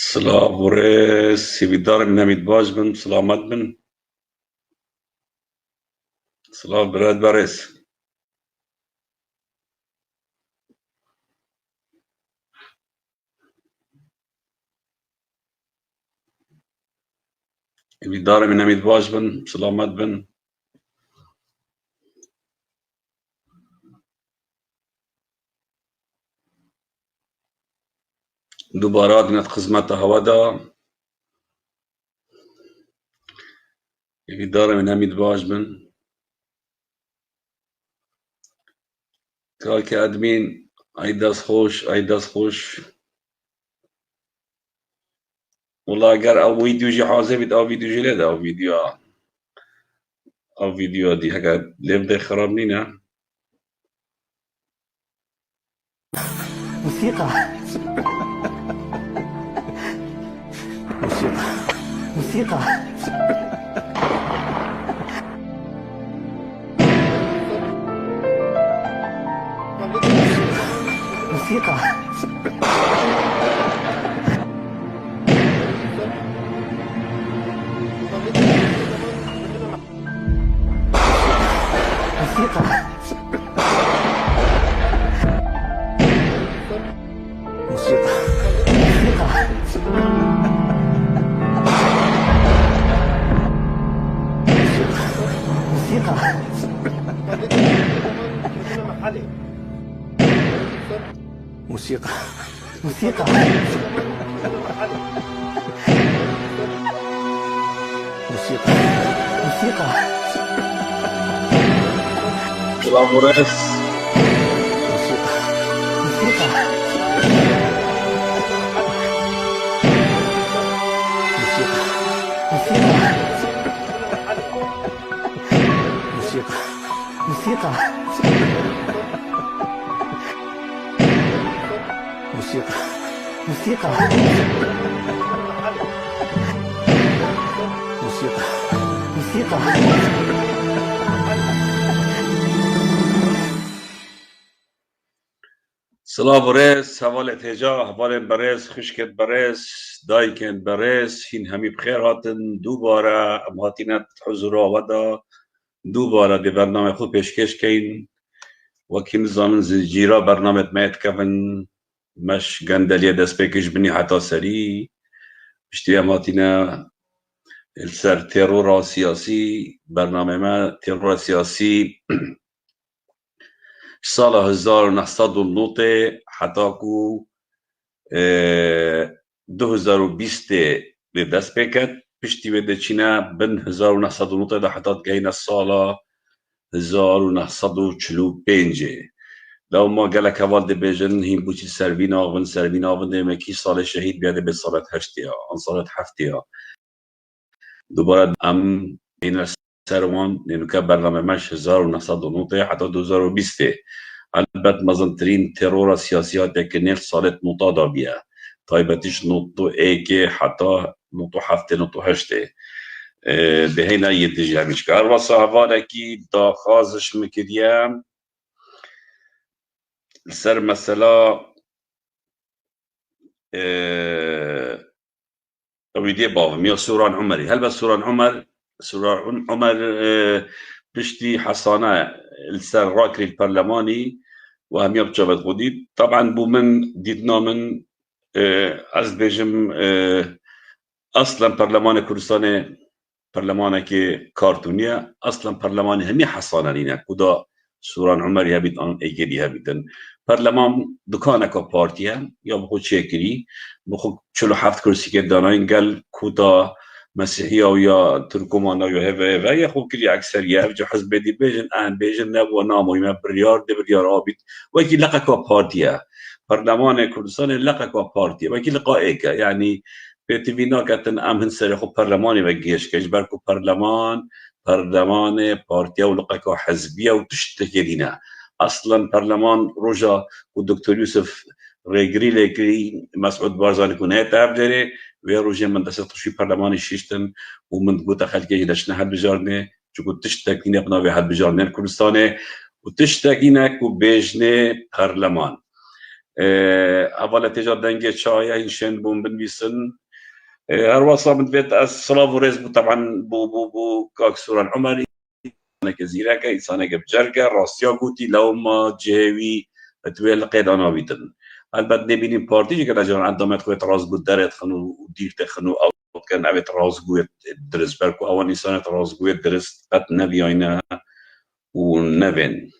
Slavores Sividar Minamit Bajban, Salamat bin. Slav Brad Bares. Sividar Minamit Bajban, Salamat bin. دوباره دیند خدمت هوا دا اداره من امید باش بن کار که ادمین ایداز خوش والله اگر او ویدیو جی حاضر بید او ویدیو جی لده او ویدیو دی هکا لیف ده خراب نینه موسيقى موسيقى موسيقى موسيقى موسيقى موسيقى موسيقى موسيقى موسيقى موسيقى Slavores موسيقى موسيقى موسيقى موسيقى موسيقى موسيقى موسيقى موسيقى Slavores حوال اتجاه حوال برس خشکت برس دایکن برس هین همی بخیر هاتن دوباره امهاتینت حضور آودا دوباره دی برنامه خود پیشکش کین وکی نظام زنجیرا برنامه مایت کفن مش گندلیه دست پیکش بنی حتی سری بشتی امهاتینا السر ترور سیاسی برنامه ما ترور سیاسی سال 1990 حتی کو 2020 به دست پیکت پشتی بده چینا بن 1990 ده حتی گین سال 1945 لو ما گلک حوال ده بیجن هیم بوچی سروین آون ده مکی سال شهید بیاده به سالت هشتی ها آن سالت هفتی ها دوباره ام این سروان نینوکا برنامه مش 1990 حتی 2020 البته مزنترین ترور سیاسیات که نیل سالت نوتا بیا تایبتیش نوتو ایکی حتی نوتو هفته نوتو هشته ده هینا یتیجی همیشکار و صحواله کی دا خازش مکریم سر مثلا ویدیو باهم یا سوران عمری هل بس سوران عمر بشتي حصانة السر راكري البرلماني وهم يبقى بتقودي طبعا بومن ديدنا من از بيجم اصلا برلمان كردستان برلمان كي كارتونيا اصلا برلمان همي حصانة لينا كدا سوران عمر يبيت ان ايجري يبيتن برلمان دكانك بارتيا يا بخود شكري بخود 47 كرسي که داناين قال كودا مسيحية ويا تركمان ويا هذا يا خو كل أكثرية جو حزب دي بيجن نبوا نامو يما بريار آبيت وكي لقى بارتيا برلمان كردستان لقى بارتيا وكي لقى إيكا يعني بيتفينا كتن أمهن سرخو برلماني بجيش كيش بركو برلمان بارتيا ولقى حزبية وتشتكينا أصلا برلمان رجا والدكتور يوسف ريجري مسعود بارزاني كونه تعبدري ويروجي من دست شي برلماني شيشتن ومن قوتا خلقي دشنا هاد بجارني چوكو تشتكينا بنا بهاد بجارني كردستاني وتشتكينا كو بيجني برلمان أولا تجار دنجة شاية هنشين بوم بنويسن هروصا من بيت الصلاة ورز طبعا بو كاك سورة عمري أنا كزيرة كإنسانة بجرجة راسيا قوتي لو ما جهوي تويل قيد أنا بيتن البته نبینیم پارتی که نجار عندما خویت راز بود درت خنو دیرت خنو او كان عبيت راز قويت درس بركو أول نسانة راز قويت درس قد نبيانا ونبين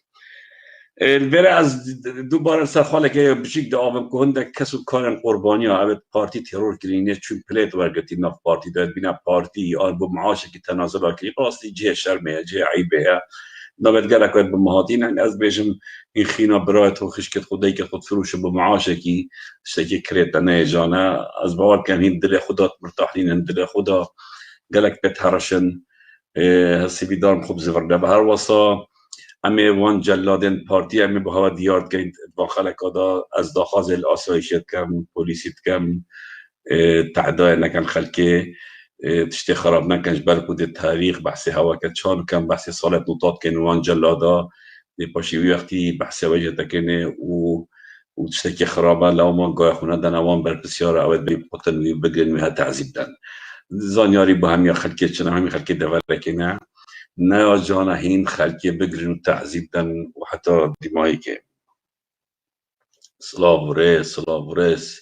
البره از دوباره سرخاله که بچیک دعوام که هنده کسو کارن قربانی ها عبید پارتی ترور کرینه چون پلیت ورگتی نف پارتی داد بینا پارتی آن با معاشه که تنازل ها کری راستی جه شرمه جه عیبه نبید گره که بمهاتین یعنی از بیشم این خینا برایت و خشکت خودی که خود فروش با معاشه کی شکی کرد نه جانا از باور کن هین دل خودات مرتاحین هین دل خدا گلک بتهرشن هستی بیدارم خوب زورده به هر واسا امی وان جلادن پارتی امی به هوا دیارد که داخل کادا از داخل الاسایشت کم پلیسیت کم تعدای نکن خلکه تشتی خراب نکنش برکود تاریخ بحث هوا که چان کم بحث سالت نوتات که وان جلادا پاشی وقتی بحث وجه تکنه و تشتی که خرابه لو ما گاه خونه دن وان بر بسیار اول بی قطن وی بگرن وی ها تعذیب دن زانیاری با همی خلکه چنه همی خلکه دور رکنه نه جانا هین خلکه بگرن و تعذیب دن و حتی دمایی که صلاة ورس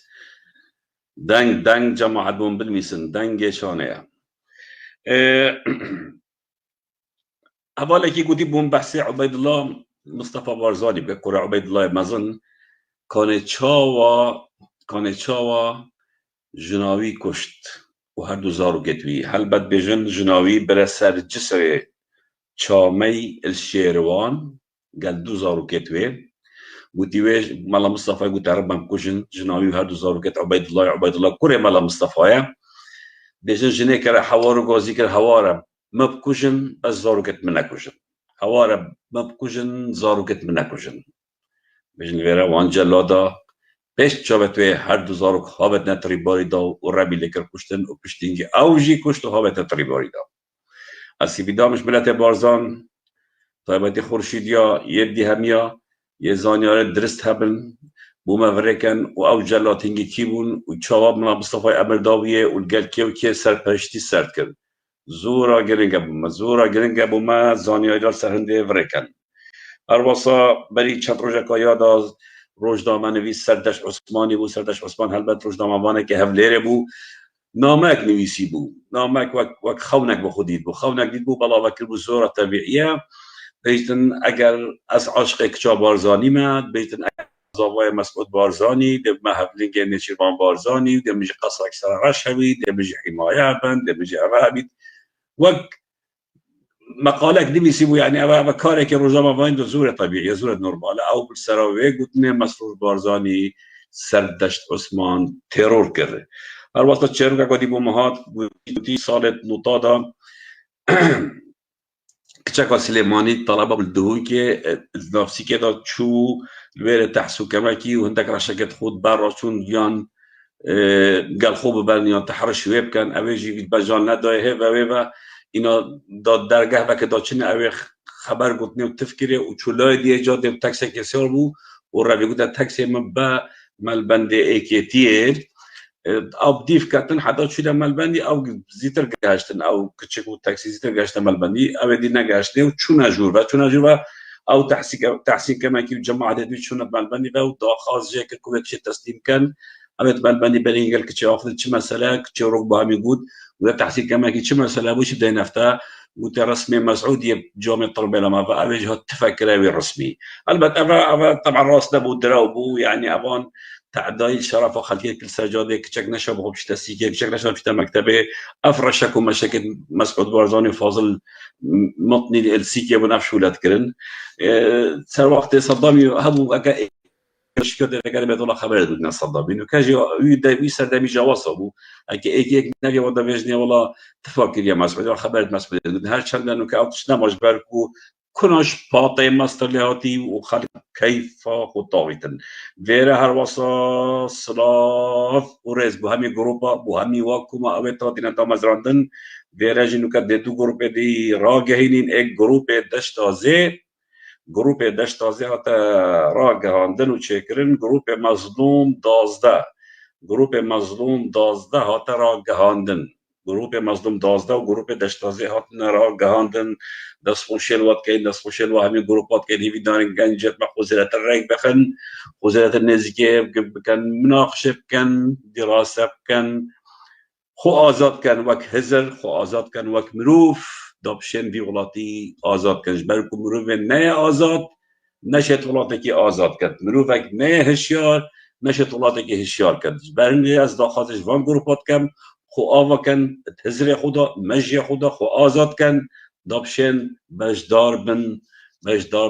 دنگ جماعت بون بالمیسن دنگ شانه اولا که گوتی بون بحث عبید الله مصطفى بارزانی بکر عبید الله مزن کانه چاوا جناوی کشت و هر دو زارو گتوی هلبت بجن جناوی بر سر جسر چامی الشیروان قال 2000 كتوي وتيويش مالا مصطفى قلت ربما كوجن جناوي هادو زارو كت عبيد الله كوري مالا مصطفى بيجن جنيك حوارو غازي كر حوارا ما بكوجن بس زارو كت منا كوجن حوارا ما بكوجن زارو كت منا كوجن بيجن غير وانجا لادا بيش تشابتوي هادو زارو خابت نتري باري دا وربي لكر كوشتن وكشتينجي اوجي كوشتو خابت نتري باري دا اسی بیدا مش ملت بارزان طيبتي خورشيديا يدي هميا يزانيار درست هبن بوما فريكن او جلاتينجي كيبون وشواب من مصطفى امر داويه والقال كيو كي سرپرشتي سرد كرد زورا گرنگا بوما زانيار سرهنده فريكن ارواصا بري چند روجا يادا روجنامه نویس سردش عثمانی بو سردش عثمان هلبت روجنامه وانه که هفليره بو نامك نویسی بو نامك وك خونك بخودید بو خونك دید بو بلا وكر بو زورة طبيعية بيتن اگر از عاشق کچا بارزانی مد بيتن اگر زاوای مسعود بارزانی دب محفلینگ نشیروان بارزانی دب مجي قصرك سرغش هوید دب مجي حمایه بند دب مجي عرابید وك مقالك نویسی بو يعني اوا كارك روزاما وين زورة طبيعية زورة نورمال او بالسراوي قلتني مسعود بارزانی سردشت عثمان ترور کرده هر وقت چهرو که قدی بومهات بودی سالت نوتادا کچکا سلیمانی طلبه بالدهوی که نفسی که دا چو لویر تحسو کمکی و هندک رشکت خود براشون یان قال خوب برنیان تحرش ویب کن اویجی بجان ندایه و اینا داد درگه و که دا چنه اوی خبر گفتنی و تفکره و چولای دیه جاده تکسی کسیار بو و روی گوده تکسی مبا ملبنده ایکیتیه او بديف كاتن حدا شو لما البندي او زيتر قاشتن او كتشكو تاكسي زيتر قاشتن مالبندي او دينا قاشتن وشونا جوربا او تحسين كما كيف جماعه دي شونا مالبندي او خاص جاك كويت شي تسليم كان او مالبندي بلين قال كتشي افضل شي مساله كتشي ركبه ميقود ولا تحسين كما كيف شي مساله وش بدا نفتا وترسمي مسعوديه جامعه الطلبه لما بقى وجه التفكير الرسمي البته طبعا راسنا بو دراوبو يعني ابان تعدای شرف و خلقی کل سجاده کچک نشاب خوب شتسی که کچک نشاب شت مکتبه افرشک و مشکل مسعود بارزانی فاضل مطنی السی که بنفش ولاد کرن سر وقت صدامی همو اگه شکر اگر به دولا خبر دادن صدامی نو کاجی وی سر دمی جواز ابو اگه یک نگه ودا وجنی ولا تفکر یا مسعود خبر مسعود هر چند نو که اوتش نماش برکو کناش پاطه مسترلیاتی و خلق کیف خطاویتن ویره هر واسا صلاف و رز بو همی گروپا بو همی واکوما اوه تا دینا تا مزراندن ویره جنو که دو گروپ دی را گهینین ایک گروپ دشتا زی گروپ دشت تازه هات را گهاندن و چکرن گروپ مظلوم 12 گروپ مظلوم 12 هات را گهاندن گروپ مظلوم 12 و گروپ دشت تازه هات را گهاندن دست خوشل وقت کین دست خوشل و همین گروپات کین هیوی دارن گنجت ما خوزرت الرق بخن خوزرت النزیکه بکن مناقشه بکن دراسه بکن خو آزاد کن وک هزر خو آزاد کن وک مروف دابشن بی ولاتی آزاد کنش برکو مروف نه آزاد نشت ولاتی که آزاد کرد مروف اک نه هشیار نشت ولاتی که هشیار کرد برنگی از داخلش وان گروپات کم خو آوا کن هزر خدا مجی خدا خو آزاد کن دابشن بجدار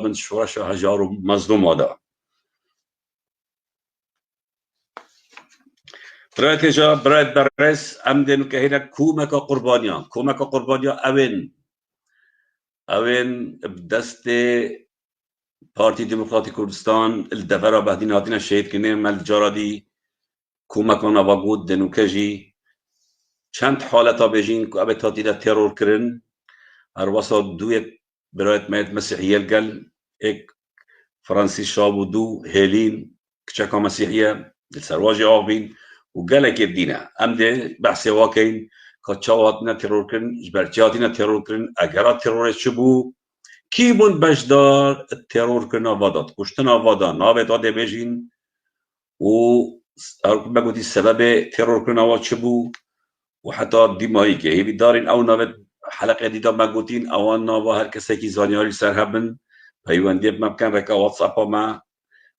بن شورش و هجار و مظلوم آدا برای تجا برای بررس امدن که هینا کومک قربانیا اوین دست پارتی دموکراتی کردستان الدفرا بعدين هاتنا شهید کنه مل جارادی کومکان آواگود دنوکجی چند حالتا بجین که ابد هاتی دا ترور کرن هر واسا دوی برایت مید مسیحیه الگل ایک فرانسی شاب و دو هیلین کچکا مسیحیه السرواجی آبین و گلک الدینه امده بحثی واقعین که چاواتنا ترور کرن جبرچاتنا ترور کرن اگرات ترورش چبو کی بون بجدار ترور کرنا وادات کشتنا وادا ناوه داده بجین و بگوتی سبب ترور کرنا واد چبو و حتی دیمایی که هیوی دارین او ناوه حلقه دیدا مگوتین اوان ناوه هر کسی که زانیاری سرهبن پیوندی ممکن رکا واتساپا ما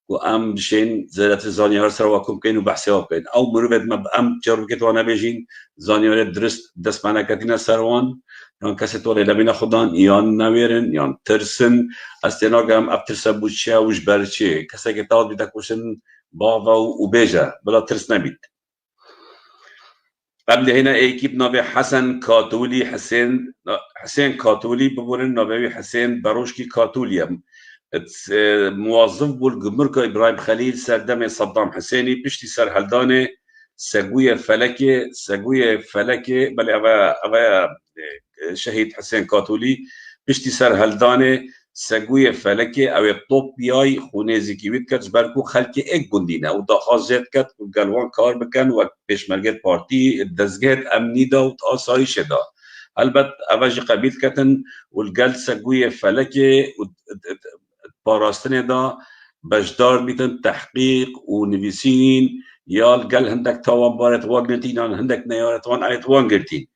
و ام بشین زیادت زانیار سر واکم کن و بحثی ها کن او مروبت ما ام جرب کتوانا بجین زانیار درست دست مانا کتینا سروان یان کسی تولی لبین خودان یان نویرن یان ترسن از تناغم اب ترسا بوچه وش برچه کسی که تاود بیتا کشن باوا و بیجا بلا ترس نبید قبل هنا ایکیب نابه حسن کاتولی حسین کاتولی ببورن نابه حسین بروشکی کاتولی هم موظف بول گمرک ابراهیم خلیل سردم صدام حسینی پشتی سر هلدانه سگوی فلکه بله اوه شهید حسین کاتولی پشتی سر هلدانه سگوی فلکه اوه طوب بیای خونه زیکیوید کد برکو خلک ایک گندینه و داخواست زید کد و گلوان کار بکن و پیشمرگت پارتی دزگهت امنی دا و آسایش دا البته اوه قبیل کتن و الگل سگوی فلکه پاراستن دا بجدار بیتن تحقیق و نویسین یا الگل هندک تاوان بارت وان گرتین هندک نیارت وان آیت وان گرتین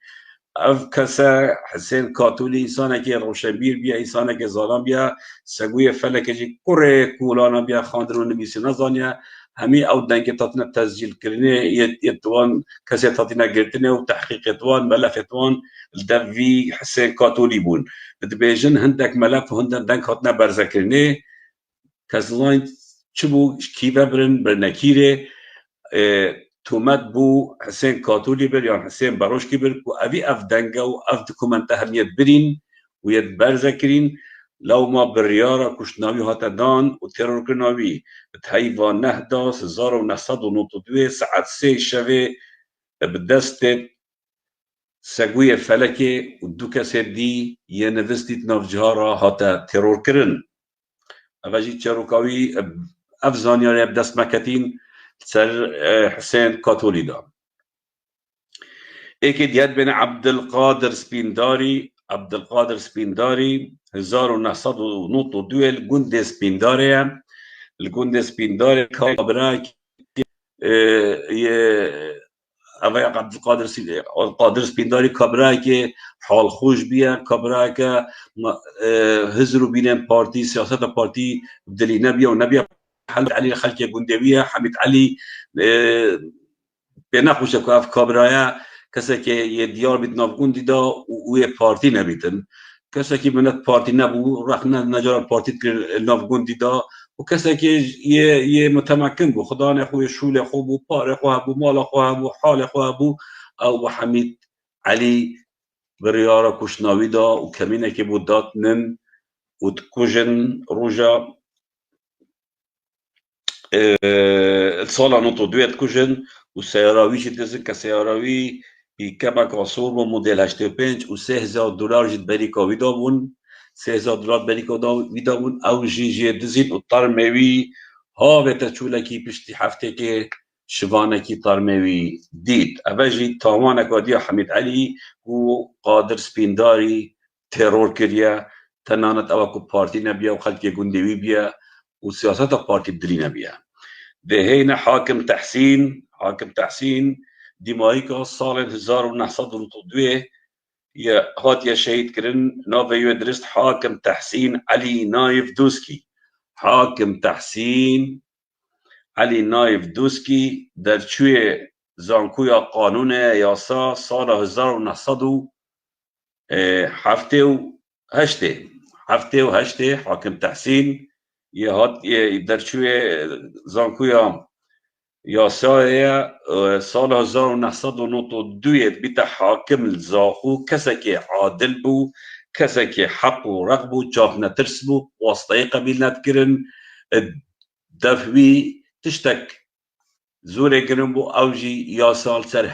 اف کسا حسین کاتولی انسانه که روشنبیر بیا انسانه که ظالم بیا سگوی فلکه جی کره کولانا بیا خاندر و نویسی نزانیا همی او دنگ تاتنا تسجیل کرنه یتوان کسی تاتنا گرتنه و تحقیق توان ملف توان الدوی حسین کاتولی بون دبیجن هندک ملف و هندک دنگ هاتنا برزه کرنه کسلان چبو کیفه برن برنکیره تومت بو حسین کاتولی بر یا حسین باروشکی بر و اوی اف دنگا و اف دکومنت همیت برین و ید برزه کرین لو ما بریارا کشتناوی هاتا دان و ترور کرناوی تحیوان نهدا 1992 ساعت 3 شوه بدست سگوی فلکه و دو کسی دی یه نوستیت نافجهارا هاتا ترور کرن اوجی چروکاوی اف زانیاری بدست مکتین سر حسين كاتولي دا اكيد يد بين عبد القادر سبينداري 1992 الجندي سبينداري كابراك اوه عبد القادر سپینداری کابرای که حال خوش بیه کابرای که هزرو بینن پارتی سیاست پارتی بدلی نبیه و نبیه حمید علی خلک گندویه حمید علی به نخوشه که اف کابرای کسی که یه دیار بیت ناف گندی دا و یه پارتی نبیتن کسی که منت پارتی نبو رخ نجار پارتی ناف گندی دا و کسی که یه متمکن بو خدا نخوی شول خوب و پار خواه بو مال خواه بو حال خواه بو او حمید علی بریارا کشناوی دا و کمینه که بود داتنن و تکوژن روژا سالا نوتو دویت کشن و سیاراوی چی تزن که سیاراوی کمک آسور و مدل 85 و $3,000 جد بری کاوی دا بون $3000 بریکو ویدا بون او جی دزین و طرموی ها به تچولکی پشتی هفته که شوانکی طرموی دید اوجی تاوان کادی حمید علی و قادر سپینداری ترور کریا تنانت او کو پارتی نبیا و خلکی گندوی بیا و سیاست پارتی بدلی نبیا دهین حاکم تحسین دیمایی که سال 1902 یا هات یا شهید کرن ناوی درست حاکم تحسین علی نایف دوسکی حاکم تحسین علی نایف دوسکی در چوی زانکوی قانون یاسا سال 1978 حاکم تحسین یه هات در چوی زانکوی یاسای سال 1992 بیت حاکم الزاخو کسی که عادل بو کسی که حق و رق بو چاپ نترس بو واسطه قبیل نتکرن دفوی تشتک زوره گرن بو اوجی یاسال سر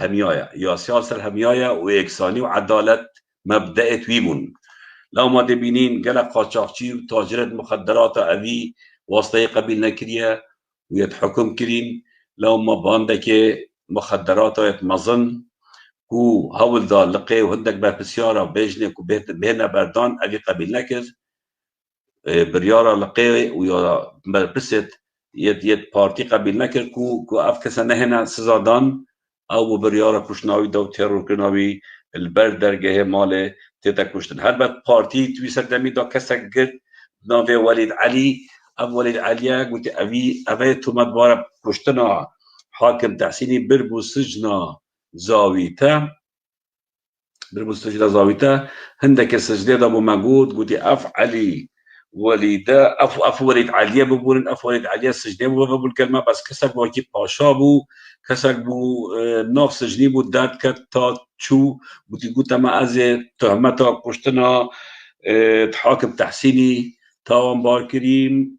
همیایا و یکسانی و عدالت مبدأت ویبون لو ما دبینین گلق قاچاقچی و تاجرت مخدرات اوی واسطه قبیل نکریه و یتحکم کرین لو ما باندك مخدرات مظن كو هول دا لقي وهندك بسيارة بيجنك وبينا بردان أبي قبل نكر بريارة لقي ويا برست يد بارتي قبل نكر كو أفكسنا هنا سزادان أو بريارة كشناوي دو تيرور كناوي البرد درجة مال تيتا كشتن هل بات بارتي توي سردمي دا كسك قد ناوي وليد علي وليد عليا قلت أبي تومد بارا كشتنا حاكم تحسيني بربو سجنا زاويتا هندك السجدة دابو موجود قلت أف علي وليدا أف وليد عليا بقولن أف وليد عليا السجدة بقول كلمة بس كسر بوكي باشابو كسر بو ناف سجني بو داد كتا شو قلت ما أزي تهمتا كشتنا حاكم تحسيني تاوان باركريم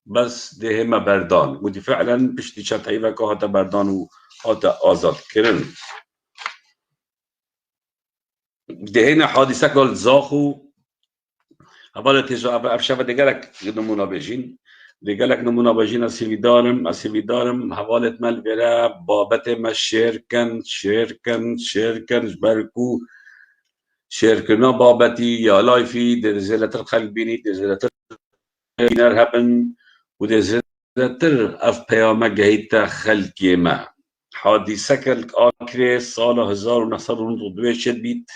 بس ده ما بردان ودي فعلا بشتي شتايفا كو هاتا بردان و هاتا آزاد كرن ده هنا حادثة كال زاخو أبالا تيجا أبشافة ديگالك نمونا بجين أسيفي دارم حوالة مال برا بابت ما شيركن جبركو شيركنا بابتي يا لايفي درزيلة الخلبيني درزيلة البينر هبن ودزرتر اف پیامه گهیت خلقی ما حادثه کل آکره سال 1992 شد بیت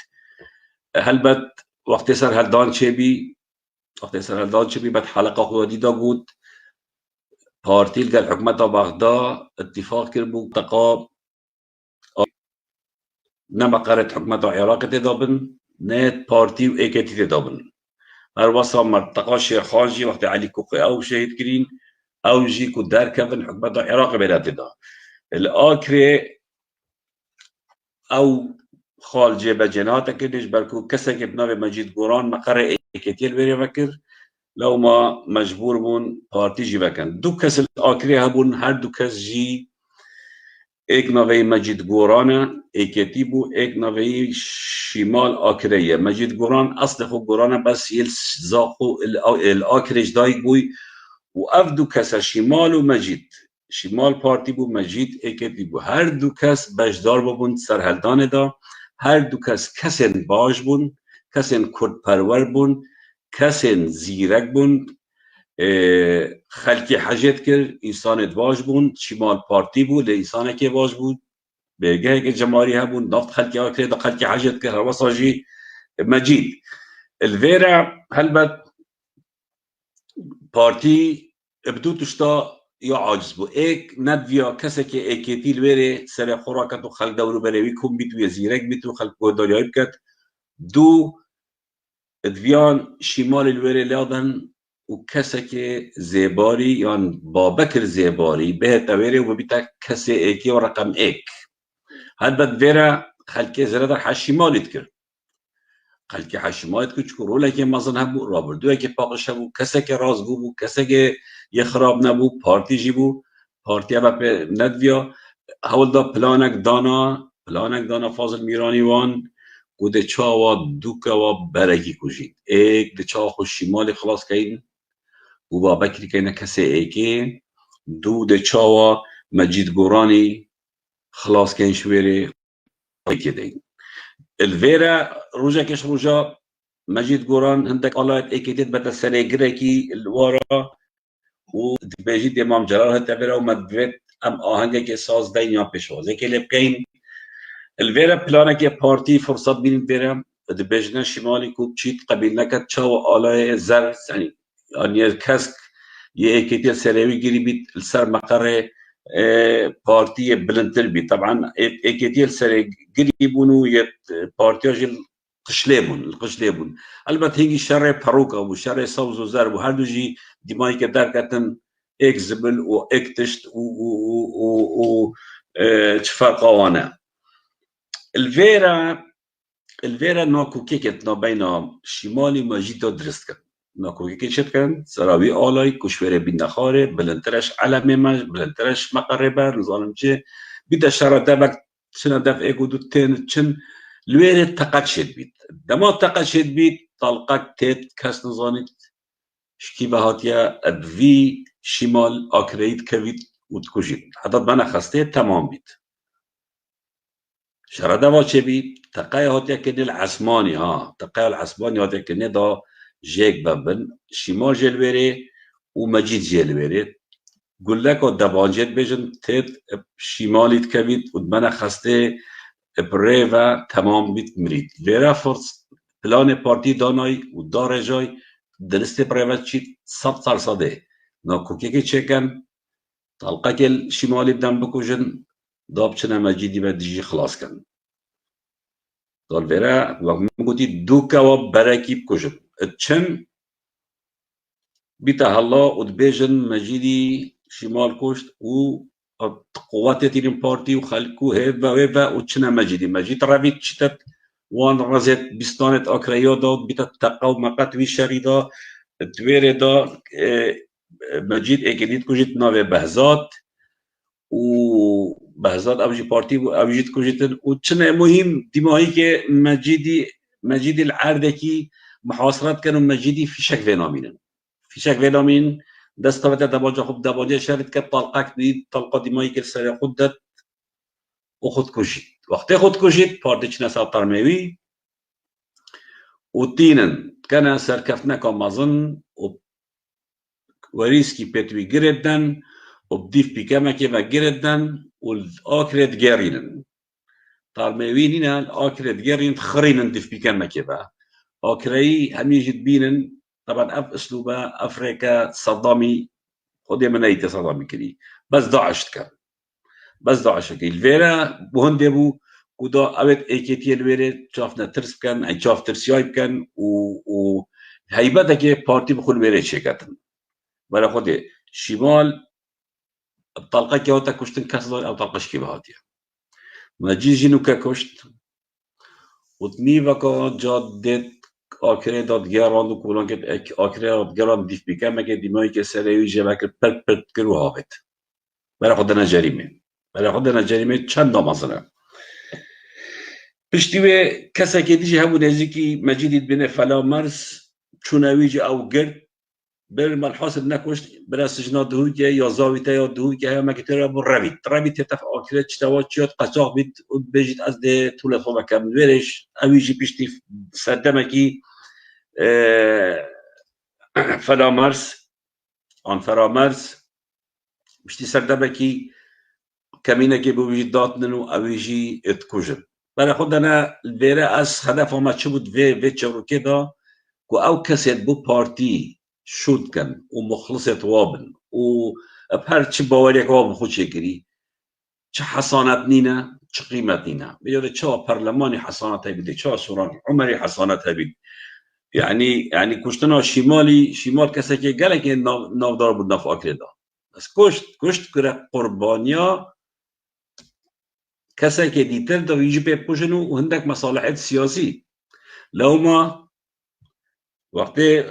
هل بد وقتی سر هلدان چه بی بد حلقه خودی دا گود پارتی لگل حکمت بغداد اتفاق کربو تقاب نمقرت حکمت عراق تدابن نت پارتی و ایکتی تدابن هر وصا مرتقا شيخ خانجي وقت علي كوقي او شهيد كرين او جي كو دار كفن حكمت العراق بلاد دا الاكري او خال جيبه جناتك كدش بركو كسك بناوي مجيد قران مقر ايكتيل بيري فكر لو ما مجبور بون بارتي جي بكن دو كس الاكري هبون هر دو كس جي ایک نوی مجید گورانه ایکتی بو ایک نوی شمال آکریه مجید گوران اصل خو گورانه بس یل زاقو الاکرش دایگ بوی و اف دو کس شمال و مجید شمال پارتی بو مجید ایکتی بو هر دو کس بجدار بون سرهلدان دا هر دو کس کسن باش بون کسن کرد پرور بون کسن زیرک بون خلکی حاجت کرد انسان دواج بون شمال پارتی بود انسان که واج بود بگه که جماری ها بود نفت خلکی ها کرد خلکی حاجت کرد وصاجی مجید الویرا هل بد پارتی ابدو تشتا یا عاجز بود ایک ندویا کسی که ایکیتی الویره سر خوراکت و خلق دورو بروی کن بیتو یا زیرک بیتو خلق گوداری های بکت دو ادویان شمال الویره لادن و کسی که زیباری یان بابکر زیباری به تویره و بیتا کسی ایکی و رقم ایک هل بد ویره خلکی زرده حشیمالیت کرد خلکی حشیمالیت کرد چکو روله که مزن هبو رابردوه که پاقش هبو کسی که رازگو بو کسی که یه خراب نبو پارتی جی بو پارتی هبا پر ندویا هول دا پلانک دانا فاضل میرانی وان و ده چاوا دوکا و برگی کشید ایک ده چاوا خوش شمال خلاص کهین و با بکری که کسی ایکی دو ده چاوا مجید گورانی خلاص کهین شویره ایکی دین الفيرا روجا كش روجا مجید گوران هندك الله ایکیتید بتا سرگره کی الوارا و مجید امام جلال هتا برا و مدوید ام آهنگه که ساز دین یا پیشوازه که لبکین الفيرا پلانه که پارتی فرصت بینید برم دبیجنه شمالی کوب چیت قبیل نکد چاو آلای زر يعني الكاسك يكتير سراوي جري بيت السر مقر بارتي بلنتل بي طبعا كتير سر جري بونو يت بارتياج القشليبون البته هيجي شر باروكا وشر صوز وزر وهردو جي دماغي كدار كتن اكزبل واكتشت و تفاقوانا الفيرا ناكو كيكت بين شمالي ماجيدو درست ناكو كيشت كان سراوي آلاي كشوير بين نخاره بلنترش علمه مش بلنترش مقربه نظام چه بيدا شرطه بك شنو دف ايكو دو تين چن لوير تقشد بيت دما تقشد بيت طلقك تيت كاس نظانيت شكي بهاتيا ادفي شمال اكريد كويت وتكوجيت حتى بنا خسته تمام بيت شرطه واچه بيت تقاي هاتيا كن العثماني تقاي العثماني هاتيا كن دا جيك بابن شمال جلويري ومجيد جلويري قل لك دبانجت بيجن تيت شمالي تكبيت ودمنا خسته بريفا تمام بيت مريد ليرا فرص بلان بارتي داناي ودار جاي درست بريفا تشيت سب صده ناكوكي كي تشيكن طلقه كل شمالي بدن بكوجن دابچنا مجيدي بديجي خلاص كن دال فيرا وقتی دوكا و بركي بكوجن چن بيتا هلا ودبيجن مجيدي شمال كوشت و قوات تيرين بارتي وخلكو هيفا وچنا مجيد رابيت شتت وان رزت بستانت اكريا داد بيتا تقاو مقات وي شريدا دوير دا مجيد اكيديت كوجت ناوي بهزات و بهزات اوجي بارتي اوجيت كوجتن وچنا مهم دماغي كي مجيدي العردكي محاصرات كانوا مجيدي في شك فينامين دستاوت دباجه خوب دباجه شرط که طلقه دید طلقه دیمایی که سر خود داد و خود کشید وقتی خود کشید پاردچ نسا ترموی و تینن کنه سرکفنه که مازن و ریسکی پتوی گردن و بدیف بیکمه که و گردن و آکرت گرینن ترموی نینن آکرت گرین خرینن دیف بیکمه که با آکرایی همیجد بینن طبعا اسلوبه افريقيا صدامي خدي من ايت صدامي كري بس داعش كان الفيرا بهندي بو كودا اوت ايكيتي الفيرا شافنا ترس كان اي شاف ترسياي كان و هيبته كي بارتي بخل فيرا شيكاتن ولا خدي شمال الطلقه كي هوتا كشتن كسر او طلقه شكي بهاتيا ما جيجي نوكا كشت وتنيفا كان جادت آخر دادگران و کلان که آخر دادگران دیف بیکن مگه دیمایی که سریعی جمع کرد پرت کرو هاوید برای خودنا جریمه چند نامازنه پشتیوه کسی که دیجی همون نزدیکی مجیدید بینه فلا مرز چونویجی او گرد بر ملحاصل نکشت برای سجنا دهوی که یا زاویته یا دهوی که همه که تر بر روید تف آخر چتوات چیاد قصاق بید و بجید از ده طول خواه کم ورش اویجی پشتی سردمکی فرامرز مشتي سردبكي كمينة كي بوجي داتنو اويجي اتكوجن برای خودنا الفيرا از هدف ما چه بود في چورو كده كو او كسيت بو بارتي شود كان ومخلصت وابن و بهر چه باوريك وابن خود شكري چه حصانت نينا چه قيمت نينا بيجوده چه برلماني حصانت هبيده چه سوران عمري حصانت هبيده يعني كشتنا شمال کسی که گله که نافدار بود ناف آکره دا بس کشت کره قربانیا کسی که دیتر دا ویجی پیب کشنو و هندک مصالحات سیاسی لو ما وقتی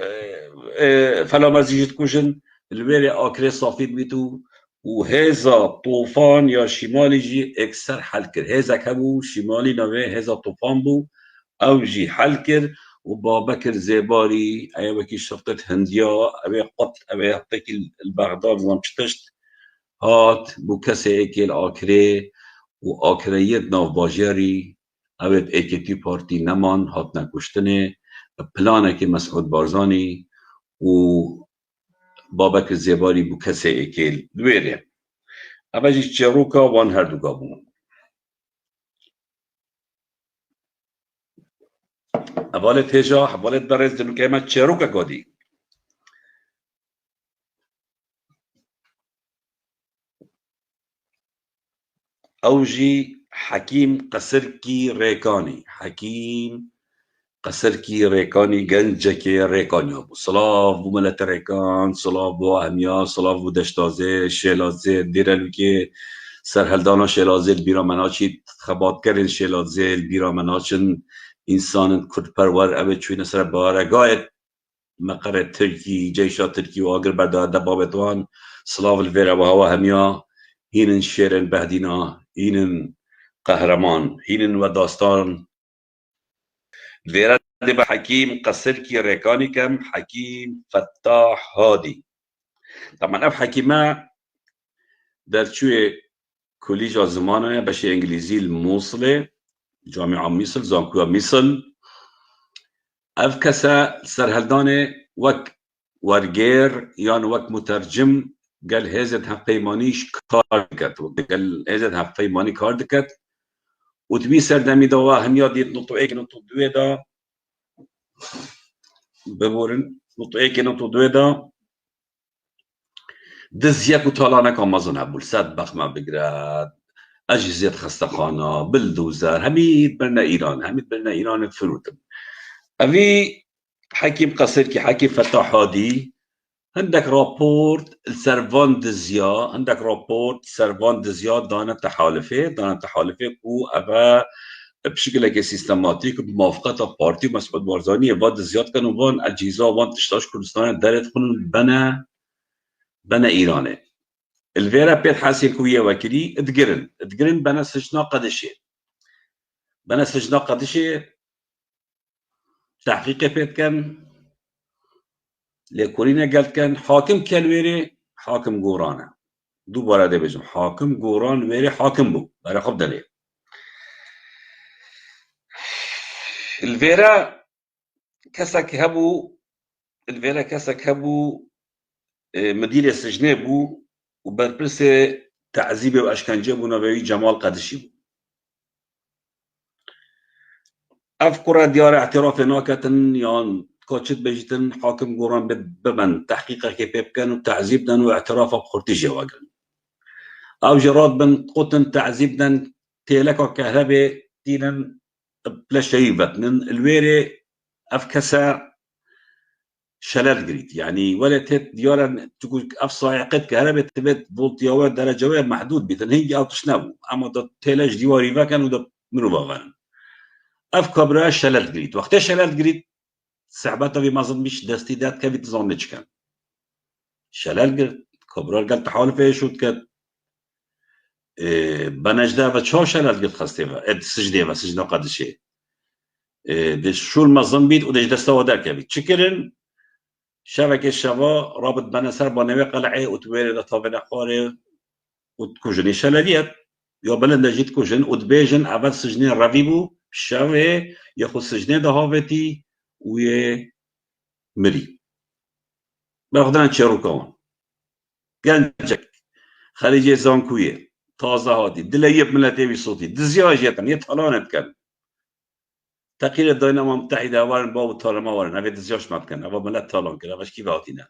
فلامرزیجت کشن الویره آکره صافید بیتو و هزا طوفان یا شمالی جی اکثر حل کرد هزا کبو شمالی نوه هزا طوفان بو او جي حل كر وبابكر زيباري اي وكي شرطة هندية ابي قتل ابي يعطيك البغداد ومشتشت هات بو كسي ايكي الاكري واكريت ناف باجيري اوت ايكي تي بارتي نمان هات نكشتنه بلانك مسعود بارزاني و بابكر زيباري بو كسي ايكي دويري ابجي تشيروكا وان هردو قابون ابالت هجا حبالت برز دنو كيما تشيروكا قادي اوجي حكيم قسركي ريكاني حكيم قسركي ريكاني جنجكي ريكاني ابو صلاف بو ملت ريكان صلاف بو اهميا صلاف بو دشتازه شيلازه ديرلوكي سرهلدانا شیلازه بیرا مناچی خبات کردن شیلازه بیرا مناچن انسان کرد پرور اوه چوی نصر بارگاه مقر ترکی جیشا ترکی و آگر برده دبابتوان سلاف الویرا و هوا همیا هینن شیرن بهدینا هینن قهرمان هینن و داستان الویرا دی به حکیم قصر کی ریکانی کم حکیم فتاح هادی طبعا اف حکیمه در چوی كلية زمانه بشي انجليزي الموصلة جامعة ميصل زانكوها ميصل افكسا سرهلدانه وك ورجير يان وك مترجم قال هزت هفيمانيش كاردكت قال هزت هفيماني كاردكت وتبي سردمي دوا هم يادي نطو ايك نطو دويدا ببورن نطو ايك نطو دويدا دزيك وطالانا كامازون هبول ساد بخمه بقراد أجهزة خستخانة بلدوزر هميد برنا إيران فروتم أبي حكيم قصير كي حكيم فتاح هادي عندك رابورت السرفان دزيا عندك رابورت سرفان دزيا دانا تحالفه كو أبا بشكل كي سيستماتيك بموافقة بارتي مسعود بارزاني بعد زياد كانوا وان أجهزة وان تشتاش كردستان دارت خلون بنا إيرانه الفيرا بيت حاسين كوية وكلي ادقرن بنا سجنا قدشي تحقيق بيت كان لكورينا قالت كان حاكم كالويري حاكم قورانا دوباره ده بجم حاكم قوران ويري حاكم بو برا خب دليل الفيرا كسك هبو مدير السجن بو وبربرس تعذيب واشكنجه بو نبوي جمال قدشي بو افكر ديار اعتراف ناكتن يان كوتشت بيجتن حاكم قوران ببن تحقيقه كيف كان وتعذيب دن واعترافه بخورتي جواجن او جراد بن قطن تعذيب دن تيلكا كهرباء دينن بلا شيبتن الويري افكسا شلال قريت يعني ولا ديارا تقول افصاعقت كهرباء تبت فولتيوات درجوات محدود بتنهيج او تشنو اما دا تيلاج ديواري فكان ودا منو باغان اف كبرا شلال قريت وقت شلال قريت صعبتها في ما مش دستي دات كبت زونج كان شلال قريت كبرا قال تحاول في شو كان بنجده و چهار شلال قريت خستيفا اد سجده سجده قدشي دش شو المظن بيت ودش دستا ودار كبيت شكرن شبكه شوا رابط بنسر با نوی قلعه وتويري لطابن اخواري وتكوجني شلاليات يا بلند جيت كوجن ودبيجن اول سجنين رافيبو شوه ياخو سجنين دهاوتي ويه مري باخدان تشيروكاون جنجك خليجي زانكويه تازه هادي دليب ملتي صوتي دزياجيتن يطلعون كان تقرير الدولة المتحدة وارن باب طالما وارن هذا دزياش ما كان هذا ملت طالما كده باش كيف عطينا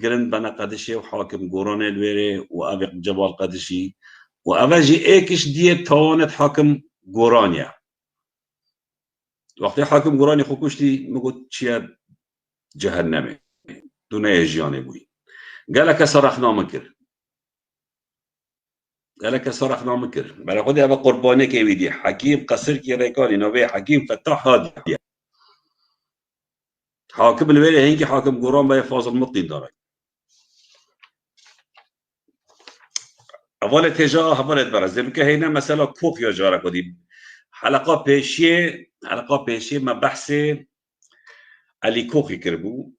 قرن بنا قدشي وحاكم قوران الويري وأبيق جبال قدشي وأبجي إيكش ديت تاونت حاكم قورانيا وقت حاكم قوراني خوكوشتي مقول شيا جهنمي دون يجياني بوي قالك صرخنا مكر برا خودي أبا قرباني كيويدي حكيم قصر كي ريكاني نوبي حكيم فتاح هادي حاكم الويري هينكي حاكم قوران باي فاصل مطين داري أولت هجا هولت برز دمك هنا مسألة كوك يا جارك ودي حلقه پیشی ما بحث علی کوخی کربو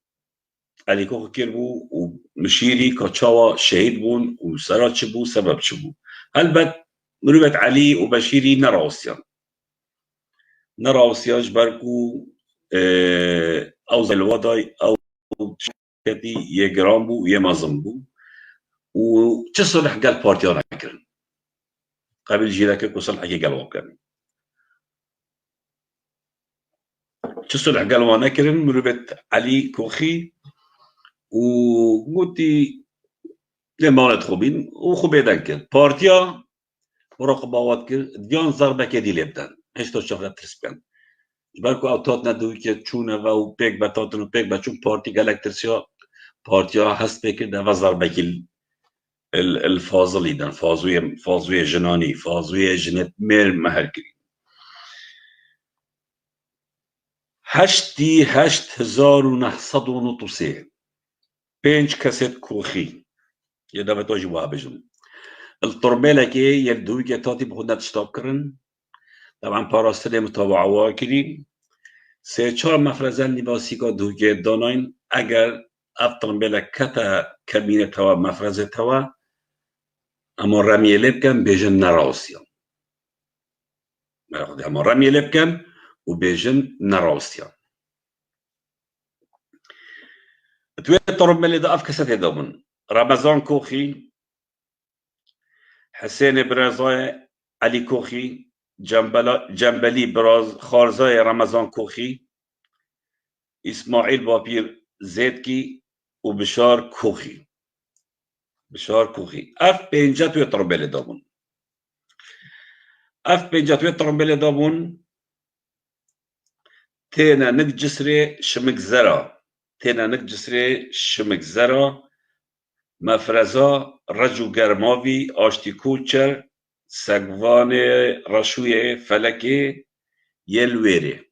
و مشیری که چاوا شهید بون و سرا چه بو سبب چه بو. البته مروبت علی و بشیری نراوسیاش برکو او زلوادای او کتی یه گرام بو یه مازم بو و چه صلح قال پارتیا نکرن قبل جیرکه که صلح که قال وکرن چه صلح قال ونکرن مروبت علی کوخی و قلتي لمالت خوبين وخوبي دنكر بارتيا مراقبات كر ديان ضربة كدي لبدن هيش تو شغلات ترسبن بالكو اوتات ندوي كي تشونا و بيك باتاتن و بيك باتشون بارتي جالكترسيا بارتيا هست بكر ده ضربة كي الفاضلي دن فازوية جناني فازوية جنت مير مهركري 8903 5 كاسيت كوخي يدا بتوجي وابجم الطربيلة كي يلدوي كي تاتي بخدنا تشتاكرن طبعا باراستري متابعة واكري سه چهار مفرزن لباسي كا دوي كي داناين اگر الطربيلة كتا كابينة توا مفرزة توا اما رمي لبكن بيجن نراوسيا اما رمي لبكن وبيجن نراوسيا توي الطربيلة دا افكست يدومن رمضان كوخي حسين برازاي علي كوخي جنبلي براز خارزاي رمضان كوخي اسماعيل بابير زيدكي وبشار كوخي اف بينجا توي طربيلة دابون تينا نك جسري شمك زرا مفرزا رجو گرماوی آشتی کوچر سگوان رشوی فلکی یلویره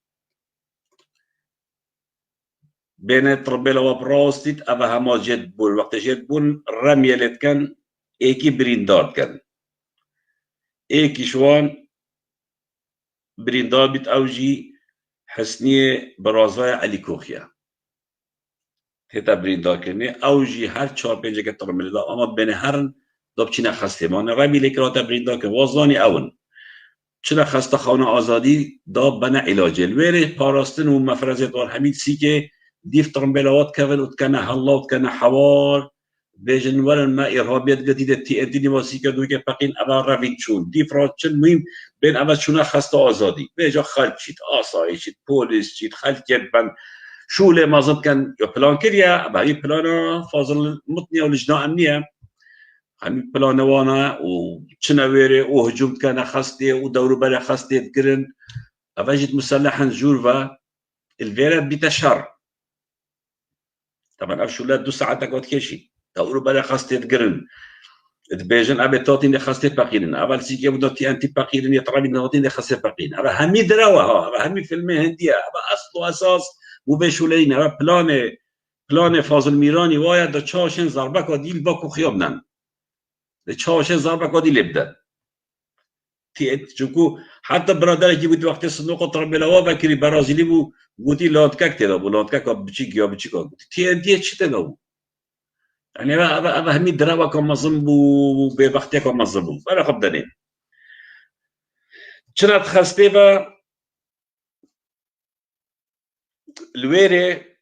بین طربیل و براستید اوه هما جد بول وقت جد بول رمیلت کن ایکی بریندار کن ایکی شوان بریندار بیت اوجی حسنی برازای علی کوخیه هتا بریندار کنی اوجی هر 4-5 که طربیل دا اما بین هر داب چینا خسته مانه رمی لیکر هتا بریندار که وازانی اون چنا خسته خانه آزادی داب بنا علاجه الویره پاراستن و مفرزه دار همین سی که دیف طربیلوات کون اتکنه حلا اتکنه حوار بیجن ورن ما ارهابیت گتیده تی ادینی واسی که دوی که پقین اول روید چون دیف را چن مهم بین اول چونه خسته آزادی بیجا خلق چید آسایی چید پولیس چید خلقیت بند شوله مازد كان بلان كريا بعدين بلانا فاضل مطنية ولجنة أمنية همي بلانا وانا وشناويري وهجوم كان خاصتي ودورو بلا خاصتي تقرن أفاجد مسلحا جورفا الفيرا بيتشر طبعا أفشولات 2 ساعات قد كشي دورو بلا خاصتي تقرن تبيجن أبي توتين خاصتي باقيين أول سيكي بدوتي أنتي باقيين يطرابي نوتين خاصتي باقيين أبا همي دراوها همي فيلمي هندية أبا أصل وأساس وبشولين أبا پلان فاضل میرانی واید دا چاشن ضربه که دیل با کوخیاب نن دا چاشن ضربه که دیل بدن چونکو حتی برادر که بود وقتی صندوق طربیلوا بکری برازیلی بود گوتی لانتکک تیدا بود لانتکک بچی گیا بچی که گوتی دیه چی تیدا بود یعنی ابا همی دراوه که مظلم بود به وقتی که مظلم بود برای خب دنیم چنات خسته و الويري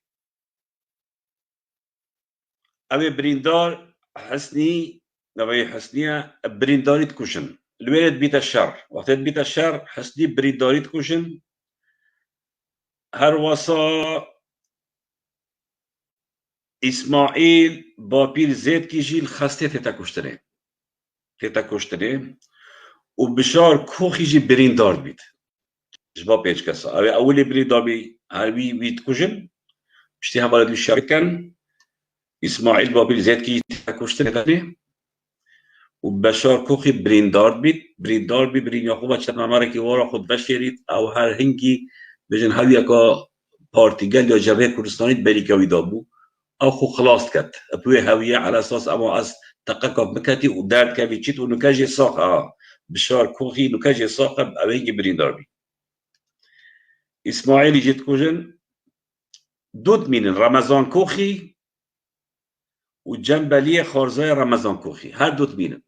أبي بريندار حسني نبي حسنية برينداري تكوشن الويري بيت الشر وقت بيت الشر حسني برينداري تكوشن هر وصا إسماعيل بابير زيد كي جيل خسته تتا كشتني وبشار كوخي جي بريندار بيت جبا بيش كسا أبي أولي بريندار بي هربي بيت كوشن بشتي هم بلدو الشركة إسماعيل بابير زيد كي تكوشتني وبشار كوخي بريندار بيت برين ياخو بچت مماركي وارا خود بشيريت أو هر هنگي بجن هل يكا بارتيجل يا جبهة كردستاني بريكاوي دابو أو خو خلاص كت أبوي هوية على أساس أما أس تقاقب مكاتي ودارد كافي تشيت ونكاجي ساقة بشار كوخي نكاجي ساقة أو هنگي بريندار بيت إسماعيل جيت كوجن دوت من رمضان كوخي وجنبليه خورزاي رمضان كوخي هاد دوت مين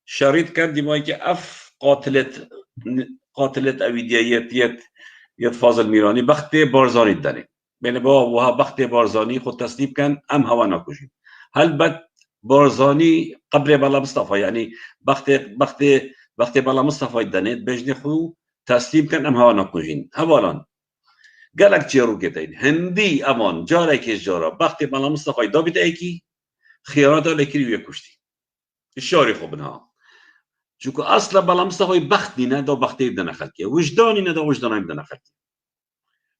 شريط كان ديمايك اف قاتلت اويديات يت فاضل ميراني بختي بارزاني الدني بين بابا وها بختي بارزاني خود تسليب كان ام هوا ناكوجي هل بت بارزاني قبل بالله مصطفى يعني بختي بالله مصطفى الدني بجني خو تسليب كان ام هوا ناكوجين هوالان قالك جيرو كتين هندي امان جارك جارا بختي بالله مصطفى دابت ايكي خيارات لكري ويكوشتي الشاري خوبنها چونکه اصلا بلا مصطفى بختي ندا بختي بدنا خلقي وجداني ندا وجداني بدنا خلقي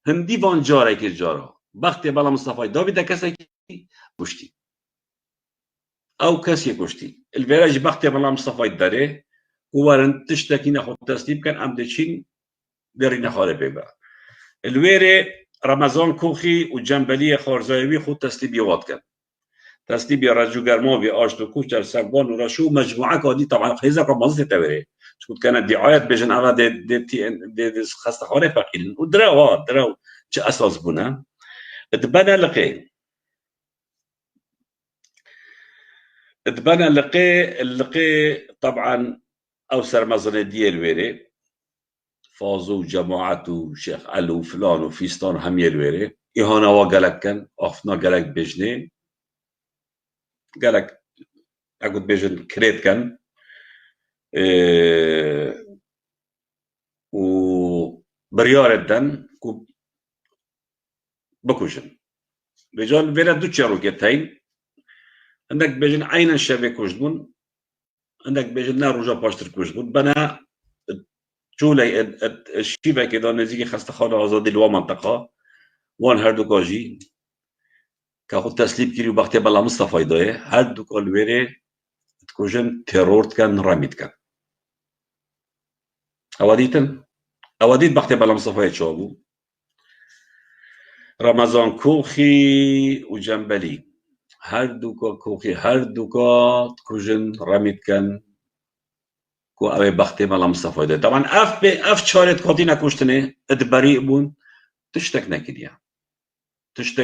هندي وان جارك جارا بختي بلا مصطفى دابد كسي كشتي او كسي كشتي الفيراج بختي بلا مصطفى داره وورن تشتكي ناخذ تسليم كان ام دشين درينا خاربه بقى الويري رمضان كوخي وجنبليه خارزايوي خود تسليم يواد كان تسليم يا رجو گرماوي اشتو كوشتر سربان ورشو مجموعه كادي طبعا خيزه كمازه تبري شو كانت دعايات بجن اغا دي خاصه خاري فقيرين ودراو چه اساس بنا اتبنى لقي طبعا اوسر مزنديه الويري فازو جماعته شيخ علي وفلان وفيستان هم الويري اهانا وقالك كان افنا قالك بجني قالك اقول بيجن كريت كان وبريار الدن بكوجن بيجان بينا دو تشارو كتاين عندك بيجن عين الشبه كوجدون عندك بيجن نار رجا باشتر كوجدون بنا جولي الشيبه كده نزيكي خاصة خانة آزادي لوا منطقة وان هر دو كاجي كاخد تسليب كيريو بختي بالله مصطفى دايه هر دو كالويري تكوجن تيرورت كان راميت كان اواديت بختي بالله مصطفى يتشابو رمضان كوخي وجنبلي هر دوكا تكوجن راميت كان كو اوي بختي بالله مصطفى دايه طبعا اف چارت كاتي نكوشتنه ادبري بون تشتك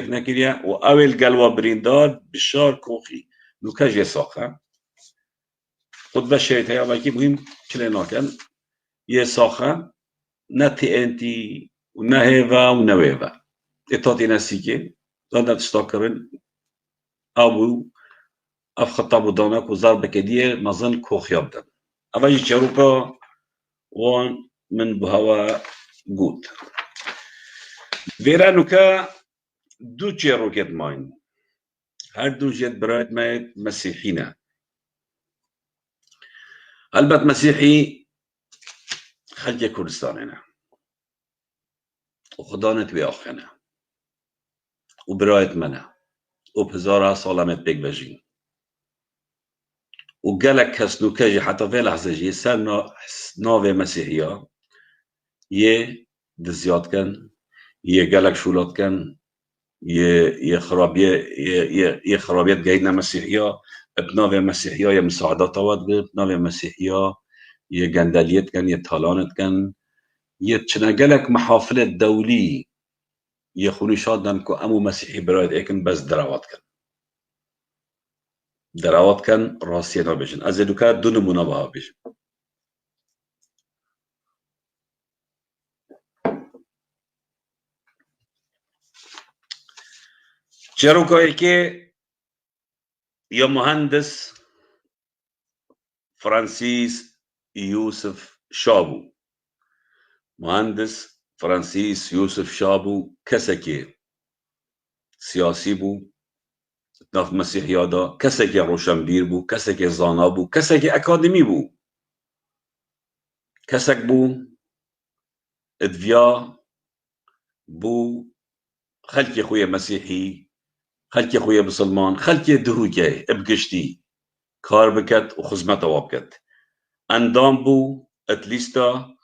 نكريا و اوي القلوة بريندار بشار كوخي نوكاج يساخه خطبه شريط هيا باكي مهم كلنا كان يساخه نتي انتي ونهيفا ونويفا اتاتي نسيكي دانا تشتاكرن ابو اف خطابو دانك وزار بكديه مظن كوخ يبدن اواجي شروكا وان من بهوا قود فيرانوكا دو جيروكيت ماين هر دو جيت برايت مايت مسيحينا البت مسيحي خلق كردستاننا وخدانت وياخنا وبرايت منا وبهزارها صالمت بيك بجين وقالك كسنو كاجي حتى في لحظة جي سالنا ناوي مسيحية يه دزيات كان يه قالك شولات كان يه خرابيات جاينا مسيحية بناوي مسيحية يه مساعدات واد بناوي مسيحية يه جندليت كان يه طالانت كان يه تشنقلك محافل دولي يه خوني شادن كو امو مسيحي برايد ايكن بس دراوات كان راسينا بيجن ازيدوكا دون منابها بيجن جاروكا ايكي يا مهندس فرانسيس يوسف شابو مهندس فرانسيس يوسف شابو كسكي سياسي بو ناف مسيحية دا كسكي روشنبير بو كسكي زانا بو كسكي اكاديمي بو كسك بو ادفيا بو خلقي خويا مسيحي خلقي خويا مسلمان خلقي دروكي ابقشتي كار بكت وخزمته وابكت اندام بو اتليستا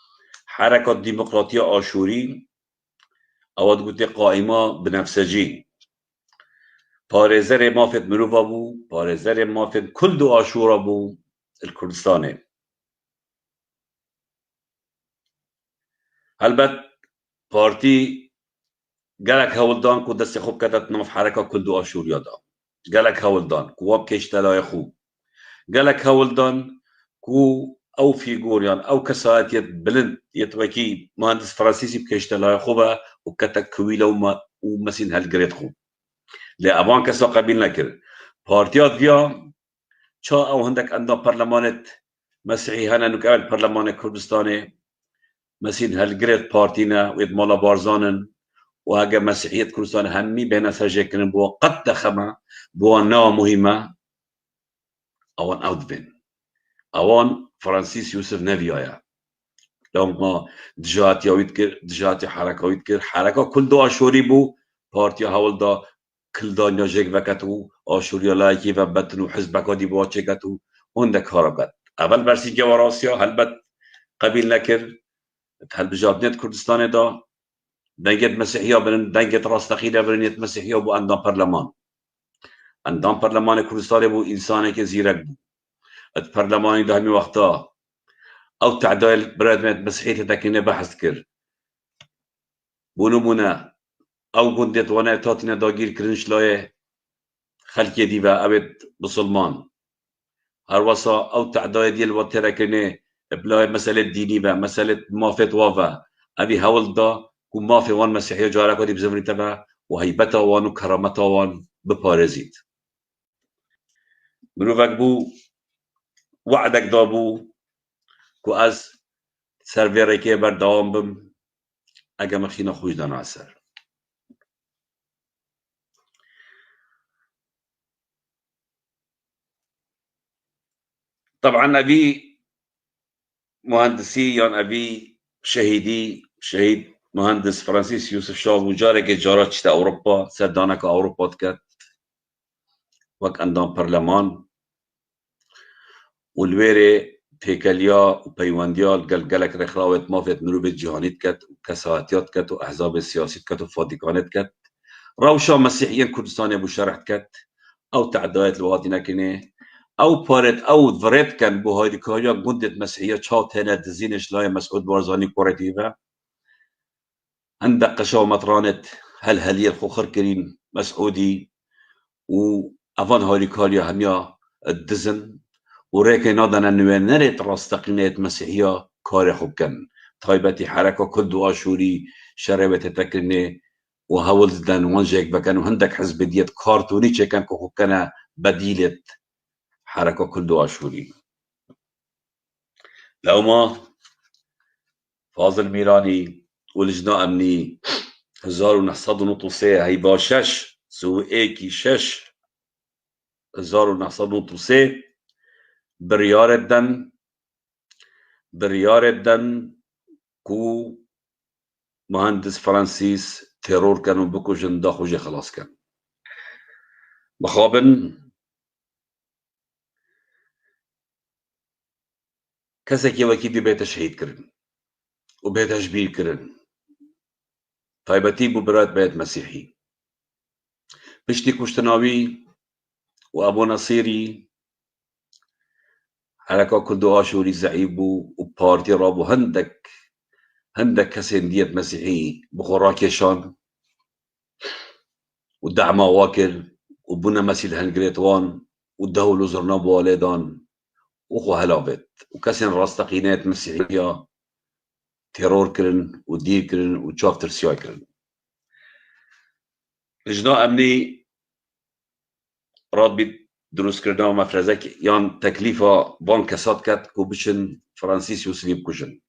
حركة ديمقراطية آشوري اواد قلت قائمة بنفسجي پارێزەرێ مافێت مرۆڤە بوو پارێزەرێ مافێت کورد و ئاشوورە بوو الکوردستانê هەلبەت پارتی گلک هولدان کو دست خوب کتت ناف حرکا کلدو آشوریا دا گلک هولدان کو واب کشتلای خوب گلک هولدان کو او فيجوريان او كسات بلند يتوكي مهندس فرنسيسي بكشتلا خوبا وكتك كويلا ومسين هالجريد خوب لا ابان كسا قبيل نكر بارتيات فيا شا او هندك عندنا برلمانت مسيحي هنا نكمل برلمان كردستاني مسين هالجريد بارتينا ويد مالا بارزانن وهاجا مسيحية كردستان همي بين سجكن بو قد دخمة بو نوع مهمة اوان اوتبين اوان فرانسيس يوسف نافيايا لما دجاتي او يذكر دجاتي حركه او يذكر حركه كل دو اشوري بو بارتي هاول دا كل دنيا جيك وكتو اشوريا لايكي وبتنو حزبك دي بو تشكتو هندك حركات اول برسي جواراسيا هلبت قبيل نكر هل بجابنت كردستان دا دنجت مسيحيه بن دنجت راس تقيله بنيت مسيحيه بو عندهم برلمان عندهم برلمان كردستان بو انسان كي زيرك بو البرلمان ده همي وقتها او تعديل برادمت مسيحيه تكينه بحث كر بونمونه او گندت وانا تاتنا داگیر کرنش لایه خلقی دیوه ابد بسلمان هر واسا او تعدای دیل و ترکنه بلای مسئله دینی و مسئله مافت وافا ابي هول دا کو مافی وان مسیحی جاره کدی بزمری تبا و هیبتا وان و کرامتا وان بپارزید مروفک بو وعدك دابو کو از سرویره که بردوام بم اگه مخینا خوش دان عسر طبعا ابي مهندسي يعني ابي شهيد مهندس فرانسيس يوسف شاو وجارك جارات شتا اوروبا سردانك اوروبا تكت وك عندهم برلمان والويري بيكاليا وبيوانديا قلقلك رخلاوت مافت مروبة جهانيت كت وكساتيات كت واحزاب السياسية كت وفاتيكانت كت روشا مسيحيين كردستاني ابو شرحت كت او تعدايات الوادينا كنه او بارت او ورد كان بو هايدي كايا قندت مسيحية چاو تانا دزينش لاي مسعود بارزاني كورتيفا عندك قشاو مطرانت هلية الخوخر كريم مسعودي و افان هايدي كايا هميا الدزن وريكي نادنا نوين نريت راستقينيت مسيحية كاري خوب كان طيبتي حركة كل دو اشوري شربة تتكرني وهول زدن وانجيك بكن وهندك حزب ديت كارتوني كان كو كان بديلة حركة كل دو اشوري لو ما فاضل ميراني والجناء امني 1993 هي باشش سو ايكي شش 1993 بريار الدن كو مهندس فرانسيس تيرور كانوا بكو جندا خوجي خلاص كان بخابن كسكي وكيدي بيت شهيد كرن وبيت جبيل كرن طيبتي ببرات بيت مسيحي بشتي كشتناوي وابو نصيري حركة كدو اشوري زعيبو وبارتي رابو هندك كسين ديت مسيحي بخوراكيشان ودعما واكر وبنا مسيل هنجريتوان ودهولو زرناب والدان وخو هلابت وكسين راستقينات مسيحية تيرور كرن ودير كرن وتشافتر سياي كرن لجناء امني راد بيت دروس كرنا ومفرزك يان تكليفة بان كسات كات كوبشن فرانسيس يوسفي بكوشن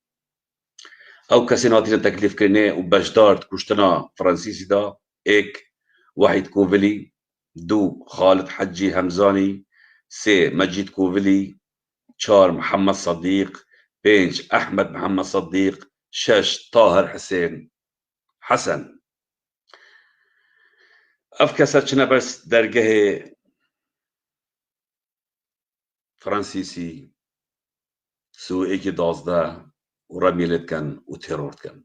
او كسين هاتين تكليف كرنا وبجدارت كوشتنا فرانسيسي دا ايك واحد كوفلي دو خالد حجي همزاني سي مجيد كوفلي چار محمد صديق بينج احمد محمد صديق شش طاهر حسن افكساتشنا بس درجه فرانسيسي سو ايكي دازده ورميلت كان وتيرورت كان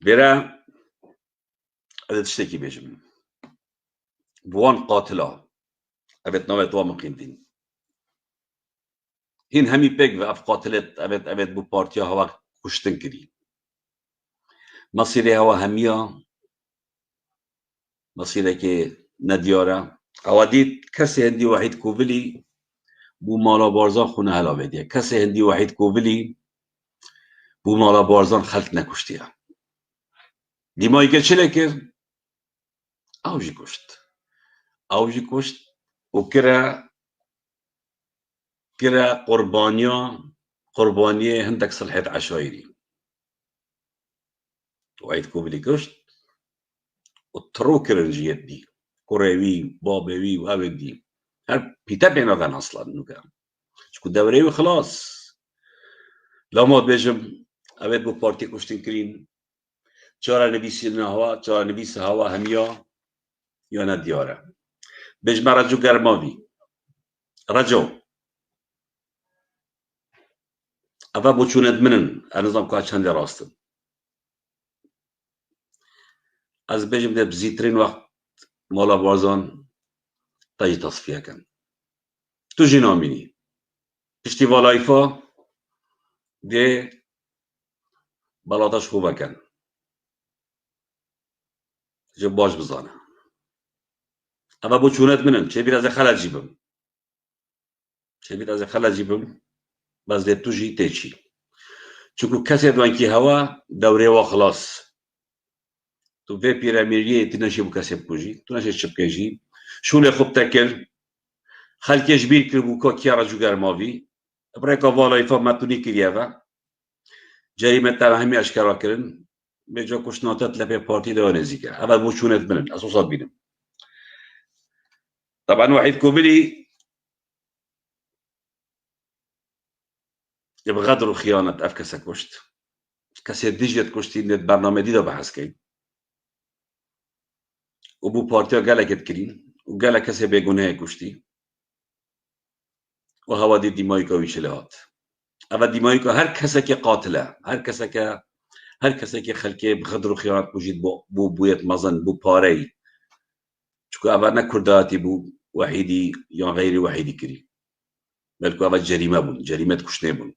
برا هذا تشتكي بيجم بوان قاتلة أبت نوات وام قيمتين هين همي بيك في أف قاتلت أبت بو بارتيا هوا كشتن كري مصيري هوا هميا مصيري كي نديارة اواديت كسي هندي وحيد كوفلي بو مالا بارزان خونه هلا بديه كسي هندي وحيد كوفلي بو مالا بارزان خلق نكشتيها ديما يكشلك اوجي كشت اوجي كشت وكرا قربانية هندك صلحت عشايري وعيد كوبلي كشت وترو كرنجيت دي كوريوي بابوي وابدي هل بيتابعنا ذن اصلا نوكا شكو دوريوي خلاص لو ما بيجم ابد بو بارتي كشتن كرين چارا نبيسي هوا چارا نبيس هوا هميا يانا ديارة بيجم رجو گرماوي رجو افا بوچوند منن النظام كا چند راستن از بيجم ده بزيترين وقت مالا بارزان تاجي تصفية كان توجي ناميني پشتی والایفا ده بلاتش خوبه کن جب باش بزانه اما بو چونت منن چه بیر از خلا جیبم بس ده توجي تيجي چونکو کسی دوان کی هوا دوره و خلاص تو في پیرامیریه تنشی بو کسی بکوجی تو نشی چپکجی شونه خوب تکل خلکش بیر کر بو که کیا رجو گرماوی برای والایفا متونی کریه و جریمه تمامی اشکرا کرن به جا کشناتت لپی پارتی دوانزی کرد اول بو چونت منن اساسات بینم طبعا وحيد كوبلي يبقى غدر وخيانة أفكسة كشت كسي ديجيت كشتي نت برنامج دي ده بحث كين وبو بارتيا قالك تكرين وقالك كسي بيجونها كشتي وهوا دي ديمايكا ويشلهات أما ديمايكا هر كسك قاتلة هر كسك خلكي بغدر وخيانة بوجيد بو بويت مزن بو باري شكو أبانا كرداتي بو وحيدي يا غيري وحيدي كري بلكو أبا جريمة بون جريمة كشتي بون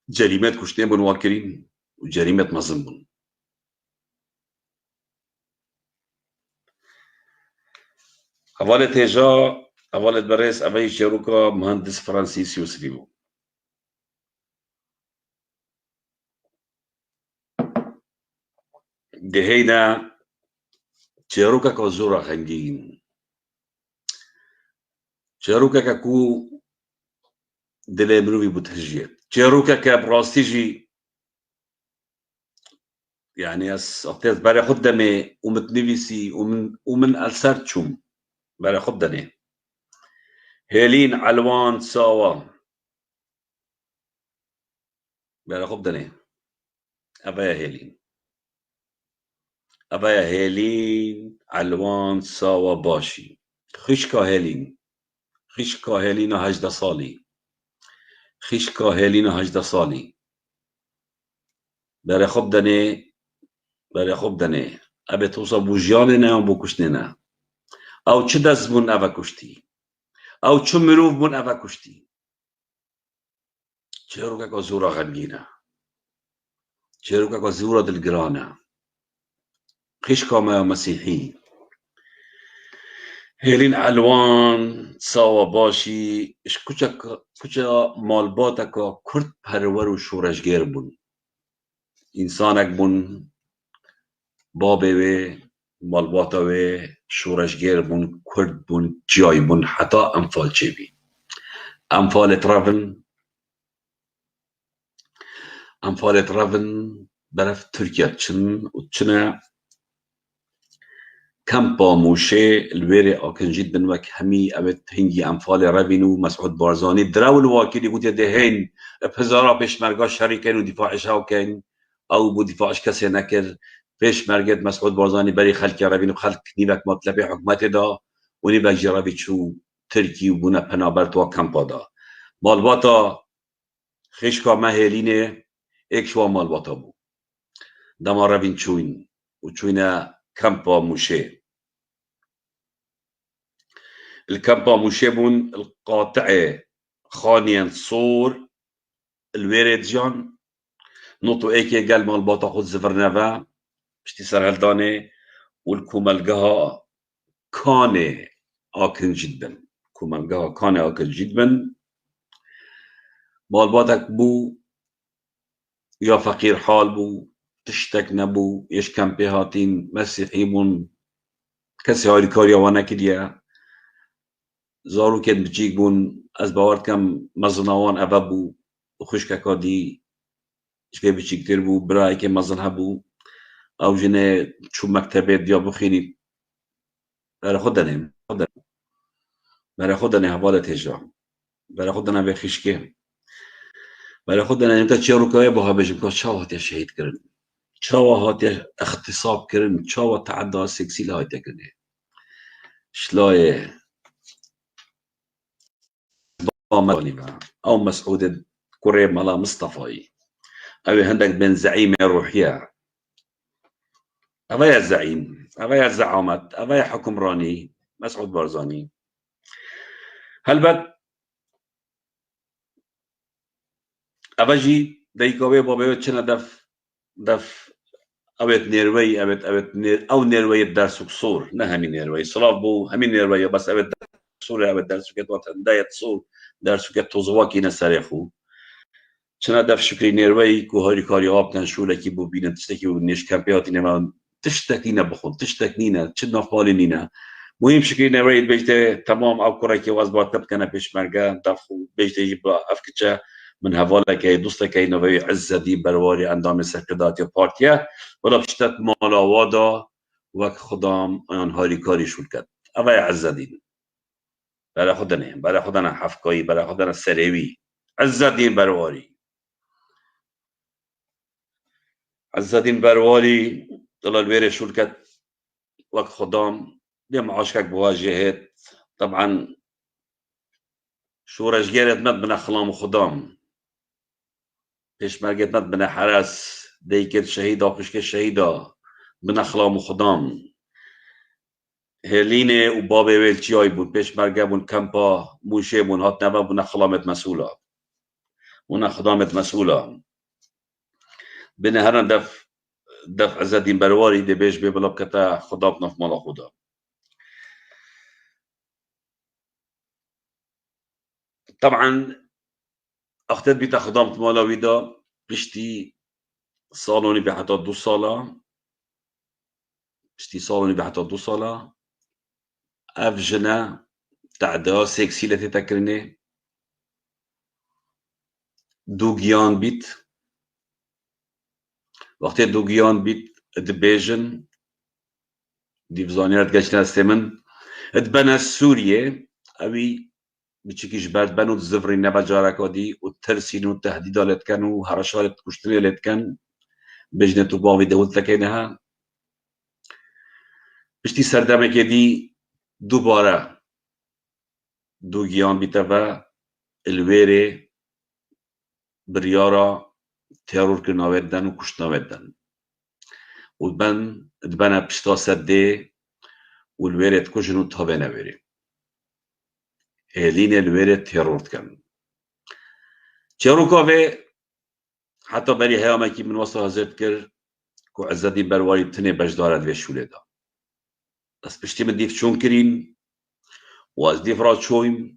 جريمة كشتي بون واكرين وجريمة مزن بون حوالة هجا حوالة بريس أبي شيروكا مهندس فرانسيس يوسفيمو دهينا شيروكا كوزورا خنجين شيروكا كاكو دلي مروي بتهجيت شيروكا كبراستيجي يعني أبتز بري خدمي ومتنفسي ومن ألسرتشوم بري خدني هيلين علوان ساوا بري خدني أبايا هيلين علوان ساوا باشي خشكا هيلين هجدة صالي بري خدني أبي توصل بوجياننا وبوكشننا أو تشدز بون أفا كشتي أو تشمروف بون أفا كشتي شيروكا كوزورا غنجينا شيروكا كوزورا دلجرانا خشكا ما مسيحي هيلين علوان ساوا باشي اش كوچا مالباتكا كرد پرور و شورشگر بون انسانك بون بابي و مالباتا و شورشگر بون كرد بون جاي بون حتى انفال چبي انفال ترافن برف تركيا تشن و تشنا كامبا موشي الويري اكنجيد بن وك همي ابت هنجي انفال رافينو مسعود بارزاني دراول واكي يقول يدهين بهزارا بيشمرقا شريكين ودفاعش هاوكين او بو دفاعش كسي نكر بيشمرقت مسعود بارزاني بري خلق رافينو خلق نيبك مطلبي حكومتي دا ونيبك جرابي تشو تركي وبونا بنابرت وكامبا دا مالباتا خشكا مهيليني اكشوا مالباتا بو دما رافين تشوين وتشوينا كامبا موشي الكامبا موشيبون القاطعة خانيا صور الويرد جان نوتو ايكي قال مال باطا خود زفرنافا بشتي سر هالداني والكومالقاها كان آكل جدا. كومالقاها كان آكل جدا. مال باتك بو يا فقير حال بو تشتك نبو يش كم بهاتين مسيحيمون كسي هاي الكاريا وانا كديا زارو كان بجيك بون از باورد كم مزنوان ابابو وخشكا كادي شكي بجيك تير بو براي كي مزن هبو او جنه شو مكتبه ديا بخيني برا خدنه برا خدنه حوالة هجا برا خدنه بخشكي برا خدنه انت تشيرو كاي بوها بجم كو شاوات يا شهيد كرن شاوات يا اختصاب كرن شاوات تعدى سكسي لا تكرن شلاي او مسعود كريم ملا مصطفى او عندك بن زعيم الروحيه أبا يا الزعيم أبا يا الزعامات أبا يا حكمراني مسعود بارزاني هل بد أبجي ديكوبي بابي وتشنا دف أبيت نيروي أبيت نير أو نيروي الدرس قصور نهمي نيروي صلاف بو همي نيروي بس أبيت صور أبيت درس كت وقت دايت صور درس كت توزواكي نساريخو شنا دف شكري نيروي كوهاري كاري آبتن شو لكي بو بينا تشتكي ونيش كامبياتي نما تشتكينا بخون تشتكينا تشدنا فالينينا مهم شكري نيروي بيجته تمام أو كراكي وازبات تبكنا بيش مرقا دفو بيجته يبقى أفكتشا من هفالا كي دوستا كي نوي عزة دي برواري اندام سكردات يا بارتيا ولا بشتت مالا وادا وك خدام آن هاري كاري شولكت أبا يا عزة دين بلا خدنا حفكاي بلا خدنا سريوي عزة دين برواري عز الدين برواري طلع الويري شولكت وك خدام دي معاشكك بواجهات طبعا شو رجالت مد بنا خلام وخدام بيش مرقت مد بنا حراس ديكت شهيدة بشكل شهيدة بنا خلام وخدام هليني وبابي ويلتياي بون بيش مرقبون كمبا موشي بون هات نبا بنا خلامت مسؤولة بنا خدامت مسؤولة بنا هرن دف عز الدين برواري دي بيش بيبلا بكتا خدامنا في مالا خدا طبعا اختت بيتا خدامت مالا ويدا بشتي صالوني بحتى 2 صالة بشتي صالوني بحتى 2 صالة اف جنا تعدا سيكسي لتي تكرني دوغيان بيت وقت دوغيان بيت دبيجن دي بزانيرات قشنا سمن اتبنى سوريا اوي بتشكيش بعد بنو الزفري نبا جاركا دي والترسين والتهديد اللي كانوا هرشالة كشتري اللي كان بجنة باوي دولت لكينها بشتي سردمك دي دوباره دوغيان بيتابا الويري بريارا تيرور كناويدن وكشتناويدن ودبنا بشتا سدي والويري تكوشنو تهبنا ويري هلين الويري تيرور كان تيروكوفي حتى بري هياما كي من وصل هزرت كر كو عز الدين برواري تني بجدارت في الشولة دا بس بشتي من ديف شون كرين واز ديف رات شويم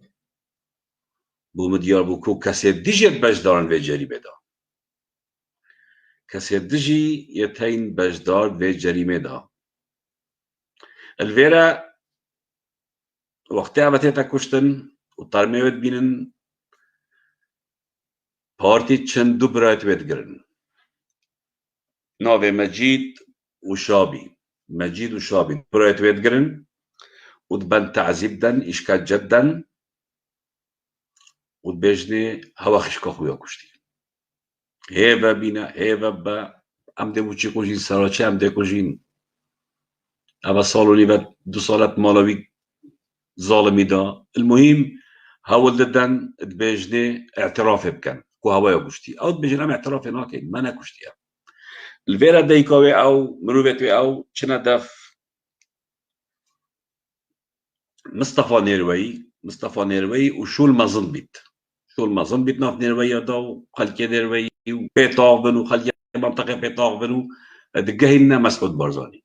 بو مديار بو كو كسي ديجت بجدارن في جريمة دا كسي ديجي يتين بجدار في جريمة دا الفيرا وقتها بتيتا كشتن وطارميوت بينن بارتي تشن دبرات بيتقرن نوفي مجيد وشابي دبرات بيتقرن ودبن تعذيب دن إشكال جدا ودبجني هوا خشكا خويا كشتي هيبا بينا هيبا با ام دي وچي كوجين سراچي ام دي كوجين ابا صالوني بات 2 صالات مالوي ظالمي دا المهم هاول ددن دبجني اعتراف بكن كو هوا كشتي او دبجني ام اعتراف ناكين ما انا كشتي الفيرا ديكوي او مروبتوي او چنا دف مصطفى نيروي وشو المظن بيت ناف نيروي دا وخلكي نيروي وبيتاغن وخلكي منطقة بيطاق بنو دقهنا مسعود بارزاني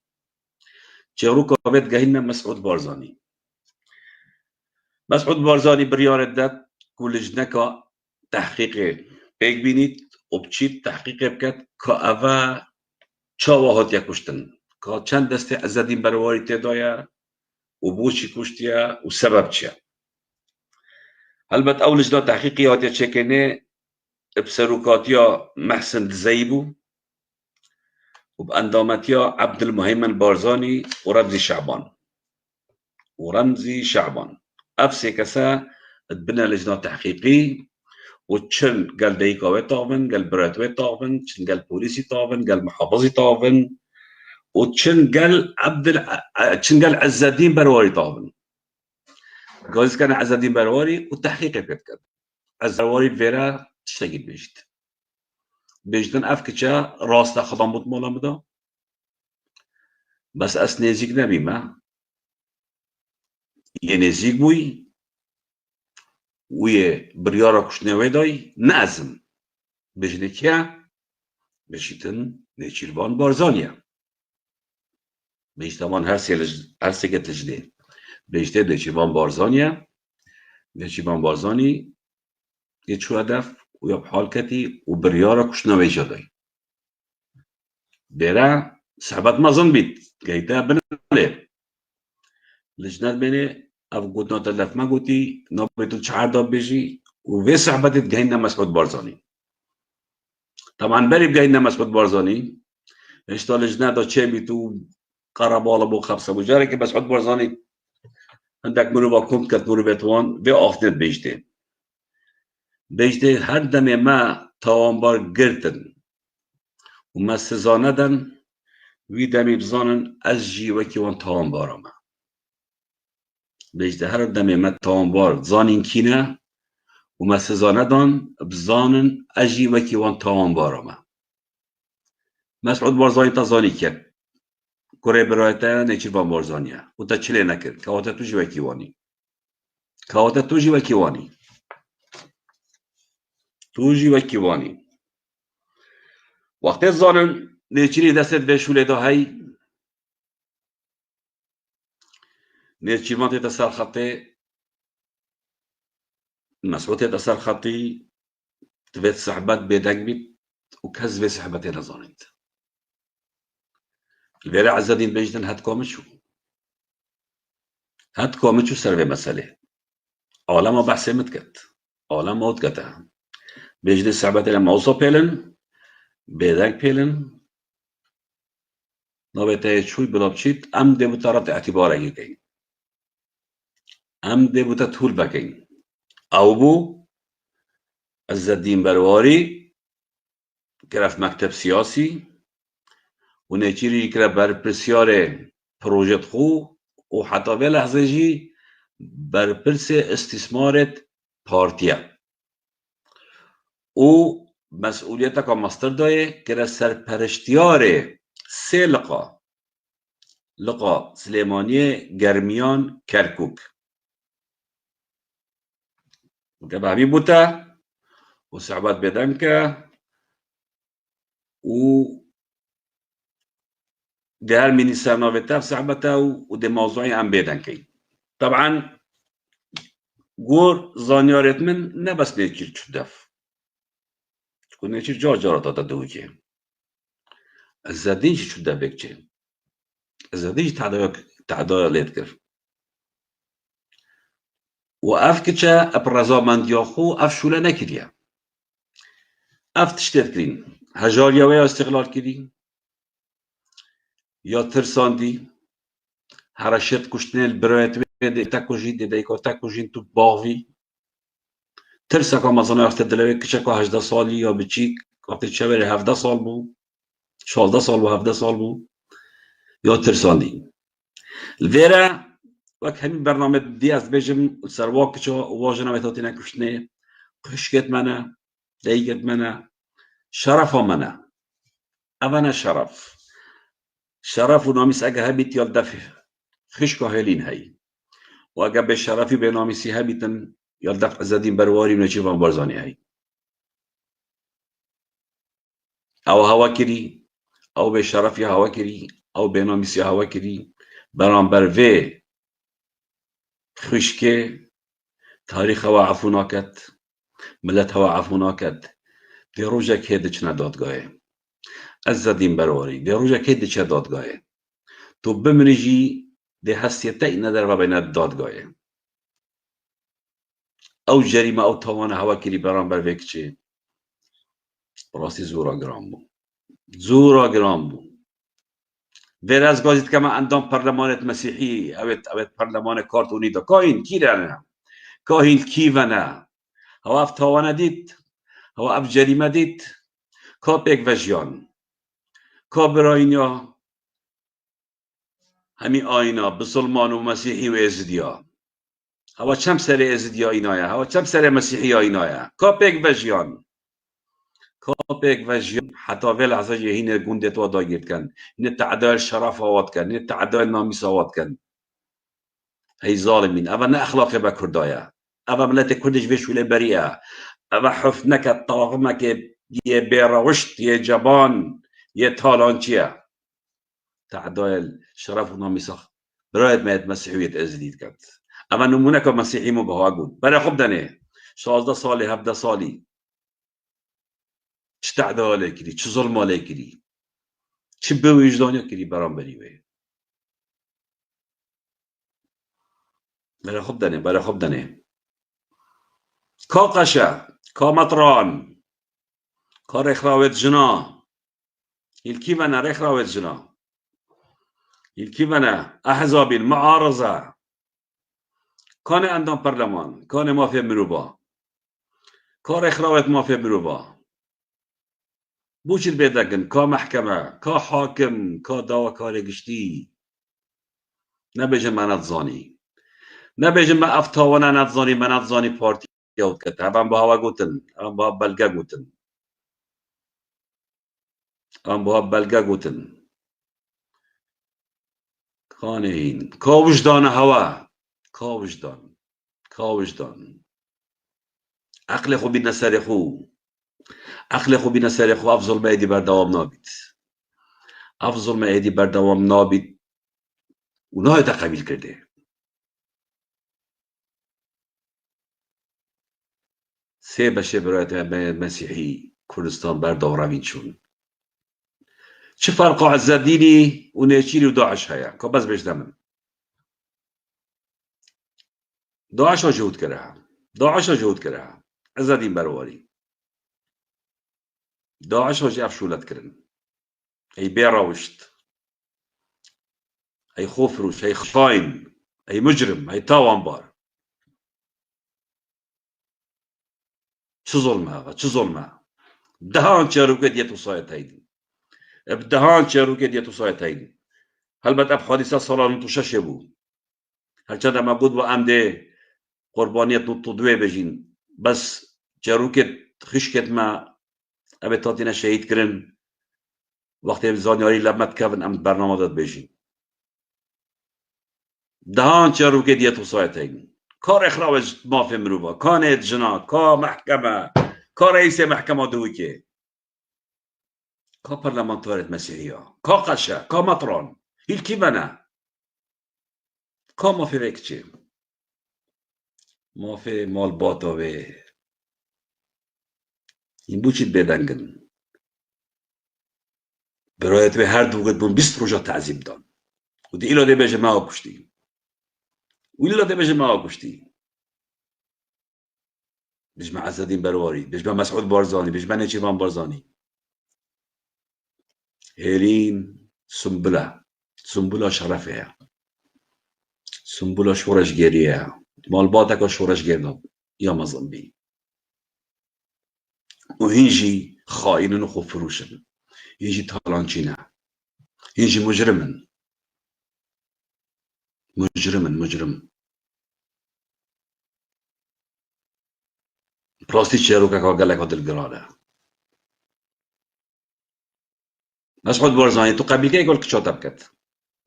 تشيروكا بيت جهنا مسعود بارزاني مسعود بارزاني بريار الدات كل جنكا تحقيق بيك بينيت وبتشيت تحقيق بكت كأفا چاوهات يكوشتن كا چند دسته ازدين برواري تدايا وبوشي كوشتيا وسبب چيا البته اول لجنه تحقيقيه هاتيا تشيكيني بسروكاتيا محسن دزيبو وبأندامتيا عبد المهيمن بارزاني ورمزي شعبان أفسي كسا تبنى لجنة تحقيقي وتشن قال ديكاوي طاغن قال براتوي طاغن تشن قال بوليسي طاغن قال محافظي طاغن وتشن قال تشن قال عز الدين برواري طاغن قال كان عز الدين برواري والتحقيق كتكت عز برواري فيرا تشتغل بيجتن أفكتشا راستا خضم بوت مولا مدا بس أس نيزيك نبي ما ينزيك بوي ويه بريارا كشنوي داي نازم بجنكيا بجتن نيشيربان بارزانيا بجتمان هرسي قد لجدين بجتن نيشيربان بارزاني يتشو هدف ويب حال كتي وبريارا كشنوي جداي بيرا صحبات ما ظن بيت قيتا بنالي لجنات بيني اف قدنا تلف ما قوتي نوبيتو تشعر داب بيجي وفي صحبتي تجينا مسعود بارزاني طبعا بري بجينا مسعود بارزاني اشتا لجنات دا تشي بيتو قربالا بو خبصة بجاري كي مسعود بارزاني عندك مروبا كنت كت مروبيتوان في آفتت بيجتي هر دمي ما تاوانبار قرتن وما سزاندن وی دمی بزانن از جیوکی وان تاوان بارامه بیشتر هر دمی مت تاوان بار زانین کینه و ما سزاندن بزانن از جیوکی وان تاوان بارامه مسعود بارزانی تا زانی کرد کره برایتا نیچیربان بارزانیه و تا چلی نکرد کواتا تو جیوکی وانی وقتی زانن نیچری دستت به شوله دا هی نیچیرمان تیتا سر خطی مسعود تیتا سر خطی تبت صحبت بیدنگ بید و کز به صحبتی نزانید البيرة عز الدين بيجتن هات كومتشو سر به مسألة عالم بحث متكت عالم موت كتها بيجتن صحبتي لما اوصا بيلن بیدنگ پیلن نابطه چوی بلابچید ام دبوتا را اعتباره گین ام دبوتا طول بکین او بو عز الدین برواری کرف مکتب سیاسی و نیچیری که بر پرسیار پروژت خو و حتی به لحظه جی بر پرس استثمارت پارتیا و مسئولیت که مستر دایه که را سرپرشتیار سه لقا سلیمانی گرمیان کرکوک که به همی بوده و صحبت بدن که و ده هر منیستر ناویتر صحبته و ده موضوعی هم بدن که طبعا گور زانیارت من نبس نیچیر چودف چون نیچیر جار داده دوی که عز الدین چودف بکچه عز الدین تعدای لید کرد و اف کچه اپ رضامندی خو اف شوله نکریه اف تشتت کرین هجاریه و استقلال کردی یا ترساندی حرشت کشتنیل برایت ویده تکوژین دیده ایکا تکوژین تو باغوی ترسا که مزانه وقت دلوی کچه که 18 سالی یا بچیک وقتی چه بره 17 سال بو 16 سال و 17 سال بو یا ترساندی الویره وقت همین برنامه دی از بیجم سرواک کچه واجه نمیتاتی نکشتنه خشکت منه دیگت منه شرف منه اوانه شرف و نامیس اگه هبیت یاد دفع خشکا هلین هی و اگه به شرفی به نامیسی هبیتن یاد دفع عز الدین برواری و نچیربان بارزانی هی او هوا کری او به شرفی هوا کری او به نامیسی هوا کری برانبر وی خشکه تاریخ هوا عفو ناکد ملت هوا عفو ناکد دی روژه که دچنا دادگاهه از زدیم برواری دی روژه که دچه دادگاهه تو بمنجی دی حسیته این نداره و بین دادگاهه او جریمه او تاوان هوا کری برانبر وی کچه راستی زورا گرام بو زورا گرام بو ویراز گازید که ما اندام پرلمانت مسیحی اوید پرلمان کارتونی دا کاین کی رانه کاهیل کیونه هوا اف تاوانه دید هوا اف جریمه دید کا پیک وجیان کا براینیا همی آینا بسلمان و مسیحی و ازدیا هوا چم سر ازدیا اینایا هوا چم سر مسیحی اینایا کا پیک وجیان كوبيك فاجيون حتى في لحظة هنا جندة وضايق كان إن تعداء الشرف وات كان إن تعداء الناموس وات كان هي ظالمين أبا نأخلاق بكردايا أبا ملت كردش بيش ولا بريئة أبا حفنك الطاغمك يا بيروشت يا جبان يا تالانتيا تعداء الشرف والناموس برايت ما مسيحية أزديد كانت أما نمونك مسيحي مبهاجون برا خب دني 16 سالي 17 سالي چه تعداله کری چه ظلماله کری چه به وجدانیا کری برام بریوه برای خوب دنه کا قشه کا مطران کا رخراوت جنا یلکی بنا رخراوت جنا یلکی بنا احزاب معارضه کان اندام پرلمان کان مافیا مروبا کا رخراوت مافیا مروبا بوش البيدقن كا محكمة كا حاكم كا دوا كاري قشتي نبيجن ما نتظاني نبيجن ما افتاوانا نتظاني ما نتظاني بارتي يوت كت هبان بها قوتن هبان بها بلقا قوتن هبان بها بلقا قوتن خانين كا وجدان هوا كا وجدان عقل خو بينا سر خو عقل خوبی نسر خو افضل ما ایدی بردوام نابید افضل ما ایدی بردوام نابید اونها قبیل کرده سه بشه برایت مسیحی کردستان بردوام روین چون چه فرق عزدینی و نیچیری و داعش هیا که بس بجده من داعش ها جهود کرده عزدین برواری داعش ها جاف شولت کرن ای بیراوشت ای خوفروش ای خاین ای مجرم ای تاوانبار چه ظلمه دهان چاروکه دیتو سایت هیدین بدهان چاروکه دیتو سایت هیدین هلبت اب حادثه سالان تو ششه بود هرچند ما بود و امده قربانیت نوتو دوی بجین بس چاروکه خشکت ما ابي تاتينا شهيد كرن وقت زانياري لما تكفن ام برنامه داد بيجين دهان چرو که دیتو سایتين کار اخراج مافia مروبا کان جنا کا محکمه کا رئیس محکمه دوی که کا پارلمانتوارت مسیحیا کا قشه کا مطران هیل کی بنا کا مافia وکچه مافia مال باتاوه این بوچید بدنگن برایت به هر دوگت بون 20 روزا تعذیب دان و دی ایلاده بجه ما آکشتی بجمع عزدین برواری بجمع مسعود بارزانی بجمع نچیوان بارزانی هیرین سنبولا شرفه سنبولا شورشگریه مالباتا که شورشگردان یا مزنبی و هنجي خائنين و خوفروشن هنجي طالانچينه هنجي مجرم پلاستیک چهرو که گلک هاتل گراله مسعود بارزانی تو قبیل که اگل کچاتب کت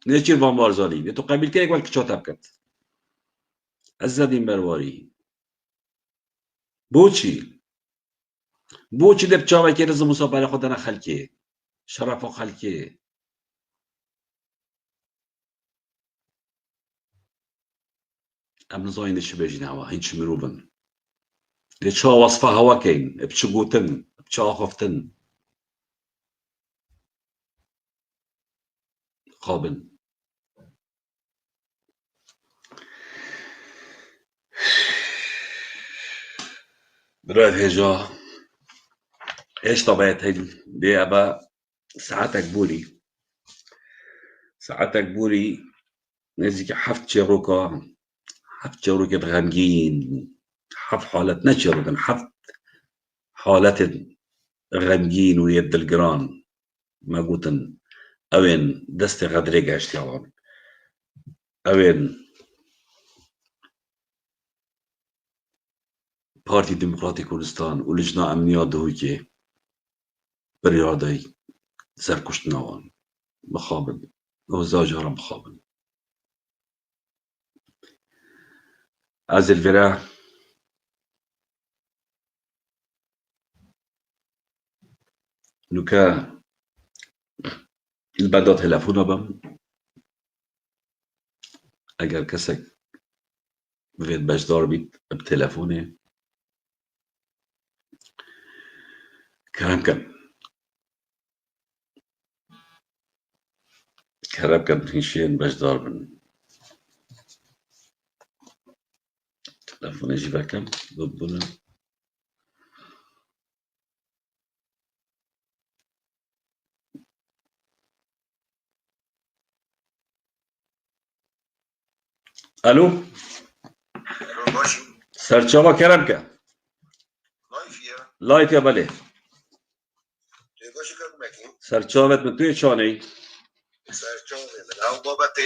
نیچیر وان بارزانی تو قبیل که اگل کچاتب کت از زدین برواری بوچی بو چی دب چاوه که رزم مصابره خودنا خلکی شرف و خلکی ام نزاين شو بيجي هوا هينش مروبن لچا وصفه هوا كين بچگوتن بچا خفتن قابل براد هجا ايش طبيعت هي دي ابا ساعتك بوري نزيك حفت شروكا غمجين حف حالة نشر حفت حالة غمجين ويد الجران ما قوتن اوين دست غدريق اشتغل اوين بارتي ديمقراطي كردستان ولجنة امنية دهوكي بريادي سركشتناوان مخابل وزاجها مخابل از الفرا نوكا البدا تلفونا بم اگر کسک بغيت بجدار بيت بتلفوني كلام كان تنشين بجدار بن تلفوني جيبها كم ضبنا الو سرچاوا كرمكا لايت يا بلي سرچاوت من توی چانه او بابت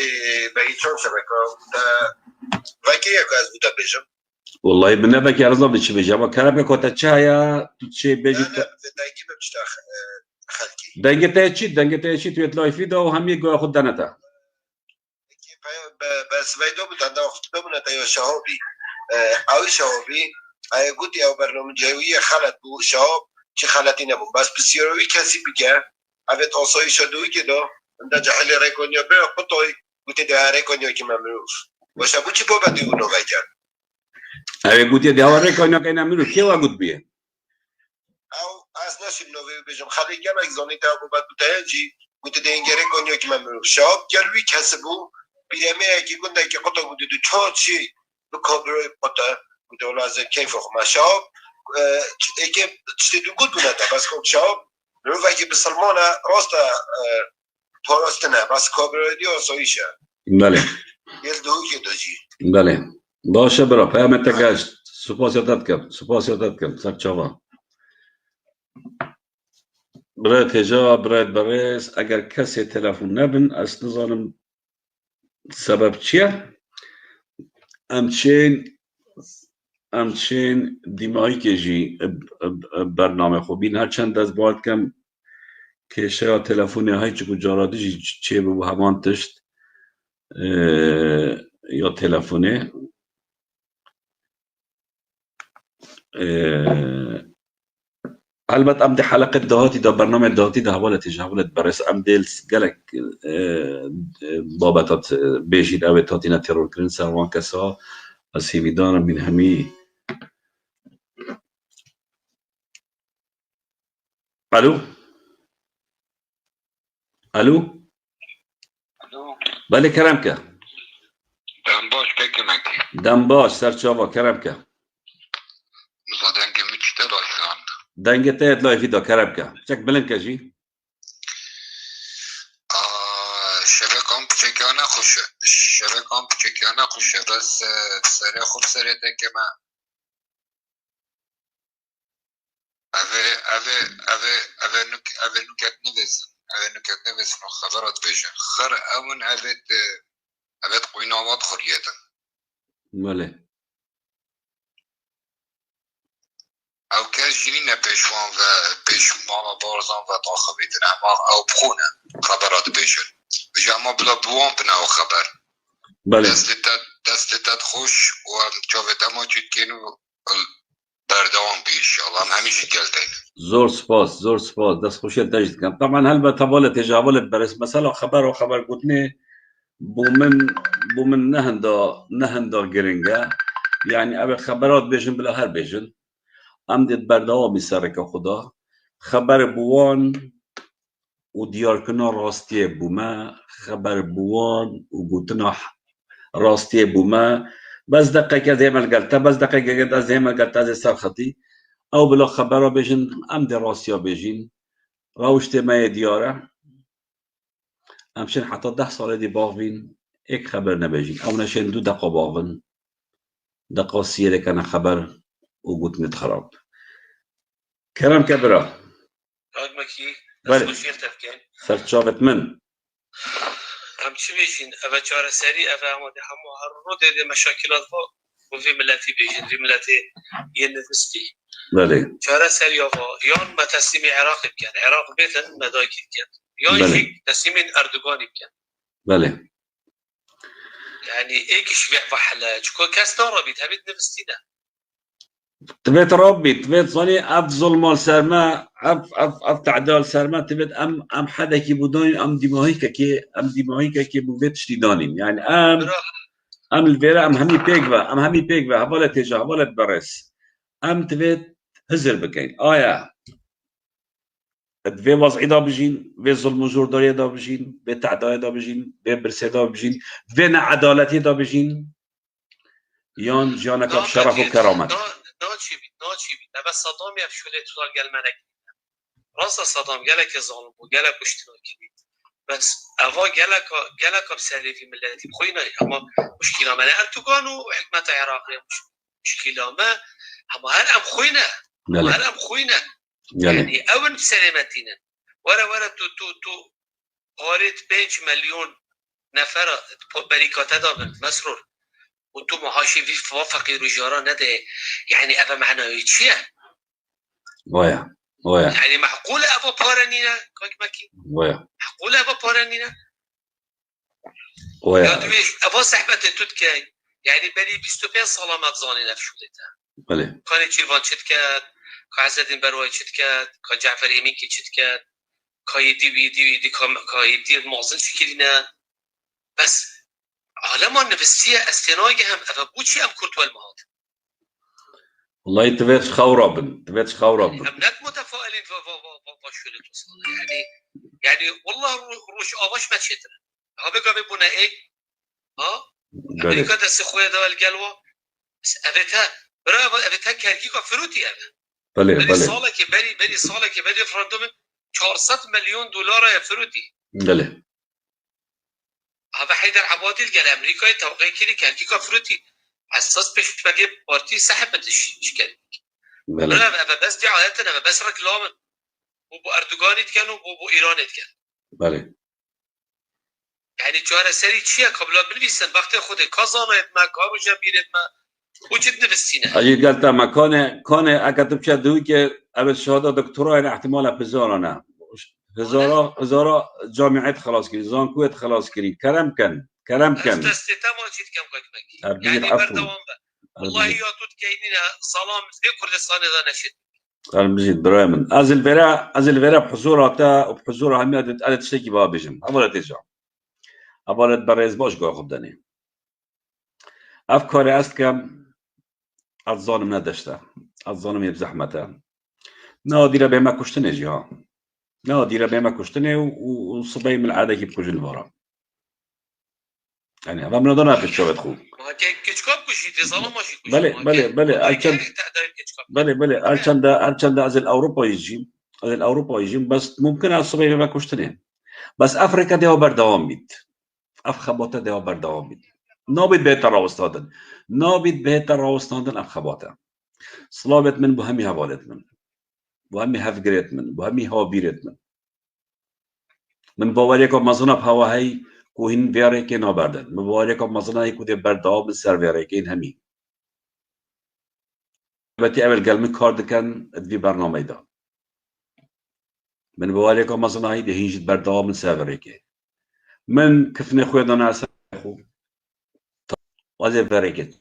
بهیچان شبکه وکی یک از بوده بشم والله من نبك يا رزق بدي بيجي اما كرمكا كنت تشايا تشي بيجي دنگی بمشتا خلکی دنگت چی توی لایفی دا و هم یه خود دنتا بس ویدو بودن دا وقت بمونه تا یا شهابی اوی شهابی گوتی او برنامه جوی خلط بو شهاب چه خلطی نبود بس بسیاروی کسی بگه اوید آسایی شدوی که دا دا جحل ریکونیا بره قطعی گوتی دا ریکونیا که ممروف و شبو چی بابدی اونو بگن اوی گوتی دا ریکونیا که نمیرو که وقت بیه او از نشیم نوی بجم خالی گم اگزانی تا بابد بوده جی گوتی دا اینگه ریکونیا که ممروف شهاب گلوی کسی بو بیرمه اگه گنده که قطع گوتی دو چه چی بکابروی قطع گوتی اولا از کیف اخو شهاب اگه تشتیدو گود بونه تا بس کن شهاب رو وکی بسلمانه راست پاراستنه بس کابروی دی آساییشه بله یه دوی که داجی بله باشه برا پیامت گشت سپاس یادت کم سرچاوا برایت هجا برایت بریس اگر کسی تلفن نبن از نظرم سبب چیه همچین دیمایی که جی برنامه خوبین هرچند از باید کم که شاید تلفنی های چکو جارادی جی چه بو همان تشت یا تلفنه البته ام ده حلقه دهاتی دا برنامه دهاتی ده حوالت برس ام دیلس گلک بابتات بیشید اوتاتی نا ترور کرن سروان کسا از هیویدانم من همی الو بله کرمکه دنباش بکنک دنباش سرچاوا کرمکه زادنگه میچته رایسان دنگتت لایفی دا کرمکه چک بلنکه جی شبکام پچکیانه خوشه بس سره خوب سره که من اوه نکت نویسن و خبرات بشن خر اون اوید قویناوات خوریتن بله او کس جنین پیشوان و پیشوان بارزان و تا خبیتن اما او بخونه خبرات بشن اما بلا بوان بنا خبر بله دستتت خوش و جاوت اما چید کنو بردوام بی انشالله هم همیشه گلتین زور سپاس دست خوشی تجد کن طبعا هل بتبالة تجاوله برس مثلا خبر قلتني بومن نهندا گرنگه يعني ابي خبرات بيجن بلا هر بيجن امدت بردوامي سرك خدا خبر بوان و دیارکنا راستی بوما خبر بوان و گوتنا راستی بوما بس دقیقه زیمل قلتا بس دقیقه قد زیمل قلتا از سرخطی او بلا خبرها بيجن ام دي راسيا بيجين راوشتي ما ديارة امشين حتى 10 سال دي باغين ايك خبر نبيجين او نشين 2 دقة باغن دقة سيرة كان خبر وقلت نتخرب كلام كبرة مكي بله. بس شيء تفكين صرت شابت من هم شو بيشين أبى شارع سريع أبى عمود همو هالرود هذه مشاكلات فوق وفي ملتي بيجين في ملتي ينفستي بله شارع سريع فوق يون ما تسليمي عراق بكان عراق بيتن مدايك بكان يون بله. شيء تسليمي أردوغان بكان بله يعني إيش بيع بحلا شو كاس نورا بيت نفستينا تبيت ربي تبيت صني اف ظلم سرما اف تعدال سرما تبيت ام حدا كي بدون ام ديماهيكا كي بوفيت شتيدانين يعني ام الفيرا ام همي بيكبا هبالة تيجا هبالة برس ام تبيت هزر بكين آيا في وضعي دا بجين في ظلم جورداري دا بجين في تعداء دا بجين في برسي دا بجين في عدالتي دا بجين يان جانك بشرف وكرامت ناچی بید بس صدام یفشوله تو قال منك راست صدام قالك ظالم وقالك اشتراكي بید بس اوا قالك بسالفي ملتي بخوينا اما مشكله ما انتو كانوا حكمه عراقيه مشكله ما اما هل ام خوينا يعني اول بسلامتنا ورا تو قارت 5 مليون نفر بريكات دابن مسرور وانتو معاشي في فقير وجارة نده يعني أبا معناه چيه؟ ويا يعني معقولة أبا بارنينا كاك مكي؟ ويا معقولة أبا بارنينا؟ ويا يا دويش أبا صحبة تتكاي يعني بلي 25 صالة مبزاني نفشولتها بله كان تشيرفان چتكات كعز الدين بروي چتكات كجعفر يمينكي چتكات كايدي كايدي المعظم شكلنا بس عالمان نفسية استناجي هم أفبوشي أم كرت والمهات والله تبيتش خورابن هم نك متفائلين فشو اللي توصل يعني والله روش آواش ما تشتر هذا قام يبونا إيه أمريكا دست خويا ده الجلوة بس أبتها كاركيكا فروتي أنا بله بلي صالك بلي فرندوم 400 مليون دولار يا فروتي بله هذا حيدر عبادي قال امريكا توقيع كده كان كيكا فروتي اساس بيش بجيب بارتي سحبتش شكل انا بس دي عادتنا انا بس ركلام وبو اردوغان كان وبو ايران كان بله يعني جوار سري شيء قبل بنويسن وقت خود كازانت ما كارو جبيرت ما وجد نفسينا اجي قلت ما كان اكتب شدوي که اول شهاده دکترا این احتمال بزارانه هزارا جامعات خلاص كري زانكويت خلاص كري كلام كان استستتا ما جيت كم كاك يعني بردوام والله يا توت كاينين سلام في كردستان اذا نشد المزيد برايمن از الفرا بحضورها هم قالت تشتكي بها بيجم اولا ترجع اولا برز باش قا خدني افكاري است كم الظالم ندشته الظالم بزحمته نادر بما كشتني جها نادر بما كشتني وصبي من العاده كيف كوجن ورا يعني هذا من ضمن في الشباب خو كيتشكاب كشيتي ظلام ماشي بله الچند از الاوروبا يجي بس ممكن الصبي بما كشتني بس افريقيا ده بردوام بيت افخباته ده بردوام بيت نابد بهتر راوستاندن افخباته صلابت من بهمي هوالت من بهمي هفگرت من بهمي هابيرت من باوريكو مزنا بهوا هي کوهین ویاره که نابردن مبارک و مزنایی که ده برداب سر ویاره که این همی بتی اول قلمی کار دکن ادوی برنامه دا من مبارک و مزنایی ده هینجد برداب سر ویاره که من کفنه خوی دانه اصلا خو وزه ویاره که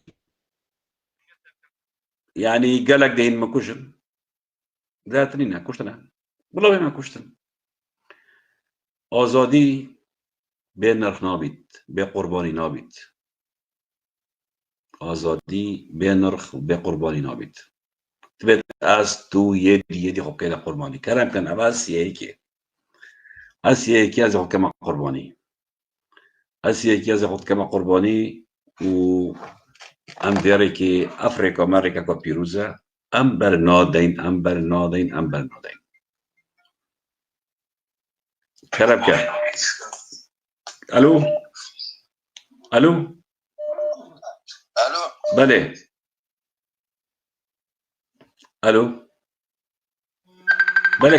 يعني قالك دهين ما كوشن ذاتنين كوشتنا والله ما كوشتن آزادی به نرخ نابید به قربانی نابید آزادی به نرخ به قربانی نابید تبت از تو یدی خب که قربانی کردم کن عباس یکی از خود کما قربانی از خود کما قربانی و ام دیاری که افریقا امریکا که پیروزه ام بر نادین کرب کرد الو بله الو بله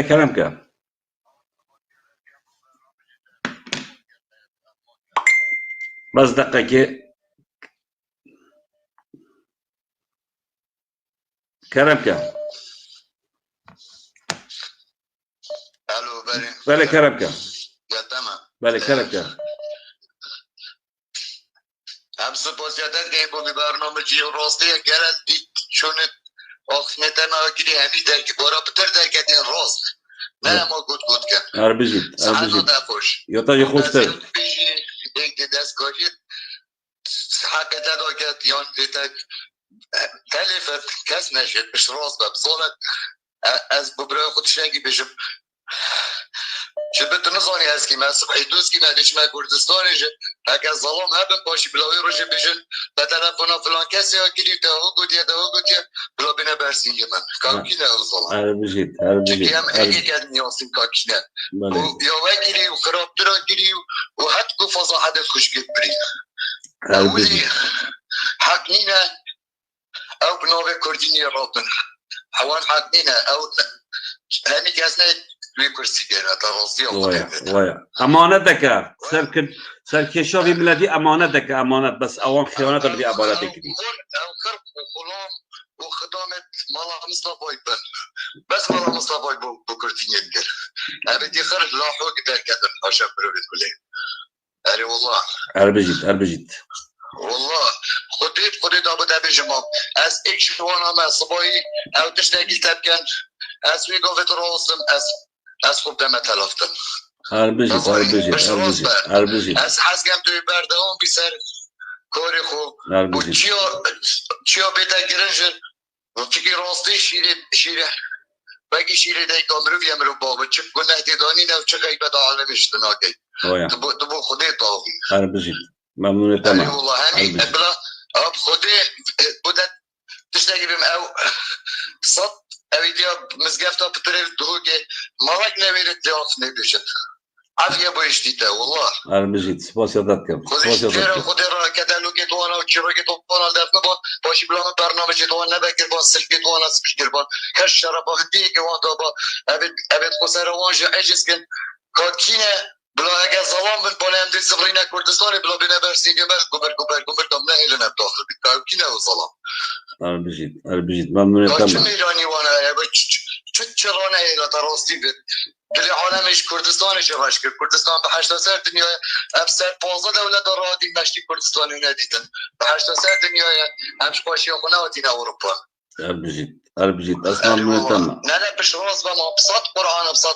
كلامك بس دقيقة كلامك الو بله كلامك يا تمام بله كلامك هم سپاسیادت که با برنامه چی راستی گرد دید چون آخنتنا کلی همی در که بارا بتر در کدین راست نه ما گود کن عربجید سعادت خوش یا تاجی خوشتر یک دستکاریت حقیقت دا کد یان دیتک تلیفت کس نشد بش راست ببزالت از ببرای خودش نگی بشم شبت نزانی هست که من صبحی دوست که من دیش من کردستانی جه اگر ظلام هبن باشی بلاوی رو جه بشن به تلفونا فلان کسی ها گیری دهو گوتیه بلا بینه برسینگه من کاکی نه ظلام عربجید چکی هم اگه کد نیاسیم کاکی نه یا وگیری و خرابتر ها گیری و حتی که فضاحتت خوش گید بری اولی حق نینه او بناوه کردینی رابن حوان حق نینه او همی کس نه توی کرسی گره تا راستی ویا امانتك سركشافي بلادي امانتك امانت بس اوان خيانات بدي ابالتك دي او خرب وخلام وخدامت مالا مصطفى بن بس مالا مصطفى بكرتين يدقر ابدي خرج لا حوق در كدر حاشا برود كله اري والله اربجيت والله خديت ابو دبي جمام از ايك شوانا ما صباي او تشتاقي تبكن از وي قوت روسم از خوب دم تلافتم اربجيت از حسگم توی بردهان بی سر کاری خوب و چیا بیتا گرنجن و چکی راستی شیره بگی شیره دی کامرو یمرو بابا چه گناه دیدانی نو چه غیبت عالمش تناکی دبو خودی تاوی اربجيت ممنون تمام والله همین بلا اب خودی بودت تشتاقي بهم او صد او ديا مزقفتا بطريق دهوكي مالك نويرت لياف نبيشت عافية بويشتيتا والله اربجيت سپاسيادتكم خودي را كتالوكي دوانا وشيروكي دوانا دفن بان باشي بلا برنامج دوانا نبكر بان سلكي دوانا سبشكر بان كش شربا هديك وان دابا ابد خسر وانجا عجز كن كاكينه بلا اگه ظلام بن پانه هم دید زبرین کردستانی بلا بینه برسین که مرد گمر کم نه ایلن اب داخل بید که نه و ظلام اربجيت ممنون چه تمام میرانی وانه چرا نه ایلا تراستی بید دلی عالمش کردستانش راش کرد کردستان به 80 سر دنیا افسر 15 دولت رادی مشتی کردستانی ندیدن به 80 سر دنیا همش باشی خونه و دین اروپا اربجيت اصلا ممنون تمام نه بش راز با ما بصد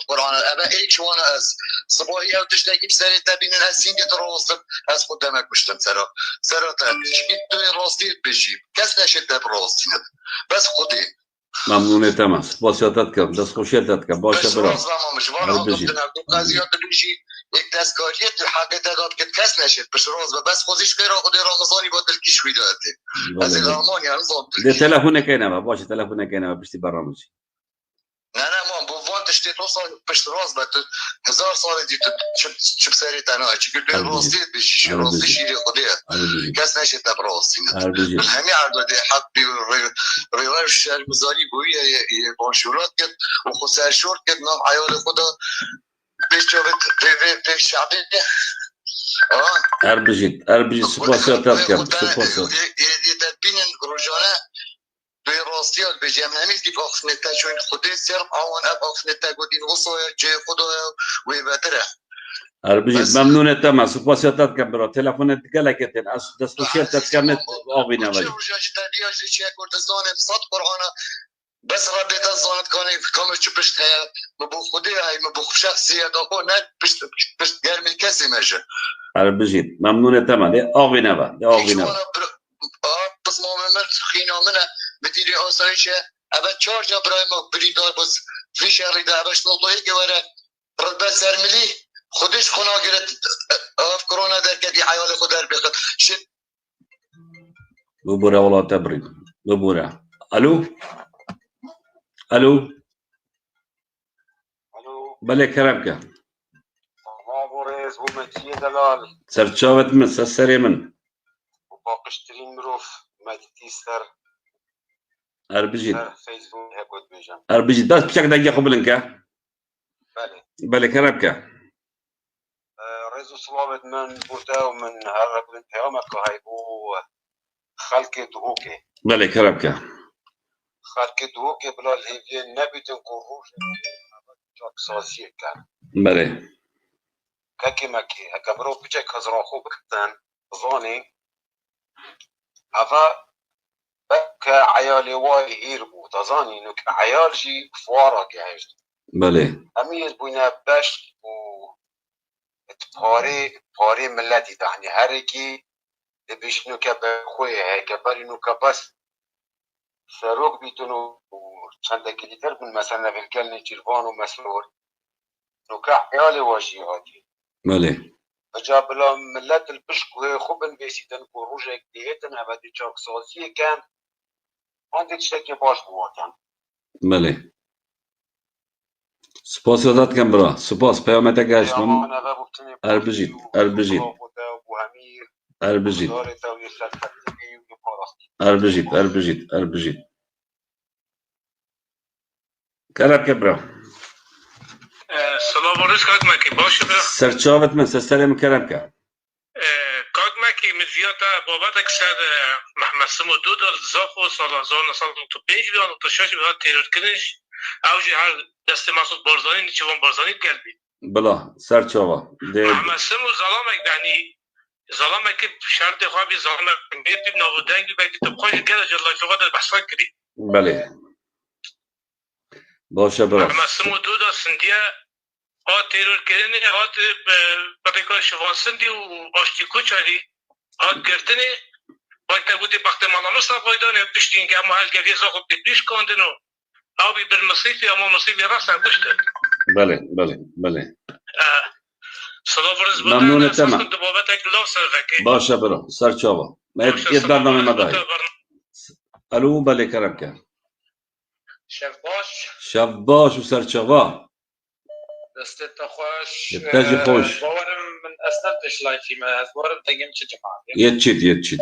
قرآن ابا ایک وانا از صباحی او تشتاقی بسری تبین الاسین که تراستم از خود دمک بشتم سرا تا چی توی راستی بجیب کس نشد دب راستی ند بس خودی ممنون تمام سپاسيادتكم دست خوشیتتكم باشه برا بس ما مش وانا گفتن قضیات بشی یک دستکاریت حقیقت داد که کس نشد بش راز بس خودش غیر خودی رمضانی با دلکش ویداته از الالمانی انظام ده تلفونك هنا باشه تلفونك هنا بشتي برنامج نه ما بوان تشتی توصل پشت راز بعد 1000 سال دید چه بسری تنها چه که راستی بشی راستی شیری خودیه کس نشه تب راستی نه همین عدد حقی روایش شهر مزاری بویه بانشورات کرد و خسر شورت کرد نام عیال خدا بیش جابت روی شعبی اربجيت سپاسيادتكم یه تدبین روزانه توی راستیات بجیم همیز که آخنتا چون خودی سرم آوان اب آخنتا گودین وصایا جه خدایا و بتره بجد ممنونة تمام سپاسیاتت کم برا تلفنت گلکتن از دسترسیت تکمت آبی نوری بس رديت الزانت كان كامل شو بشت هي مبو خدي هاي مبو شخصية دهو نت بشت قرمي كسي ماشي بجد ممنونة تمام ده آبی نوری ده آبی نوری بس ما من خينا منها بتيري آسایشه اول 4 جا برای ما بریدار بس فی شهری ده ابش نوضایی که وره رد سرملی خودش خونه گرفت آف کرونا در کدی حیال خود در بخد شد ببورا والله تبريد ببورا الو الو بله كرمك ما بوريز ومتي دلال سرچاوت من سسري من وباقشترين مروف مدتيستر اربجيت فيسبوك هكوت بيجم اربجيت بس بشكل دقيقة قبلنك بله كرمك ريزو صلابت من بوتا ومن هرب انتهامك هاي بو خلق دوكي بله كرمك خلق دوكي بلا الهيفين نبيتن قروش جاك سازيه كان بله كاكي ماكي هكا برو بجاك هزراخو بكتن ظاني هذا بك عيالي واي هيربو تظاني انك عيال جي فوارا جايش بله اميز بوينا باش و پاره ملتی يعني هرکی دبیش نو که بخوی هی که بری نو که بس سروک بیتونو چند کلیتر من مثلا بالکل نجربان و مسلول نو که حیال واشی هاتی بله بجا بلا ملت البشكو خوبن بيسيدن كو روجك ديتن هبدي جاك سازي كان عندي تشتكي باش بواتن بله سپاس یادت کم برا سپاس پیامت گشتم اربجیت اربجیت اربجیت اربجیت اربجیت اربجیت کرب کبرا سلام علیکم کاک مکی باشه برا سرچاوت من سسترم کرب که کاک مکی مدیاتا بابت اکسر محمد سمو دو دال زاخو سال 1995 بیان و تشاش بیان تیرور کنش اوجی هر دست مسعود بارزانی نیچوان بارزانی قلبی بلا سرچاوا محمد سمو ظلامک دانی ظلامک شرط خوابی ظلامک میتی نودنگی بگی تو خوش کرد جلال فقط بحثا کردی بله باشه برا محمد سمو دو دا سندیا آت تیرور کردنی آت بطیکار شوان سندی و آشتی کوچاری آت گرتنی باید بودی بخت مالانو سابایدانه پشتین که اما هل گوی زاخو بیش کندنو آبی بالمصيفي اما مصيفي راسا كشت بله بله بله صلاة ورز ممنون تمام باشه برا سرچاوا ما یه برنامه مداهی الو بله کرم که شب باش و سرچاوا دستت خوش تاجي خوش باورم من استنتش لایفی ما از باورم تگم چه جماعت یه چید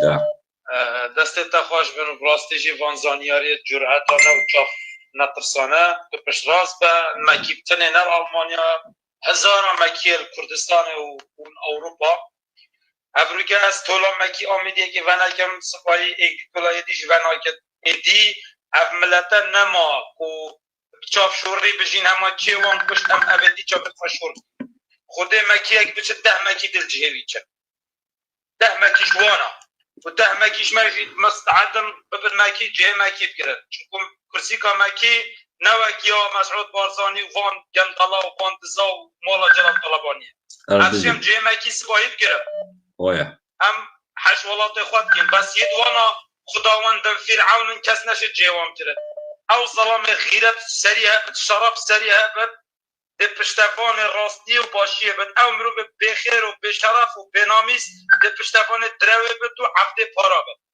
دستت خوش بنو براستیجی وانزانیاری جرأتانه و چاف نترسانه تو پشت راست به مکیبتنه نر آلمانیا هزار مکیل کردستان و اروپا افریقا از طولا مکی آمیدیه که ونکم سپایی ایک کلای دیش ونکت ایدی اف ملتا نما و چاف شوری بجین همه چه وان کشت هم ابدی چاف فشور خود مکی اک بچه 10 مکی دل جهوی چه 10 مکیش وانا و 10 مکیش مستعدم ببن مکی جه مکی بگرد چون کرسی که مکی نوک یا مسعود بارزانی وان گندلا و وان دزا و مولا جلال طلبانی افشم جه مکی سپاهی بگرد هم حش ولات خود کن بس ید وانا خداوند فرعون کس نشد جوام کرد او ظلام غیرت سریعه شرف سریعه بد ده پشتفان راستی و باشیه بد او مرو به بخیر و بشرف و بنامیست ده پشتفان دروه بد و عفده پارا بد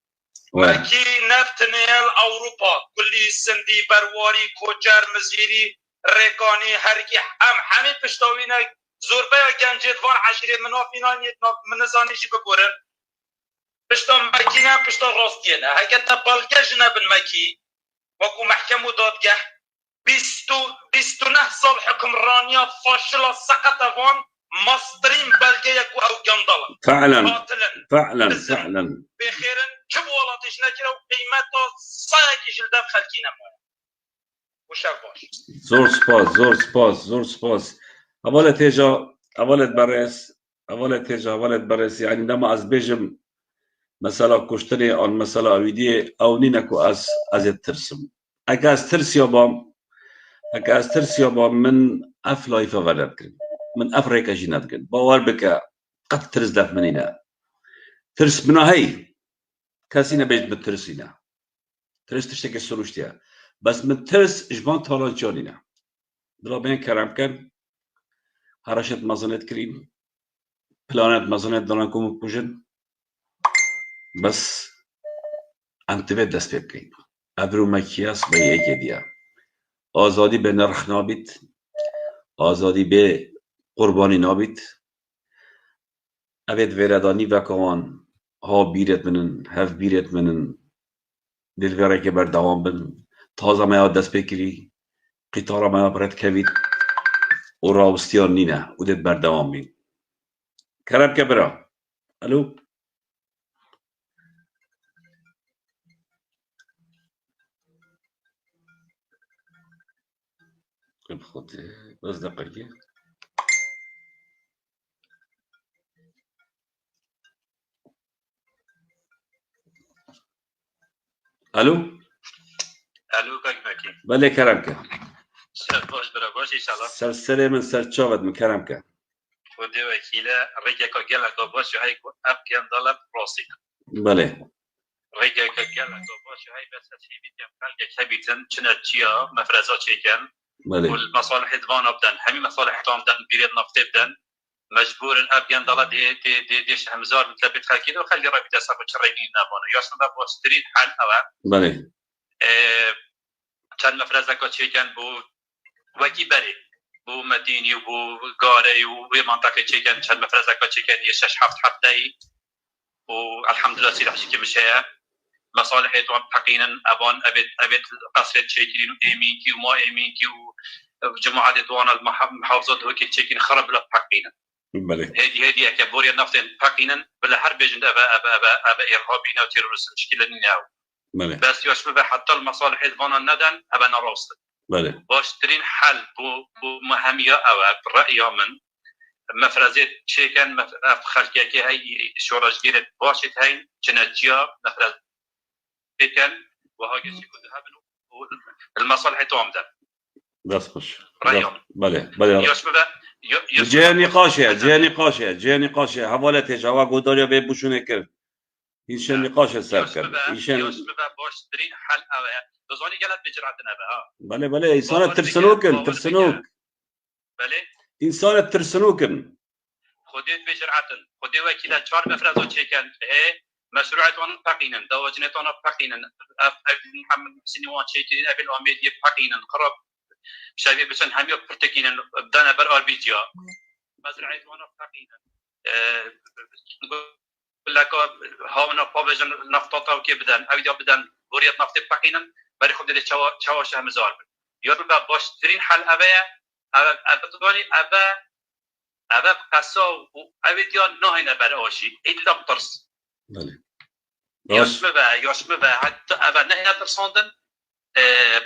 مکی نفت نیل اوروپا کلی سندی برواری کوچر مزیری ریکانی هرکی همه پشتاوینه زوربه گنجید وان عشری منافینانیت منزانیشی ببورن پشتا مکی نه پشتا راستیه نه هکتا بالگش نبن مکی وکو محکم و دادگه 29 سال حکمرانیا فاشل سقط وان مصدرین بلگه یکو او گندلا فعلا بخیرن چه بولاتش نکره و قیمتا سایکش لدف خلکی نمونه و شب باش زور سپاس اولا تیجا اولت برس اولت هجا اولت برس يعني لما از بيجم مثلا كشتني او مثلا اويدي او نينكو از الترسم اگه از ترس يابا من افلاي فافالتكن من افريكا جيناتكن باور بك قد ترس دف منينا ترس منا هي كاسينا بيج بترسينا ترس تشتكي السروشتيا بس من ترس اجبان طالان جونينا درابين كرام كان هرشت مزنت كريم بلانت مزنت دانكم بوجن بس انتبه دست بكين ابرو مكياس بي ايكي ديا آزادی به نرخ نابید آزادی به قربانی نابید اوید ویردانی و کوان ها بیرت منن هف بیرت منن دلوره که بردوام بن تازه ما دست بکری قطاره ما برد کوید و راوستیان نینه و دت بردوام بین کرم که برا الو خود بس دقیقه الو الو کاکی بله کرم که سر باش برا باش انشالله سلسله من سر چاود من کرم که خودی وکیله رگه که گله که باش های اب کن دالب راستی بله رگه که گله که باش های بس هی بیتیم خلق که بیتن چنت چیا مفرزات چیکن بله والمصالح دوان ابدن همي مصالح توام دن بيريد نفط ابدن مجبور اب ين ضل دي همزار مثل خلكي دو خلي ربي تسافر شرينين نابونه ياسنا بوسترين حل هوا بله كان مفرزه كان بو وكي بري بو مديني وبو قاري ومنطقه كان كان مفرزه كان يشش حفتي والحمد لله سيدي حشي مشايا مصالح توام حقينا ابان ابد قصر تشيكين ايمينكي وما ايمينكي وجماعه دوان المحافظات هو تشيكين خرب له حقينا بله هذه اكبوريا نفتن حقينا بلا حرب جند ابا ارهابيين وتيرورست مشكله نياو بله بس يشبه حتى المصالح دوان الندن ابا نروست بله باشترين حل بو مهميه او برايي من مفرزات تشيكن خلقيه كي هي شورش جيرت باشت هاي جنجيا مفرز كان وهاجس يكون هبلو المصالح توام ده بس خوش رأيهم بله بله جه نقاشه حوالت جواب گوداریا به بوشونه کرد ایشان نقاشه سر کرد ایشان باشترین حل اوه بزانی گلت بجرعتنا به بله انسان ترسنوک بله انسان ترسنوکن خودت بجرعتن خودی وکیل 4 مفرزات چیکن مشروعتون فقينا دواجنتون فقينا محمد حسين وان شيكين ابي الاميدي فقينا قرب شبيه بسن هميو برتكينا بدنا بر ار بي جي مزرعتون فقينا لك هاونا بوبجن نفطاتا وكي بدن او بدن بوريت نفط فقينا بري خد دي تشاو شهمزار يطلب باش ترين حل ابا ابا قصا ابي ديان نهينا بر اشي الا بطرس بله يشمه به حتى أبا نهنا ترساندن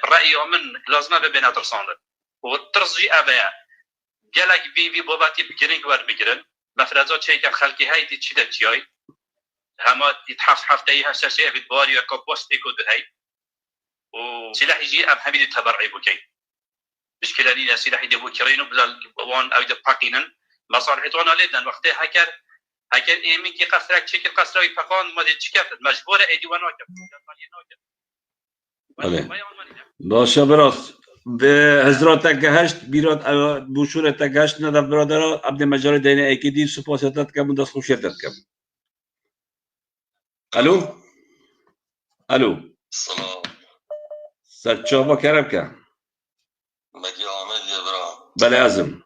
برأيي من لازم ببينا ترساندن والترسجي أبا جالك في باباتي بجرين ور بجرن مفرزات شيء كان خلقي هاي دي تشيد تجاي هما يتحف تايها شاشة في الباري وكبوس تيكود هاي وسلاح يجي أم حميد تبرعي بوكي مشكلة لينا سلاح يجي بوكرينو بلا وان أو دباقينا مصالحتنا لدن وقتها هكر ايمين كي قصرك شكل قصري فقان ما دي تشكفت مجبور ايدي وانا بله باشه براست به حضرات گهشت بیرات بوشورت گهشت نده برادرها عبد مجال دینه اکیدی سپاسیتت کم و دست خوشیتت کم الو سلام سرچاوا کرم که مجي عامل يبرا بله ازم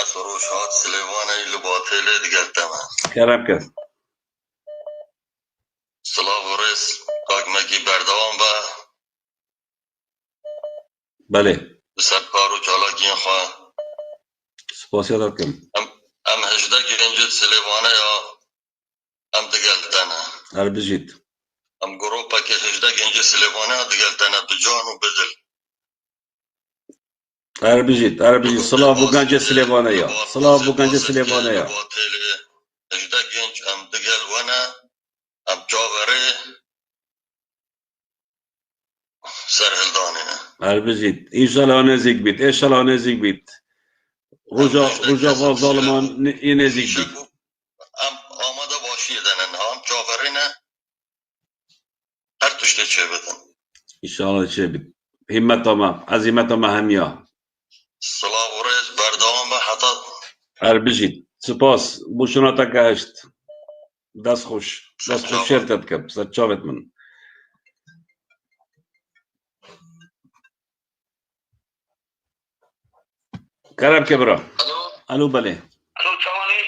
أسروشات سليواني لباطل دقلتما کرم که صلاة ورس قاك مجي بردوان با بله بسر کارو چالاکین خواه سپاسیتت کم ام هجده گنجد سليواني یا ام دقلتنا هر بجید ام گروپا که هجده گنجد سليواني دقلتنا بجان و بدل بجيت صلاة بوغانجا سليفانية صلاة بوغانجا سليفانية اجدا جنج ام دقل وانا ام جاوري سر هلدانينا بجيت إن شاء الله نزيك بيت إن شاء الله نزيك بيت رجا ظالمان ينزيك بيت ام آماده باشیدن هم جاورينا هر تشته چه بدن إن شاء الله چه بيت همت ما عزيمت ما هميا صلاة ورز بردوام به حتی بجيت سپاس بوشنا تكهشت دست خوش شرطت كب ستشابت من كلام كبرى الو بله الو چوانی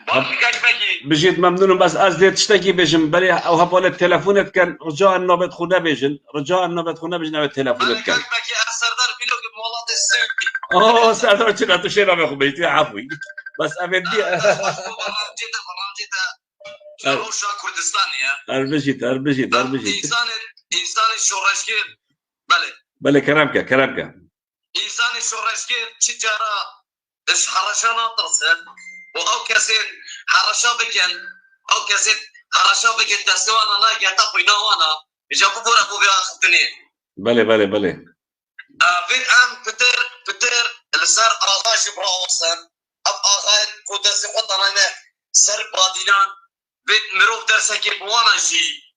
باش بجيت ممنون بس از ديت تشتكي بيجن بلي او هبول التلفونات كان رجاء النوبة خونه بيجن او التلفونات كان مكي سردار بيلوك مولات السوقي سردار چرا تو شيرا بخو بيتي عفوي بس ابدي روشا كردستانية بجيت انسان شورشگیر بله كلامك انسان شورشگیر تجارة اش حرشانا ترسل او كسين حرشا بكن دستوانا نا جاتا قينا وانا جابو بورا بو بيا خدني بله فين ام بتر السر اغاش براوسن اب اغاين قدس خدنا سر بادينان بيت مروف درسكي بوانا جي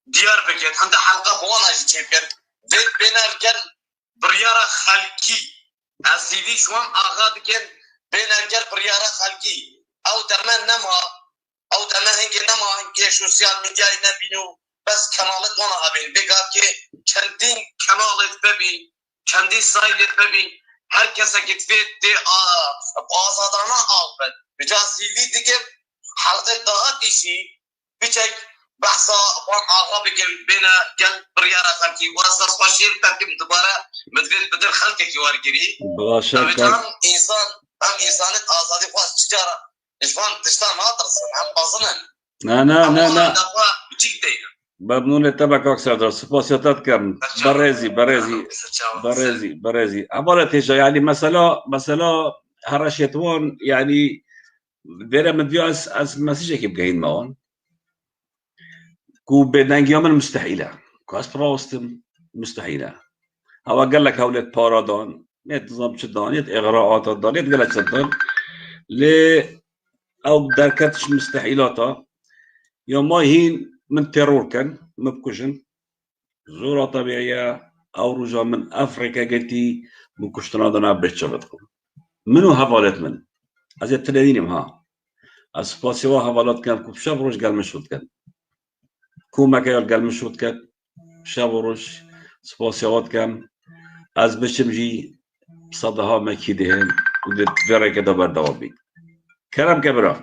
ديار بكن عند حلقه بوانا جي تشكر بيت بين الكل بريارة خلقي اسيدي شوان اغا بكن بين الكل بريارة خلقي او تمن نما او تمن هنگي نما هنگي سوشيال ميديا نبينو بس كانالت وانا هبين بقى كي كندين كانالت ببين كندي سايدت ببين herkese gitfet de azadana alben mücasili dikim halka daha dişi birçok bahsa van ağabey bina gel بريارة خلقي واساس باشير تركب دبارة مدفع بدر خلقك يوارجري باشا إنسانة آزادي خاص تجارة إشوان تشتغل ما ترسل هم بازنن لا ممنون تبعك أكثر سباسياتات كم برازي عبارة هيجا يعني مثلا هرشيتوان يعني ديرا مديو از مسيجة كيف جايين معون كو بدنجيوم المستحيلة كاس براوستم مستحيلة هوا قال لك هولت بارادون نت نظام شدان يت إغراءات الدان يت قالت شدان ل أو دركتش مستحيلاتا يوم ما هين من تيرور كان مبكوشن زورة طبيعية أو رجع من أفريقيا قلتي مكشتنا دنا بيتشبتكم منو هفالت من أزيد تلاديني ها أسباسيوا هفالات كان كوب شابروش قال مشوت كان كوما كيال قال مشوت كان شابروش سباسيوات كان از بشمجي صدها مكيدهن ودت فيرا كده بردوابي كلام كبرى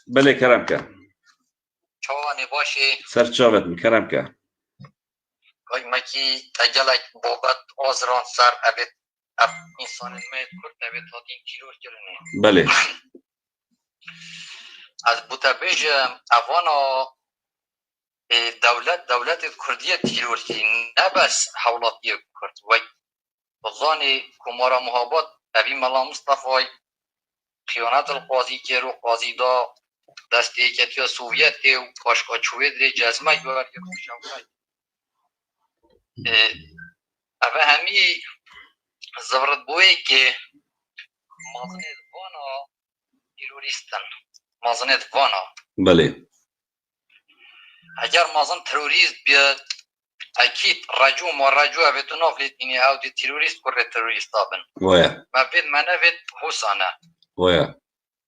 بله كلام كان چوانی باشی سرچاوت من كلام كان گوی مکی تجلک بابت آزران سر ابد انسان المید کرد ابد هاتین تیرور کرنه بله از بوتا بیجم اوانا دولت کردیه تیرور کرد نه بس حولاتی کرد و بزانی کمارا محابات ابی ملا مصطفی خیانت القاضی که رو قاضی دا دستی که سوویت و کاشکا چوید ری جزمه یوار که خوشم اوه همی زورت بوی که مازنید وانا تروریستن مازنید وانا بله اگر مازن تروریست بیاد اکید رجوع ما رجوع اوه ناف لیتینی او دی تروریست کره تروریست آبن ویا ما بید منوید حسانه ویا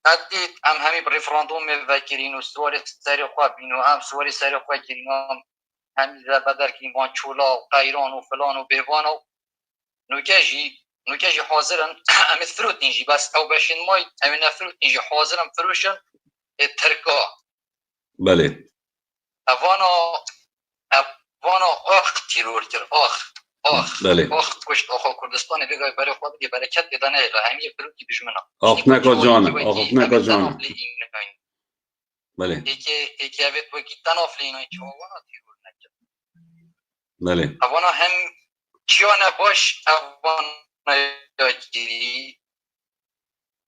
ادید ام همی بريفراندوم وکرین و سواری سری خواه بینو هم سواری سری خواه کرین همی زبادر کین وان چولا و قیران و فلان و بیوان و نوکجی حاضرن امی فروت نجی بس او بشین مای امی نفروت نجی حاضرن فروشن ترکا بله اوانا آخ تیرور کر آخ بله کشت آخا کردستان بگای برای خود بگی برکت بدنه ایلا همی فروتی بجمنا آخ نکا جانه بله ایکی اوید بگی تنافلی اینای چوانا تیرور نکر بله اوانا هم کیانا باش اوانا یاگیری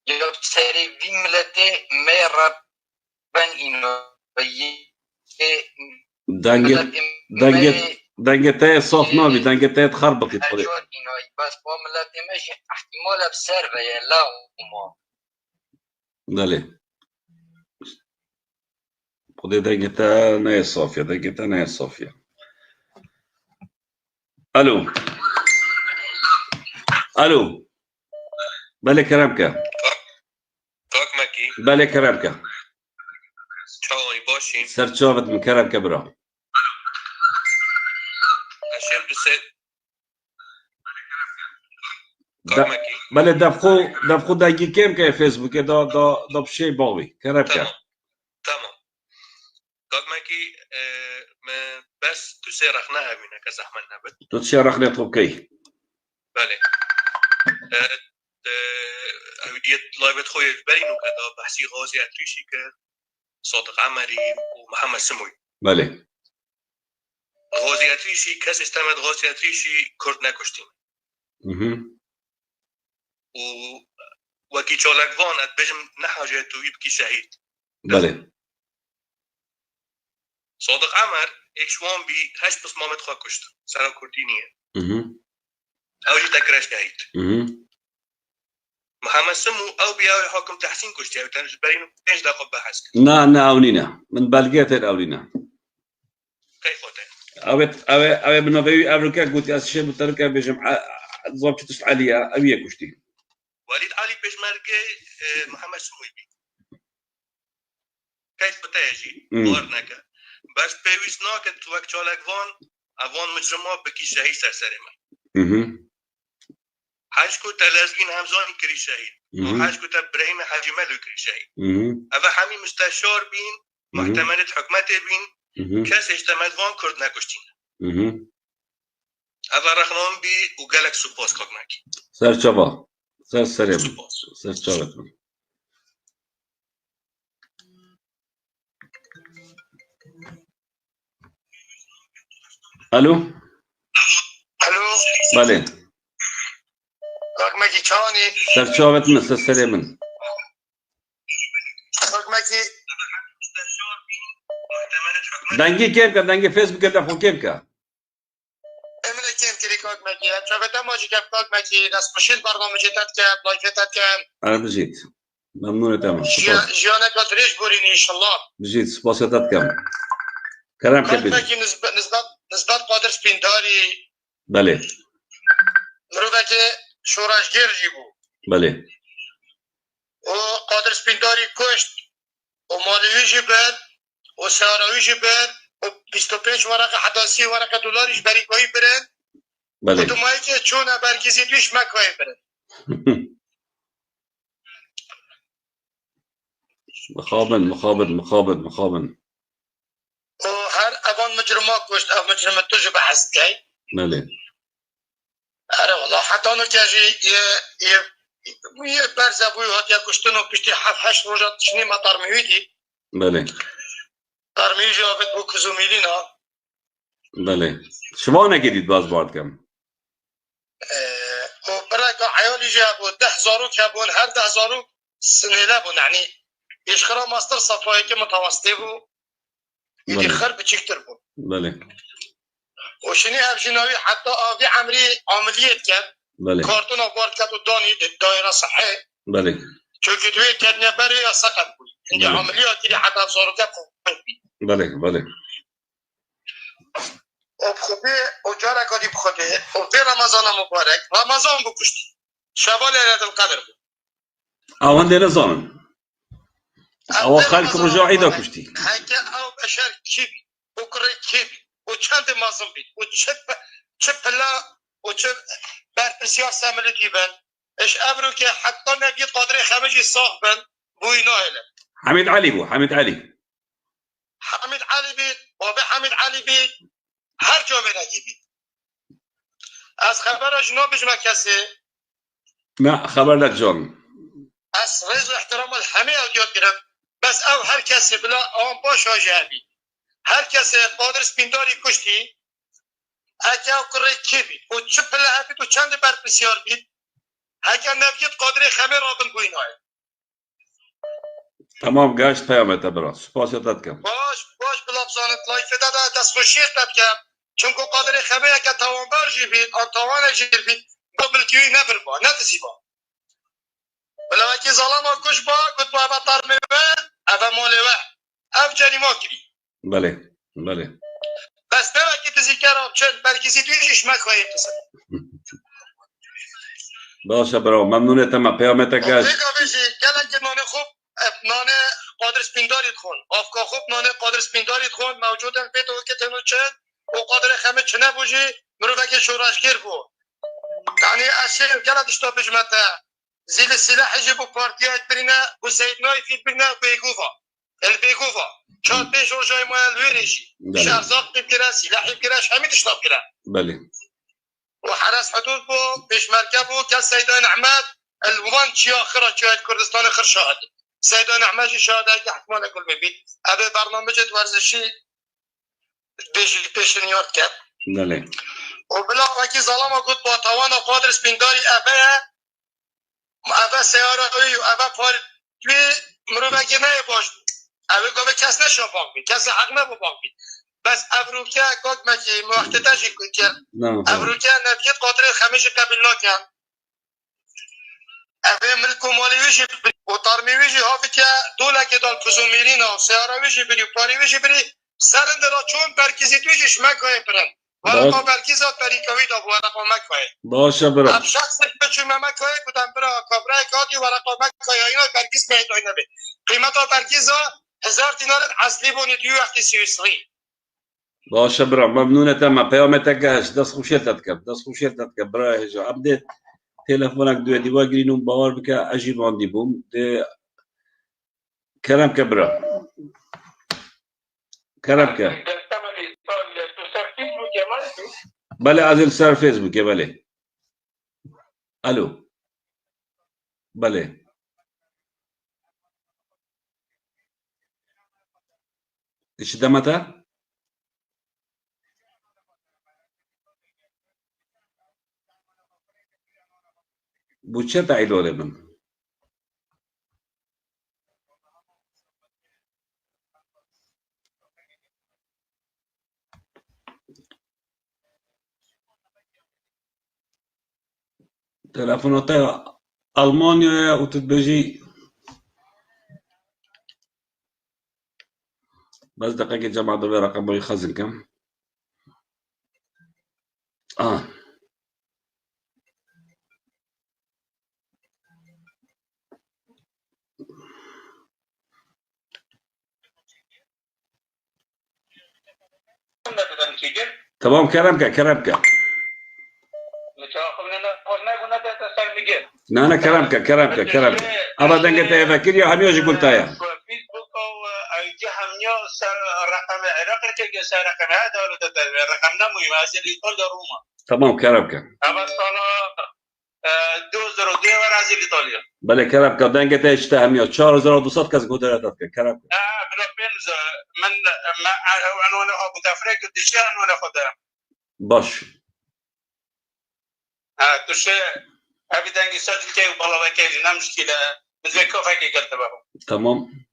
یا سری وی ملتی میرا بن اینو دنگتای صاف نابی دنگتای تخربطی تخلي بس با ملتی مش احتمال بسر و لا وما بله خدي دنگتا ناي صافية دنگتا ناي صافية الو الو بله كرامك كاك مكي بله كرامك چاوی باشین سرچاوت من كرامك برا اشم دوست كاك مكي بله دفخو دنگي كم كي فيسبوك دا بشي باوي كرامك تمام كاك مكي بس تسيرخناها بينا كزحمة نبت تتشارخنا طبكي بله اوديت لايفت خوي برينو كذا بحسي غازي اتريشي صادق عمري ومحمد سموي بله غازي اتريشي كاس استمد غازي اتريشي كرد نكشتين و وكي تشالكفان اتبجم نحاجته يبكي شهيد بله صادق عمر اكشوان بي هش بس مامت خواه كشت سرا كردينية اوجي تكرش شهيد محمد سمو او بياوي حكم تحسين كشت يعني تنج برينو 5 دقيقة بحث نا اولينا من بلغيت الاولينا كيف هو اوه بنوبي افريكا قلت اسشي بطريقه بجمع ضبط تشت عليا ابي كشتي وليد علي بيشمركي محمد سموي بي كيف بتاجي ورناك بس بيويسنا كنت وقت شالك فان مجرمات بكي شهيد سرسرمه حاج كنت لازقين همزاني كري شهيد وحاج كنت ابراهيم حاجي مالو كري شهيد افا حمي مستشار بين محتملة حكمته بين كاس اجتماعات فان كرد نكشتين افا رخنان بي وقالك سوباس كاكناكي سر شبا سر سريم سر شبا الو الو بله كاك مكي چاني سر شبت مثل سريم كاك مكي دنگي كيف كان دنگي فيسبوك دفعو كيف كان امنا كيف كري كاك مكي شافتا ماجي كاك كاك مكي ناس مشين برنامجي تاتكا لايفتات كان انا بجيت ممنون تمام جيانا كاتريش بوريني ان شاء الله بجيت سباسيتات كم كلام كاك كبير مكي نسبت قادر سبينداري بله مروفكي شوراش جيرجي بو بله وقادر سبينداري كشت ومالوي جبت وساراوي جبت و25 ورقه حتى 30 ورقه دولاريش بري كوي برن بله وتمايكي چون بركزي توش ما كوي برن مخابن وهر ابان مجرمات كشت او مجرمات تجي بحث كي بله اره والله حتى انو كاجي يه برزه بوي هاتيا كشتنو بشتي 7-8 روجات شني مطار ميويدي بله ترمي جابت بو كزوميلينا بله شوانا جديد باز بعد كم وبراك عيالي جابوا 10,000 كابون هر 10,000 سنه لابون يعني يشخرا ماستر صفاي كي متوسطي بو يدي خرب تشكتر بو بله وشني ابجناوي حتى ابي عمري عمليه كان بله كارتون اقوال كاتو داني الدائره صحي بله چونكي دوي كان بري سقط بو عندي عمليات كده حتى ابزارو كان بله وبخبي وجارة قدي بخبي وفي رمضان مبارك رمضان بكشتي شباب ليلة القدر او هندي نظام او خالك رجوعي دا كشتي هكا او بشر كيبي وكري كيبي وچند مازم بيت وچپ لا وچپ برپسیار سملتی بن اش ابرو که حتی نگی قادر خمجی صاح بن بوینا هلا حميد علي بو حميد علي بيت وابي حميد علي بيت هر جامعه نگی بيت از خبر جنابش ما کسی ما خبر لك جون از رز احترام الحمي اوديوت گرم بس او هر کسی بلا آن باش واجه بيت هر کسی قادر سپینداری کشتی اگه کره کی بید و چه پله بید و چند بر بسیار بید اگه نبید قادر خمه را بنگوین های تمام گشت پیامت برا سپاس یادت کم باش بلابزانت لایف داده دست خوشیت بکم چونکو قادر خمه اگه توانبر جی بید آن توان جیر بید قبل کیوی نبر با نتسی با بلا اگه ظالم کش با کت با ابا ترمه و ابا موله و اب جریما کری بله بس نه اگه تزی کرم چند برکیزی تویش مکوهی پسر باشه برا ممنونتم پیامت گشت دیگه بشی گلن که نان خوب نان قادر سپینداریت خون آفکا خوب نان قادر سپینداریت خون موجودن بیتو که تنو چند و قادر خمه چنه بوجی مرو که شورشگیر بو یعنی اشیر گلت اشتا بجمته زیل سلاح جبو پارتیات برینه و سید نوی فید برینه بیگوفا البيكوفا شاد بيش رجاي ما الويريشي شارزاق بكرا سلاحي بكرا حميد اشطاب كرا بله وحراس حدود بو بيش مركبو كالسيدان احمد الوان تشي اخرى شاهد كردستان اخر شاهد سيدان احمد شاهد اكي حكمان اقول ببيت ابي برنامج ورزشي بيش نيويورك كاب بله وبلا اكي ظلامه قلت بطوانا قادر سبينداري ابا سيارة وابا بار مروبه نای باش اوه گوه کس نشون باق بید کس حق نبو باق بید بس افروکه اکاد مکی موقته جی کن کرد افروکه نبید قادر خمیش قبل نکن اوه ملکو مالیویشی و تارمیویشی هافی که دوله که دال کزومیرین و سیاراویشی بری و پاریویشی بری سرند را چون برکیزی تویشش مکوه پرن ورقا برکیزات بریکوی دا ورقا مکوه باشه برا اب شخص بچو مکوه کدام برا کابرای کادی ورقا مکوه اینا برکیز میدوی نبی قیمتا برکیزا 1000 دینار اصلی بونی توی وقتی سویسری باشه برا ممنونتم پیامت گشت دست خوشیتت کم برای هجا ابدیت تلفونک دوی دیوا گرینون باور بکه عجیب آندی بوم کرم که برا کرم که بله از السر فیسبوکه بله الو بله ايش دمتها بوچه تعيدوا من تلفونات ألمانيا وتتبجي بس دقيقة جمع ضوي رقم يخزن كم تمام كرمك انا كرمك ابدا قلت يا فكر يا هميوش قلتها يا فيسبوك او جهمنيو رقم عراق كي سر رقم هذا ولا رقم نمو يمثل يطول روما تمام كرمك ابا صالا 2002 ورازي ايطاليا بله كرمك دنگت اشته هميو 4200 كاس قدرتك كرمك بلوبينز من ما عنوان ابو تفريق دشان ولا خدها باش توش ابي دنگي سجل كي والله كي مشكله مثل كوفا كي قلت بابا تمام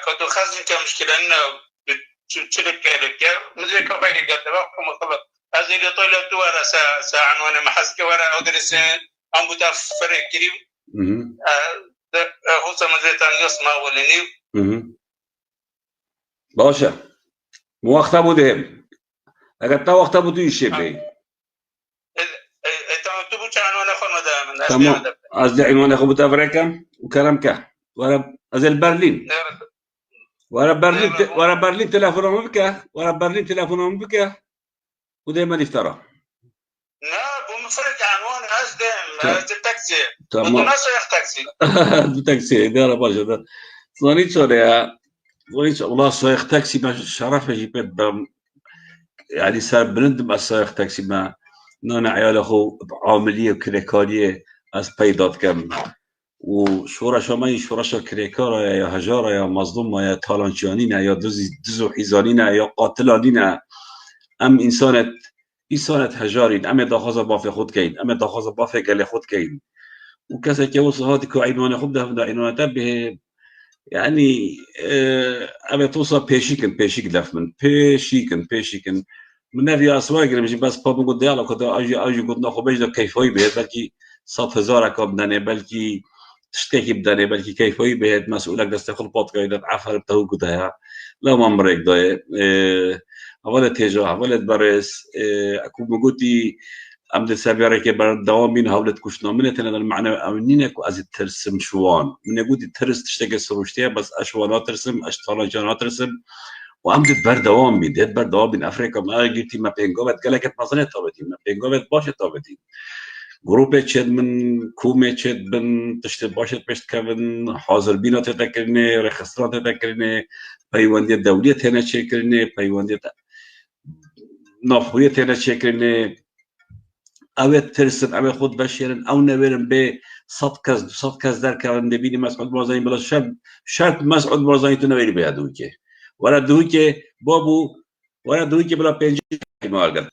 كنت خازن كمشكله انه تشرك كذا مثل كوفا كي قلت بابا مطلب هذه اللي طلعت ورا ساعه وانا محسك ورا ادرس ام متفرق قريب هو مثل تنقص ما ولني باشا مو وقت بودهم اگر تا وقت بودی ایشه بی تمام از عنوان خو بتفرقم وكلامك ورا ازل برلين ورا برلين تلفونهم بك ودائما يفترى لا بمفرق عنوان هذا التاكسي تمام الناس يحتاكسي تاكسي دار باجا صاني شوريا والله سائق تاكسي ما شرف جيبت يعني صار بلند مع سائق تاكسي ما نانا عيال اخو عامليه وكريكاريه از پیدات کم و شورش همه شورش کریکار یا هجار یا مظلوم یا تالانچیانی نه یا دزو حیزانی نه یا قاتلانی نه ام انسانت إيصالة هجارين أما داخل بافي خود كين أما داخل بافي قال خود كين وكذا كوصل هذه كعنوان خود ده عنوان تبه يعني أما توصل بيشيك لفمن بيشيكن من نبي أسواق اللي مش بس بابا قد يلا كده أجي قد ناخذ بيجي كيف هو بيت بلكي 100,000 كابدانه بلكي تشتكي بدانه بلكي كيف هو بيت مسؤولك دستخل بودكاست عفر بتوه كده لا ما مريك ده أولا تيجا أولا برس أكو بقولي أمد سبيرة كبر دوامين هولت كشنا من تنا المعنى أمنينك وأزيد ترسم شوان من يقولي ترس تشتكي سروشتيا بس أشوانات ترسم أشتغل جانات ترسم وعمدت بردوام بين ديت بردوام بين أفريقيا ما جيتي ما بينجوبت قالك مصنع طابتي ما بينجوبت باش طابتي جروب تشد من كومة تشد من تشتد باشت بشت كمن حاضر بينا تذكرني رخصات تذكرني بيواندية دولية هنا تشكرني بيواندية نافوية هنا تشكرني أو ترسم أو خود بشيرن أو نبرم ب صدكز در كان نبيني مسعود برزاني بلا شرط مسعود برزاني تنبيني بهدوكي ولا دوكي بابو ولا دوكي بلا پنج ما أرجع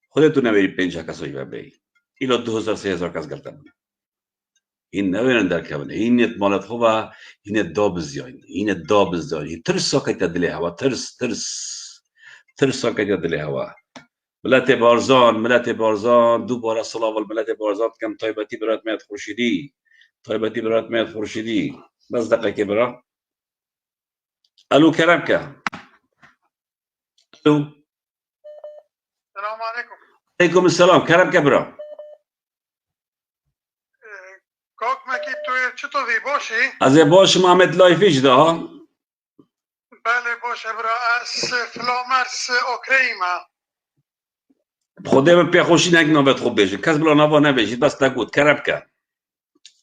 خودتون نبری 5 کسایی ببری ایلا 2000-3000 کس گرفتن این نویرن در کبنه این مالت خوبه این دابزیان ترس ساکت دلی هوا ترس ساکت دلی هوا ملت بارزان دوباره صلاح الملت بارزان کم طایبتی برات میاد خورشیدی بس دقیقه برا الو کرم که الو السلام عليكم. عليكم السلام کرم که برا کاک مکی توی چطوری باشی؟ از باش محمد لایفیش ده ها بله باشه برا از فلامرس اوکراینا خدا من پی خوشی نگ نوبت خوب بشه کس بلا نوا نبیشید بس نگود کرم که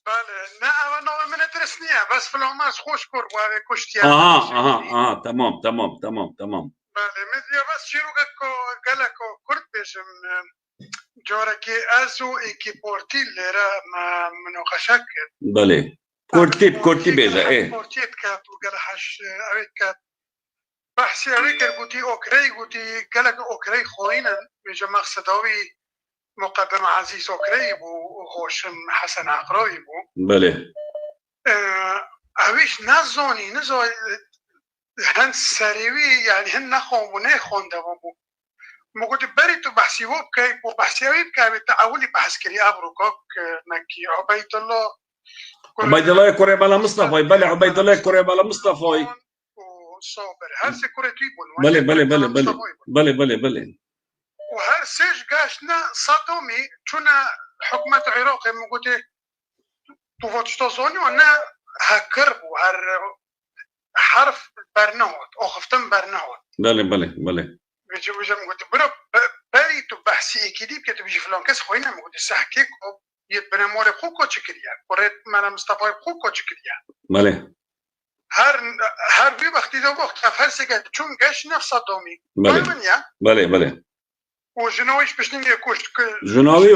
بله نه اول نوع من درست نیه بس فلامرس خوش کر باید کشتی آها تمام بله مدیا بس چی رو گلکو کرد بشم جاره که ازو ایکی پورتی لیره مناقشه کرد بله کرتی بیزه پورتیت کرد و گلهش اوید کرد بحثی اوید کرد گوتی اوکری گوتی گلک اوکری خوینن بیجا مقصداوی مقدم عزیز اوکری بو خوشم حسن عقرایی بو بله اویش نزانی هن سریوی یعنی هن نخونه خونده بو مگوتی بری تو بحثی وب که و بحثی اوید که تعاونی بحث کری ابروکاک مکی عبید الله کوره بالا مصطفی بله عبید الله کوره بالا مصطفی صابر هر سه کوره توی بون بله و هر سیش گشنا صدومی چون حکومت عراق مگوتی تو واتشتازانی و نه هکر بو هر حرف برنهاد آخفتن برنهاد بله بيجي مقولت برا بري تو بحثي اكيد که تو بيجي فلان کس خوينا مقولت صحكي کو يبنى مول خوكو تشكريا قريت من مصطفى خوكو تشكريا بله هر بي وقتی دو وقت فرض کرد چون گش نفس دومی بله و جنویش بشنیم یکوشت جنوی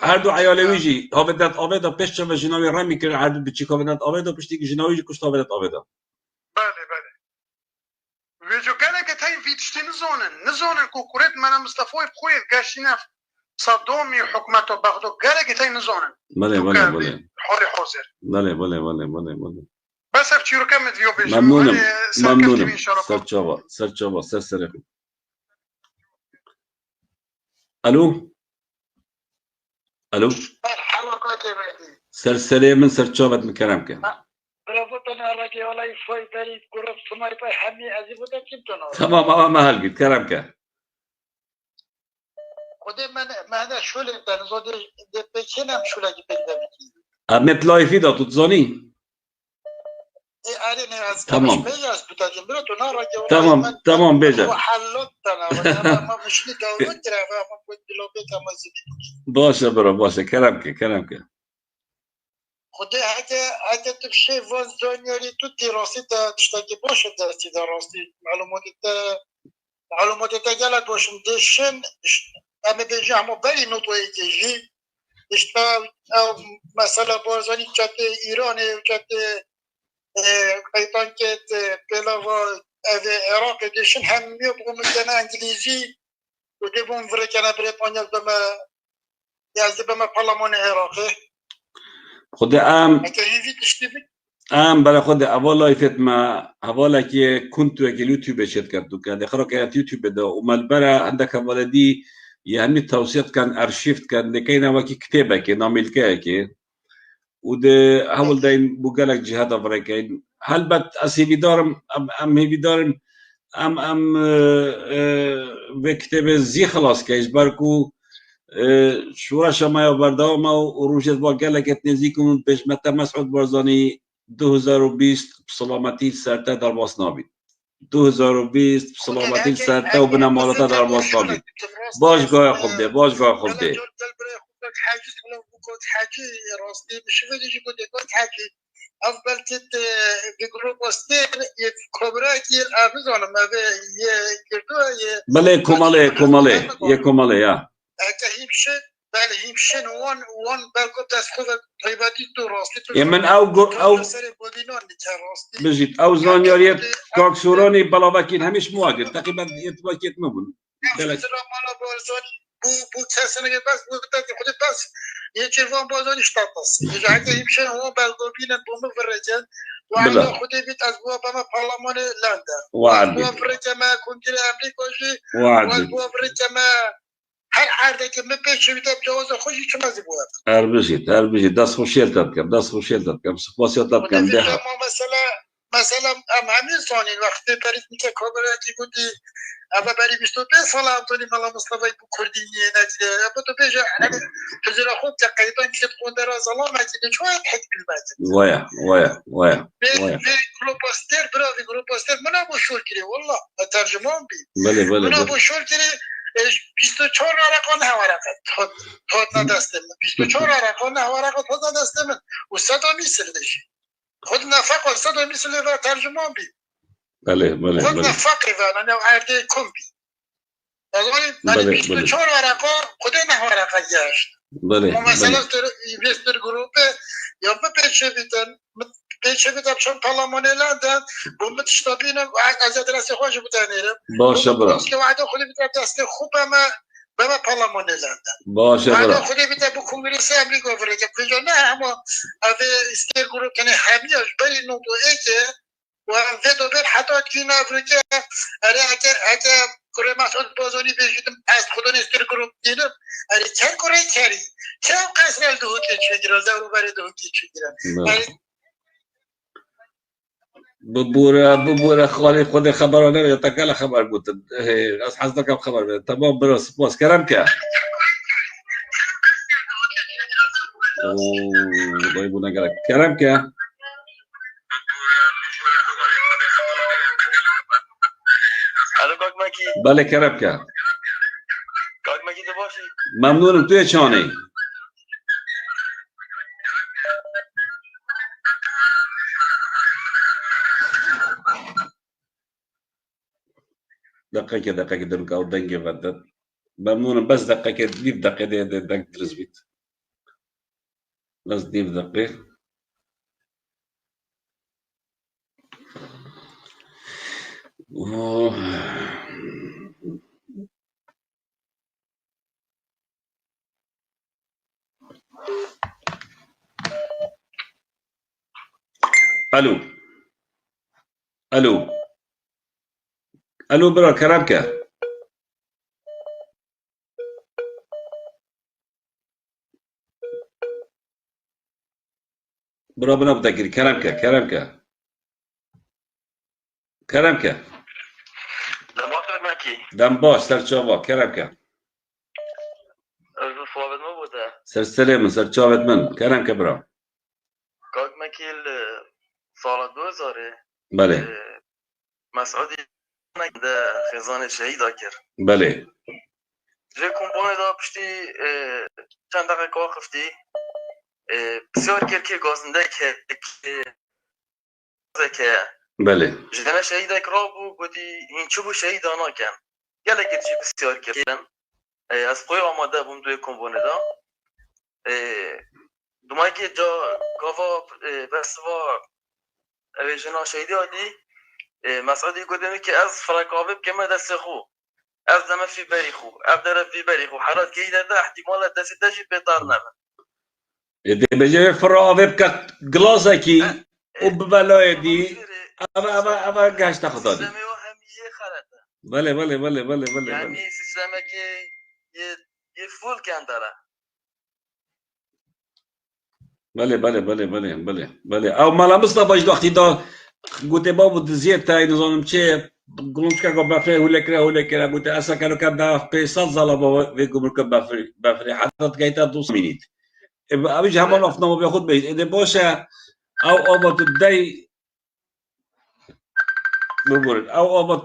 هر دو عیالوی جی آبدا پیش و جنوی رمی کرد هر دو بچی کابنات آبدا پشتی که جنوی کشت آبدا بله ویجو گله که تایم ویتشتی نزونن کوکورت من مصطفی بخوید گشتی نف صدومی حکومت و بغداد گله که تایم نزونن بله حال حاضر بله بس اب چی رو کم دیو بشم ممنونم سرچاوا سر الو سرسره من سرچاوت میکرم که برافوتنا راكي ولا يفاي بريد قرب سماي باي حمي ازيبوتا كنتنا تمام ما هلقيت كلام كان خدي من ما هذا شو اللي بنزود بكلام شو اللي بيقدر امت لايفي دا تزوني تمام تمام بيجا باشا برو باشا كلامك خدي حتى تمشي فوز دنياري توتي راسي تشتكي باش درتي راسي معلومات قالت واش مدشن اما ديجا مو بالي نوطوي تيجي اشتا مثلا بارزاني جات ايران وجات قيطان كت بلاوا العراق ديشن هم يبغوا مثلا انجليزي ودبون فريكنا بريطانيا بما يعني بما برلمان العراقي خود ام هيفي تشتبك بلا خود اولا يفت ما اولا كي كنت اليوتيوب شت كردو كان اخر كانت يوتيوب ده ومالبرا عندك ولدي يعني التوصيات كان ارشيفت كان لكينا وكي كتابه كي نعمل كي وده هول داين بوغالك جهاد افريكين هل بت اسي بدارم ام هي بدارم ام بكتاب زي خلاص كيش باركو شورا شما برداوما وروجت بوغالك اتنزيكم بيش متى مسعود برزاني 2020 بسلامتی سرتا در باسنابی 2020 بسلامتی سرتا و بنا مالتا در باسنابی باشگاه خوب ده باشگاه خوب ده حاجي راستي مش فيدي كنت حاجي افضل كنت بجروب وستير كوبراكي الافزون ما بله كمالي يا كهيبش بله هيبشن وان بالكم تسخذ طيباتي تو راستي يمن او بجيت او زانياريت كاكسوراني بلاواكين همش مواقف تقريبا يتواكيت مبن بو تسنه بس بو خود بس يجيفون بازون اشتاطس يجعل يمشي هو بالقوبين بوم فرجان وعلى خود بيت اسبوع بما برلمان لندن وعد فرجه ما كنت امريكا وعد فرجه ما هر عادك ما بيش بيت جواز خوشي شو مزبوط اربجيت داس خوشيل تبكم سباسيات تبكم ده مثلا همین سانی وقتی برید میگه کابراتی بودی اما برای 22 سال همطوری ملا مصطفی بو کردینی نجده اما تو بیجا تجرا خوب که قیدان کشت خونده را ظلام نجده چوه حد بالبازد ویا بی گروپاستر برای گروپاستر منا بو شور کری والله ترجمان بی بله منا بو شور کری 24 ورقان هورقت تاد ندسته من 24 ورقان هورقت تاد ندسته من و صدا میسردشی خود نفق وصد مثل ذا ترجمان بي بله خود نفق ذا أنا عارضي كم بي أظن بيشتو شور ورقة خود نه ورقة جاشت مثلا يبيستر جروبه يوم بيشبيتن شون برلمان لندن بمتشتابين از درس خوش بتانيرم باشه برا که وعده خودی بتر دست خوبه بما برلمان لندن باشه برا وعده خودی بتر بو کنگرس امریکا فرجه کجا نه اما اوه استر گروپ کنه همیاش بری نوتو ایکه و اوه دوبر حتی کینا افریقا اره اگه کره مسعود بازانی بجیدم از خودان استر گروپ دیدم اره چه کره کری چه قصر دوه که چگیرن زورو بره دوه که چگیرن ببورا خالي خذ خبر انا يتقال خبر قلت از حضرتك خبر تمام براس باس كلامك الله يبونا قالك كلامك الو كاك ماكي بله كلامك كاك ماكي دباشي ممنون انت يا شاني دقيقة دقيقة أو دقيقة بدت ممنون بس دقيقة ديف دقيقة دقيقة درس بيت بس ديف دقيقة الو برا كلامك برا بنا بتذكر كلامك دم باش سر چاوا كلامك فوابد ما بوده سر سلام سر چاوت من كلامك برا كاك ماكيل سال 2000 بله مسعودی ده خزانه شهید کرد بله جه کمپانی دا پشتی چند دقیقه واقفتی بسیار کرکی گازنده که بله جنه شهید را بو گودی این چوبو شهید آنا کن گله که جی بسیار کرکن از قوی آماده بوم دوی کمپانی دا دومایی که جا گاوا بسوا جنه شهیدی آدی مسعودی گودمی که از فرکاوه بکمه دست خو أفضل في بريخو أفضل في بريخو حرات كيدا دا احتمال تسدج بيطارنا إذا بيجي فرا بيبقى جلاسكي وببلايدي أبا قاش تاخذ هذه بله بله بله بله بله يعني سيستمك يفول كان ترى بله بله بله بله بله بله أو مالا مصطفى جدو أختي دا قلت بابو تزيد تاي نظام شيء قلت كذا بفري ولا كذا قلت أسا كانوا كذا في صد زلا بابو فيكم مركب بفري حتى تجيت دوس مينيت أبيج هم الله فينا ما بياخد بيت إذا بوشة أو أبى تدي بقول أو أبى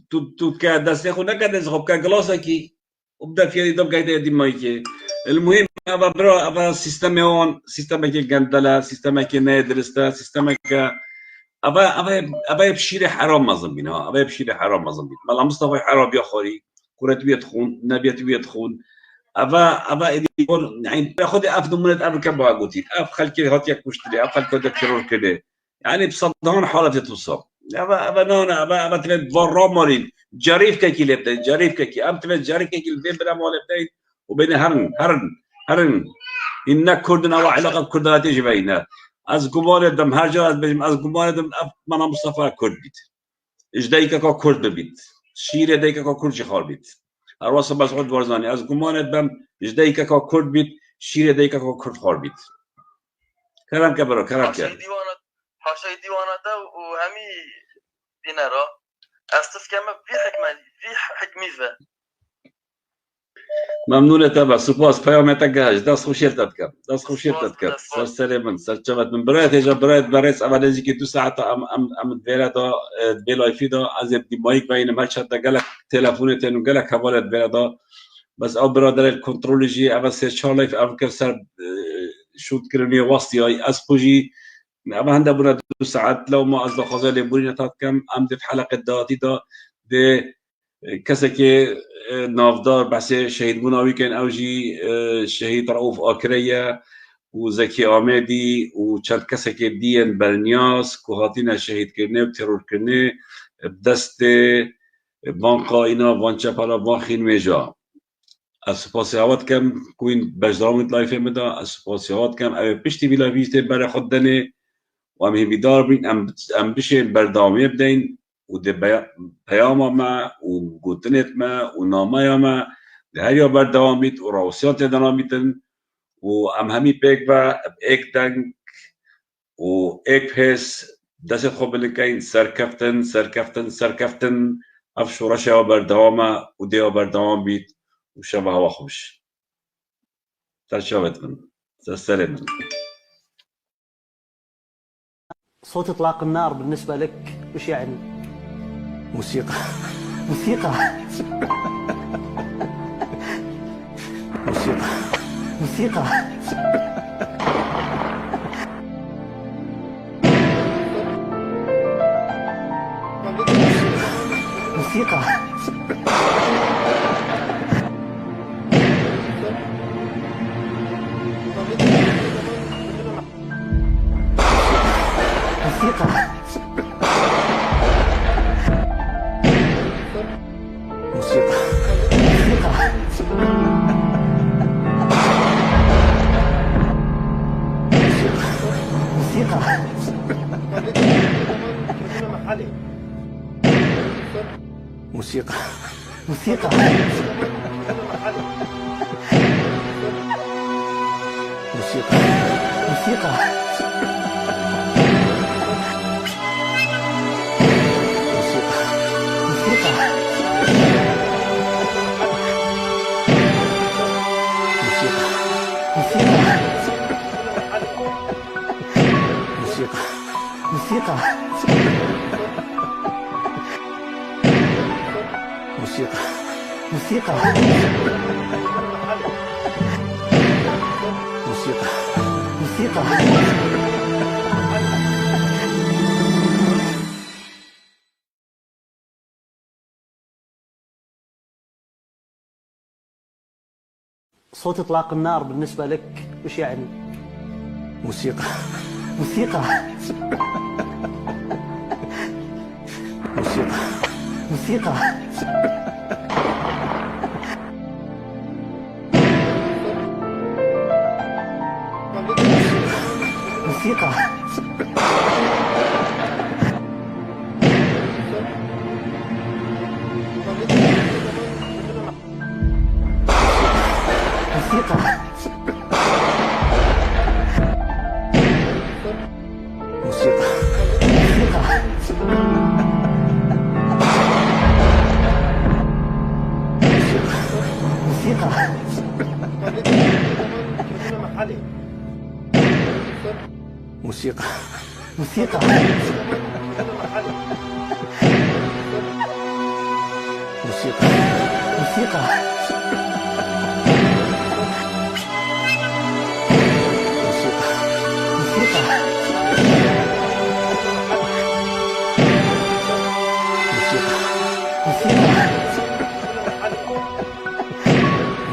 تد كذا سيخونا كذا سخب كجلاسكي وبدأ في يدهم كذا يدي مايكي المهم أبى برا أبى سيستم هون سيستم كي جندلا سيستم كي نادرستا سيستم كا أبى يبشير حرام مظلمينها أبى يبشير حرام مظلمين ملا مصطفى حرام يخوري كرة بيدخون نبيت بيدخون أبا إديون يعني بأخذ أفضل من أبل كبا قلتي أف خلك هاتيك مشتري أف خلك هاتيك شرور كده يعني بصدقون حالة تتصاب أبا نونا أبا تبت ضرر مرين جريف كي لبتين جريف كي أم تبت جريف كي لبتين بلا ما لبتين وبين هرن إنك كردنا وعلاقة كردنا تيجي بيننا از گمان دم هر جا از بجم از گمان دم من مصطفی کرد بید اجدایی که کرد ببید شیر دایی که کرد چخار بید ارواس مسعود ورزانی از گمان دم اجدایی که کرد بید شیر دایی که کرد خار بید کلام که برو کلام که حاشای دیوانات و همی دینارا استف کما في حکمی و ممنونة تبع سپاس پیامت گهج دست خوشیرتت کم دست خوشیرتت کم سر سلامت سر چوت من برایت هجا برایت برایت اول نزدیک 2 ساعت ام دویره دا بیلایفی دا از ابدی مایک بین مرشد دا گلک تلفونتن و گلک حوالت بیره دا بس او برادر الکنترولجی اول سر 4 لایف افکر سر شوت کرنی واسطی های از خوشی اما هنده بنا 2 ساعت لو ما از دا خوزه لیبورین تات کم ام دید حلقه داتی دا ده کسی که نافدار بحث شهید بوناوی کن اوجی شهید رؤوف آکریه و زکی آمدی و چند کسی که دیین برنیاس که هاتین شهید کرنه و ترور کرنه دست بانقا اینا وانچه پالا وانخین میجا از سپاسی هوات کم کوین بجدرامت لایفه مدا از سپاسی هوات کم او پشتی بی لایفیسته بر خود دنه و هم هیویدار بین ام بشه بردامی بدین و ده پیام ما و گوتنت ما و نامه ما ده هر یا بردوامیت و روسیات دنامیتن و ام همی پیک با ایک دنگ و ایک پیس دست خوب بلکین سرکفتن اف شورش ها بردوامه و ده ها بردوام بیت و شبه هوا خوش ترشاوت من تسلم من صوت إطلاق النار بالنسبة لك وش يعني؟ موسيقى موسيقى موسيقى موسيقى موسيقى موسيقى موسيقى موسيقى موسيقى موسيقى موسيقى موسيقى موسيقى موسيقى موسيقى صوت إطلاق النار بالنسبة لك وش يعني؟ موسيقى موسيقى موسيقى موسيقى موسيقى موسيقى موسيقى موسيقى موسيقى موسيقى موسيقى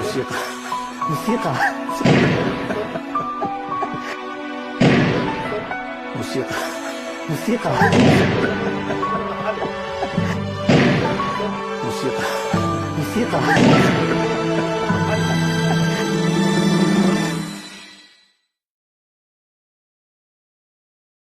موسيقى موسيقى موسيقى موسيقى موسيقى موسيقى